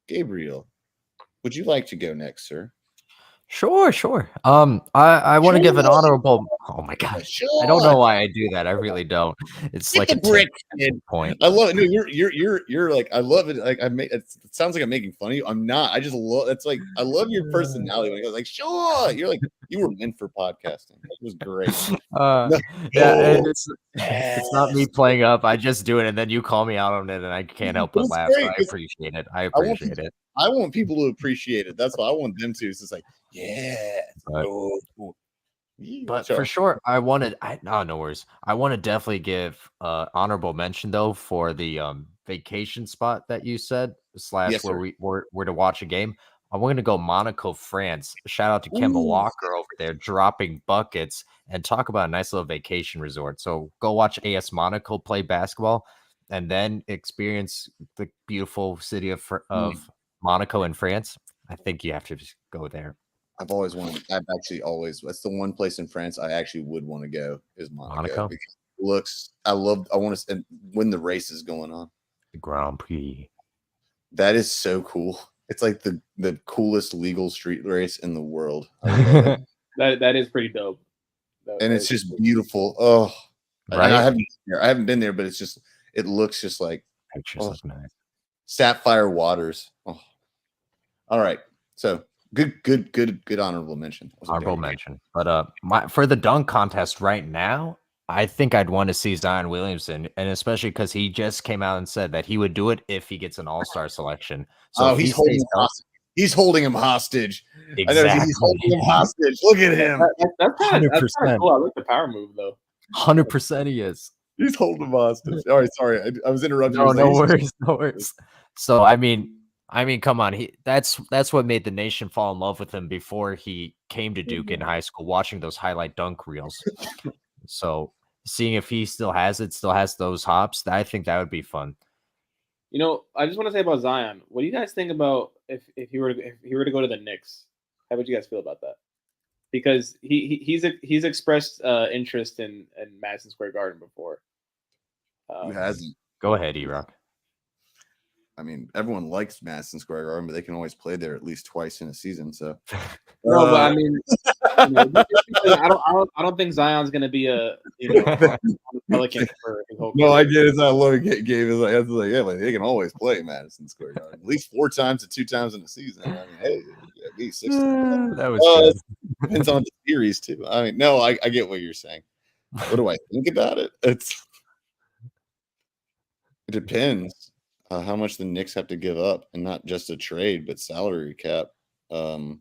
A: Gabriel, would you like to go next, sir?
B: Sure. I want to give an honorable. Oh my god,
A: sure.
B: I don't know why I do that. I really don't. It's like a
A: brick
B: point.
A: I love it. No, you're like I love it. Like it sounds like I'm making fun of you. I'm not. I just love. It's like I love your personality. When I was like, sure. You're like you were meant for podcasting. It was great.
B: Yeah, it's not me playing up. I just do it, and then you call me out on it, and I can't help but laugh. So I appreciate it. I
A: want people to appreciate it. That's what I want them to. It's just like, yeah.
B: But for sure, no worries. I want to definitely give honorable mention though for the vacation spot that you said / where we're to watch a game. I'm going to go Monaco, France. Shout out to Kemba Walker over there dropping buckets and talk about a nice little vacation resort. So go watch AS Monaco play basketball and then experience the beautiful city of Monaco in France. I think you have to just go there.
A: That's the one place in France I actually would want to go is Monaco. Because I want to when the race is going on.
B: The Grand Prix.
A: That is so cool. It's like the coolest legal street race in the world. I love
C: it. That is pretty dope.
A: And it's just beautiful. Oh, right. I haven't been there, but it looks just like
B: look nice.
A: Sapphire waters. Oh. All right. So good honorable mention.
B: Honorable mention. But for the dunk contest right now, I think I'd want to see Zion Williamson, and especially because he just came out and said that he would do it if he gets an all-star selection. So
A: he's holding him hostage. He's holding him hostage.
B: Exactly.
A: He's holding him hostage. Look at him.
C: That's kind of cool. I like the power move though.
B: 100% he is.
A: He's holding him hostage. All right, sorry. I was interrupting.
B: No worries. So I mean, come on. That's what made the nation fall in love with him before he came to Duke in high school, watching those highlight dunk reels. So seeing if he still has those hops, I think that would be fun.
C: You know, I just want to say about Zion. What do you guys think about if he were to go to the Knicks? How would you guys feel about that? Because he's expressed interest in Madison Square Garden before.
A: Who hasn't?
B: Go ahead, E-Rock.
A: I mean, everyone likes Madison Square Garden, but they can always play there at least twice in a season. So,
C: No, but I mean, just because I don't think Zion's going to be a on the Pelicans for his whole career.
A: No, I get it. It's not low game. It's like, yeah, like they can always play Madison Square Garden at least 4 times to 2 times in a season. I mean, hey, at least 6.
B: That was good.
A: Depends on the series too. I mean, no, I get what you're saying. What do I think about it? It depends how much the Knicks have to give up, and not just a trade, but salary cap, or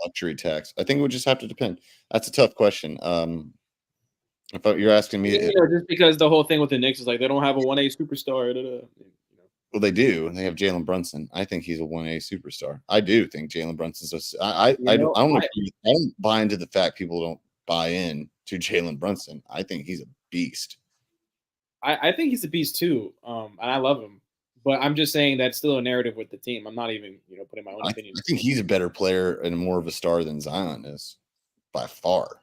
A: luxury tax. I think it would just have to depend. That's a tough question. I thought you're asking me.
C: Just because the whole thing with the Knicks is like they don't have a 1A superstar.
A: Well, they do. They have Jalen Brunson. I think he's a 1A superstar. I do think Jalen Brunson's I don't buy into the fact people don't buy in to Jalen Brunson. I think he's a beast.
C: I think he's a beast too. And I love him. But I'm just saying that's still a narrative with the team. I'm not even, putting my own opinion.
A: I think he's a better player and more of a star than Zion is, by far.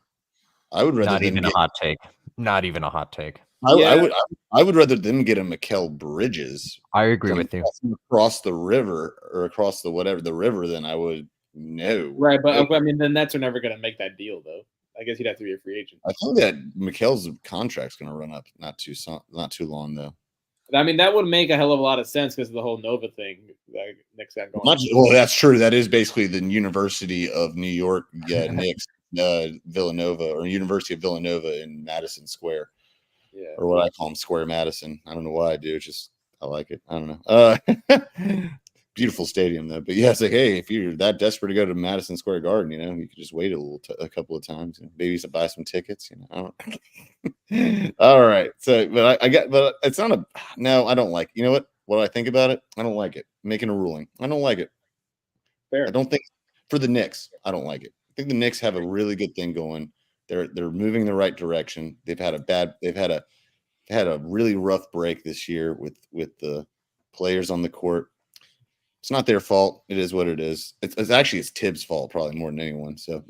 A: I would rather
B: not even a hot take. Not even a hot take.
A: I would rather them get a Mikal Bridges.
B: I agree with you.
A: Across the river or across the river than I would know.
C: Right, but I mean, the Nets are never going to make that deal, though. I guess he'd have to be a free agent.
A: I think that Mikal's contract's going to run up not too long though.
C: I mean, that would make a hell of a lot of sense because of the whole Nova thing that Knicks got going.
A: Well, that's true. That is basically the University of New York, Knicks, Villanova, or University of Villanova in Madison Square. Yeah. Or what I call them, Square Madison. I don't know why I do. It's just I like it. I don't know. Beautiful stadium though. But yeah, it's like, hey, if you're that desperate to go to Madison Square Garden, you could just wait a couple of times. Maybe to buy some tickets. I don't. All right. So, but but it's not a. No, I don't like. You know what? What I think about it, I don't like it. Making a ruling, I don't like it.
C: Fair.
A: I don't think for the Knicks, I don't like it. I think the Knicks have a really good thing going. They're moving in the right direction. They've had a really rough break this year with the players on the court. It's not their fault. It is what it is. It's actually Tibbs' fault probably more than anyone. So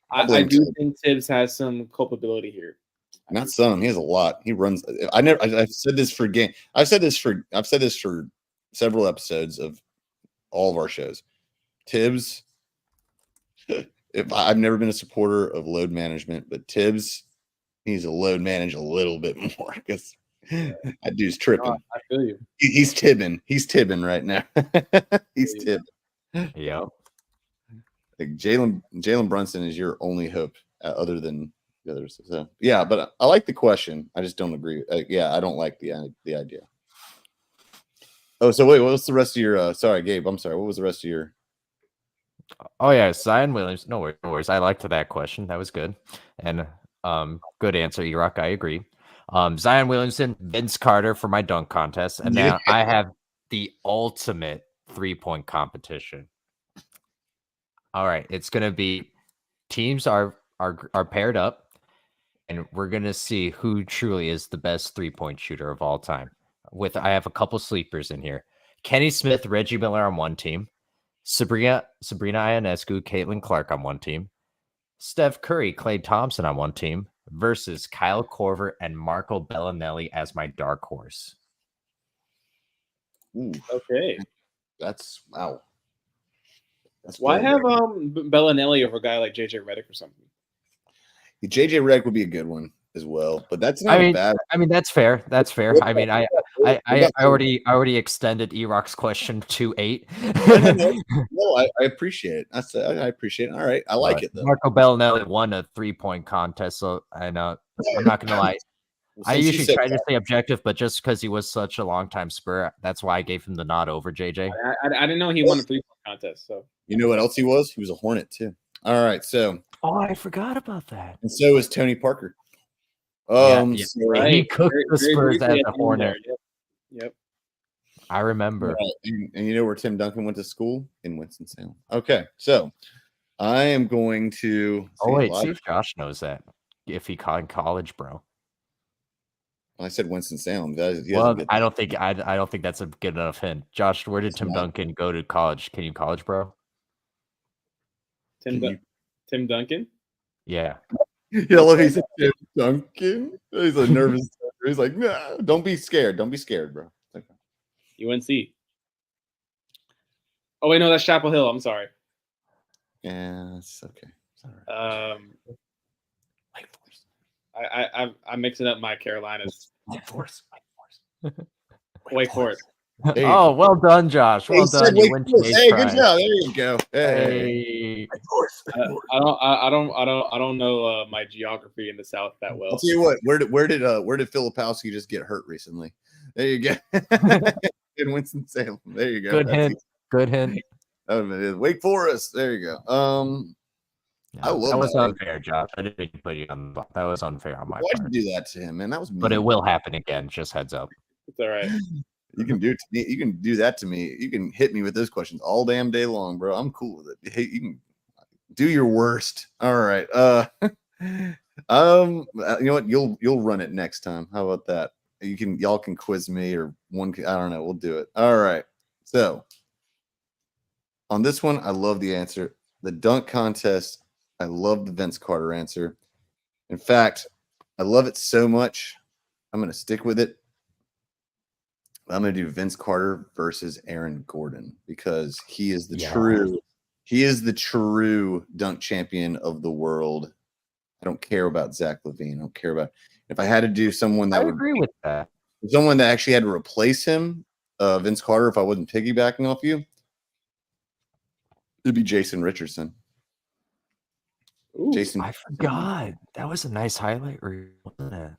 C: I do think Tibbs has some culpability here.
A: Not some. He has a lot. He runs. I've said this for game. I've said this for several episodes of all of our shows. Tibbs. If I've never been a supporter of load management, but Tibbs needs to load manage a little bit more because that dude's tripping.
C: Oh, I feel you.
A: He's tibbing. He's tibbing right now. He's tibbing.
B: Yeah.
A: Like Jalen Brunson is your only hope, other than the others. So yeah, but I like the question. I just don't agree. I don't like the idea. Oh, so wait, what's the rest of your? Sorry, Gabe. I'm sorry. What was the rest of your?
B: Oh yeah, Zion Williams. No worries. I liked that question. That was good. And good answer, Erock. I agree. Zion Williamson, Vince Carter for my dunk contest, and now I have the ultimate 3-point competition. All right, it's gonna be teams are paired up, and we're gonna see who truly is the best 3-point shooter of all time. I have a couple sleepers in here: Kenny Smith, Reggie Miller on one team, Sabrina Ionescu, Caitlin Clark on one team, Steph Curry, Klay Thompson on one team, versus Kyle Korver and Marco Bellinelli as my dark horse.
A: Ooh,
C: okay,
A: that's wow. That's
C: why have Bellinelli over a guy like JJ Redick or something?
A: JJ Redick would be a good one as well, but that's not bad.
B: I mean, that's fair. That's fair. I mean, I already extended Erock's question to 8.
A: No, I appreciate it. I appreciate it. All right, I like it though.
B: Marco Bellinelli won a 3-point contest, so I know I'm not gonna lie. I usually try to stay objective, but just because he was such a long-time Spur, that's why I gave him the nod over JJ.
C: I didn't know he won a 3-point contest. So
A: you know what else he was? He was a Hornet too. All right, so
B: I forgot about that.
A: And so is Tony Parker.
B: Right. He cooked the Spurs as a Hornet.
C: Yep.
B: I remember.
A: And you know where Tim Duncan went to school? In Winston-Salem. Okay, so I am going to.
B: See if Josh knows that. If he called college, bro.
A: I said Winston-Salem.
B: I don't think that's a good enough hint. Josh, where did Tim Duncan go to college? Can you college, bro?
C: Tim Duncan?
B: Yeah.
A: Yeah, look, he said Tim Duncan. He's a nervous. He's like, no, don't be scared. Don't be scared, bro. Okay.
C: UNC. Oh wait, no, that's Chapel Hill. I'm sorry.
A: Yeah, it's okay. It's all right. Wake Forest.
C: I'm mixing up my Carolinas.
A: Wake Forest.
C: Wake Forest.
A: There you
B: Oh,
A: go.
B: well done, Josh. Well
A: He said
B: done. You
A: Wake
B: win
A: Forest.
B: today's
A: Hey, good
B: prize.
A: job. There you go. Hey.
B: Hey.
A: Wake Forest.
C: I don't know my geography in the South that well.
A: I'll tell you what. Where did Filipowski just get hurt recently? There you go. In Winston-Salem. There you go.
B: Good
A: That's
B: hint.
A: easy.
B: Good hint.
A: Wake Forest. There you go. I love
B: that was
A: that.
B: unfair, Josh. I didn't mean to put you on the spot. That was unfair on my
A: Why'd
B: part.
A: you do that to him, man? That was mean.
B: But it will happen again. Just heads up.
C: It's all right.
A: You can do it to me. You can do that to me. You can hit me with those questions all damn day long, bro. I'm cool with it. Hey, you can do your worst. All right. You know what? You'll run it next time. How about that? Y'all can quiz me or one. I don't know. We'll do it. All right. So on this one, I love the answer. The dunk contest. I love the Vince Carter answer. In fact, I love it so much. I'm going to stick with it. I'm going to do Vince Carter versus Aaron Gordon because he is the true dunk champion of the world. I don't care about Zach LaVine. I don't care about if I had to do someone that
B: I agree with that.
A: Someone that actually had to replace him, Vince Carter, if I wasn't piggybacking off you, it'd be Jason Richardson.
C: Ooh,
A: Jason,
B: I forgot. That was a nice highlight, wasn't it?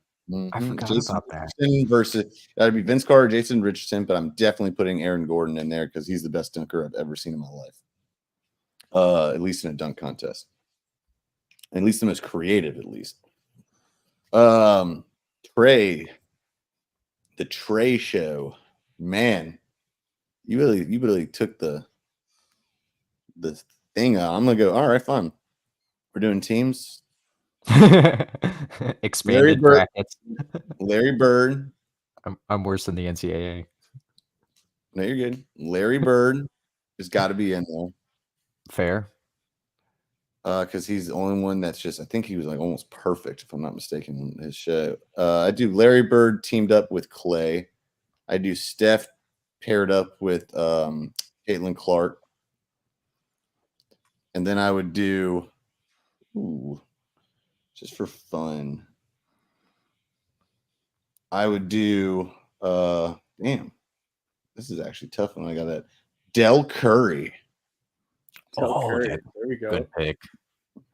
B: I forgot about that.
A: Versus that'd be Vince Carter, Jason Richardson, but I'm definitely putting Aaron Gordon in there because he's the best dunker I've ever seen in my life. At least in a dunk contest. At least the most creative, at least. Trey. The Trey show. Man, you really took the thing out. I'm gonna go, all right, fine. We're doing teams.
B: Expanded brackets.
A: Larry Bird.
B: I'm worse than the NCAA.
A: No, you're good. Larry Bird has got to be in there.
B: Fair.
A: Because he's the only one that's just, I think he was like almost perfect, if I'm not mistaken, in his show. I do Larry Bird teamed up with Clay. I do Steph paired up with Caitlin Clark. And then I would do, just for fun, I would do, damn, this is actually tough when I got that. Del Curry.
C: Curry. There we go.
B: Good pick.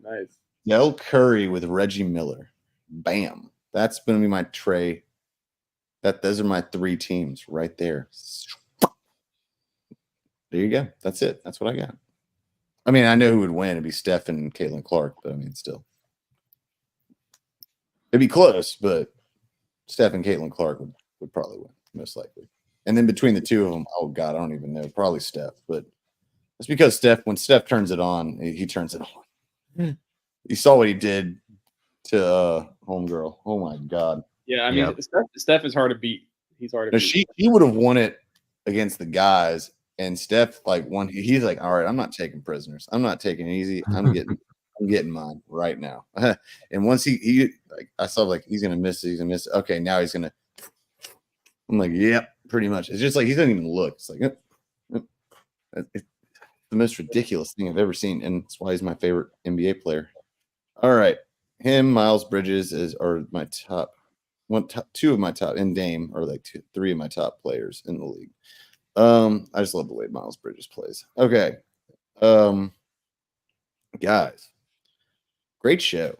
C: Nice.
A: Del Curry with Reggie Miller. Bam. That's going to be my Trey. Those are my three teams right there. There you go. That's it. That's what I got. I mean, I know who would win. It'd be Steph and Caitlin Clark, but I mean, still. It'd be close, but Steph and Caitlin Clark would probably win, most likely. And then between the two of them, oh, God, I don't even know. Probably Steph, but it's because when Steph turns it on, he turns it on. You saw what he did to homegirl. Oh, my God.
C: Yeah, I mean, Steph is hard to beat. He's hard to beat.
A: She would have won it against the guys, and Steph won. He's like, all right, I'm not taking prisoners. I'm not taking it easy. I'm getting mine right now. And once he I saw he's gonna miss it. He's gonna miss it. Okay, now he's gonna. I'm like, yep, pretty much. It's just like he doesn't even look. It's like it's the most ridiculous thing I've ever seen, and that's why he's my favorite NBA player. All right, him, Miles Bridges are my top. Two of my top, and Dame are three of my top players in the league. I just love the way Miles Bridges plays. Okay. Guys, great show.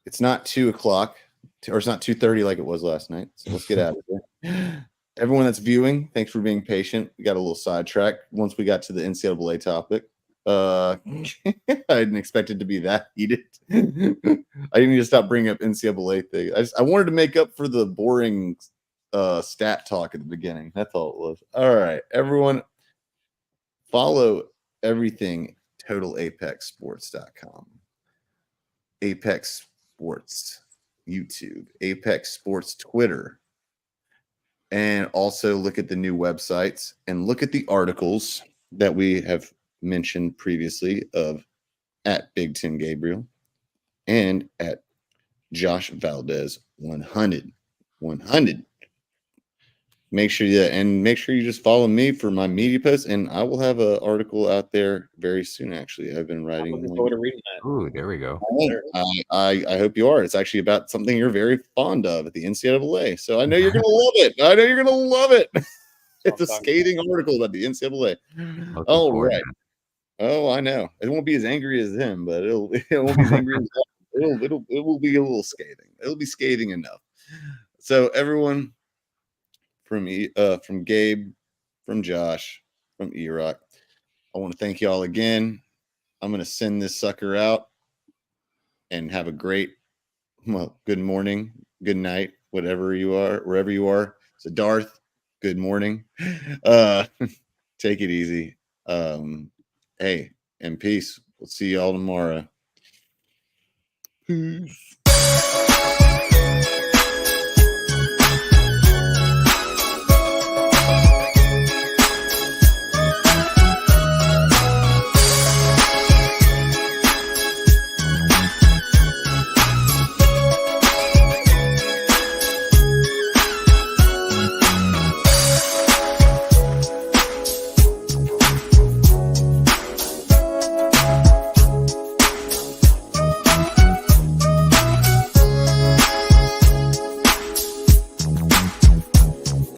A: It's not 2:00 or it's not 2:30 like it was last night. So let's get out of here. Everyone that's viewing, thanks for being patient. We got a little sidetracked once we got to the NCAA topic. I didn't expect it to be that heated. I didn't need to stop bringing up NCAA thing. I wanted to make up for the boring stat talk at the beginning. That's all it was. All right, everyone, follow everything totalapexsports.com. Apex Sports YouTube, Apex Sports Twitter, and also look at the new websites and look at the articles that we have mentioned previously of at Big Tim Gabriel and at Josh Valdez 100. make sure you just follow me for my media posts, and I will have an article out there very soon. Actually, I've been
C: I'm
A: writing
C: looking
A: one.
C: forward to reading that.
B: Ooh, there we go.
A: I hope you are. It's actually about something you're very fond of at the NCAA. So I know you're gonna love it. I know you're gonna love it. It's a scathing article about the NCAA.
B: Looking
A: All
B: forward
A: right.
B: to it.
A: Oh, I know. It won't be as angry as him, but it won't be as angry as it will be a little scathing. It'll be scathing enough. So everyone from Gabe, from Josh, from E-Rock, I want to thank you all again. I'm gonna send this sucker out and have a great good morning, good night, whatever you are, wherever you are. So Darth, good morning. Take it easy. Hey, and peace. We'll see y'all tomorrow. Peace.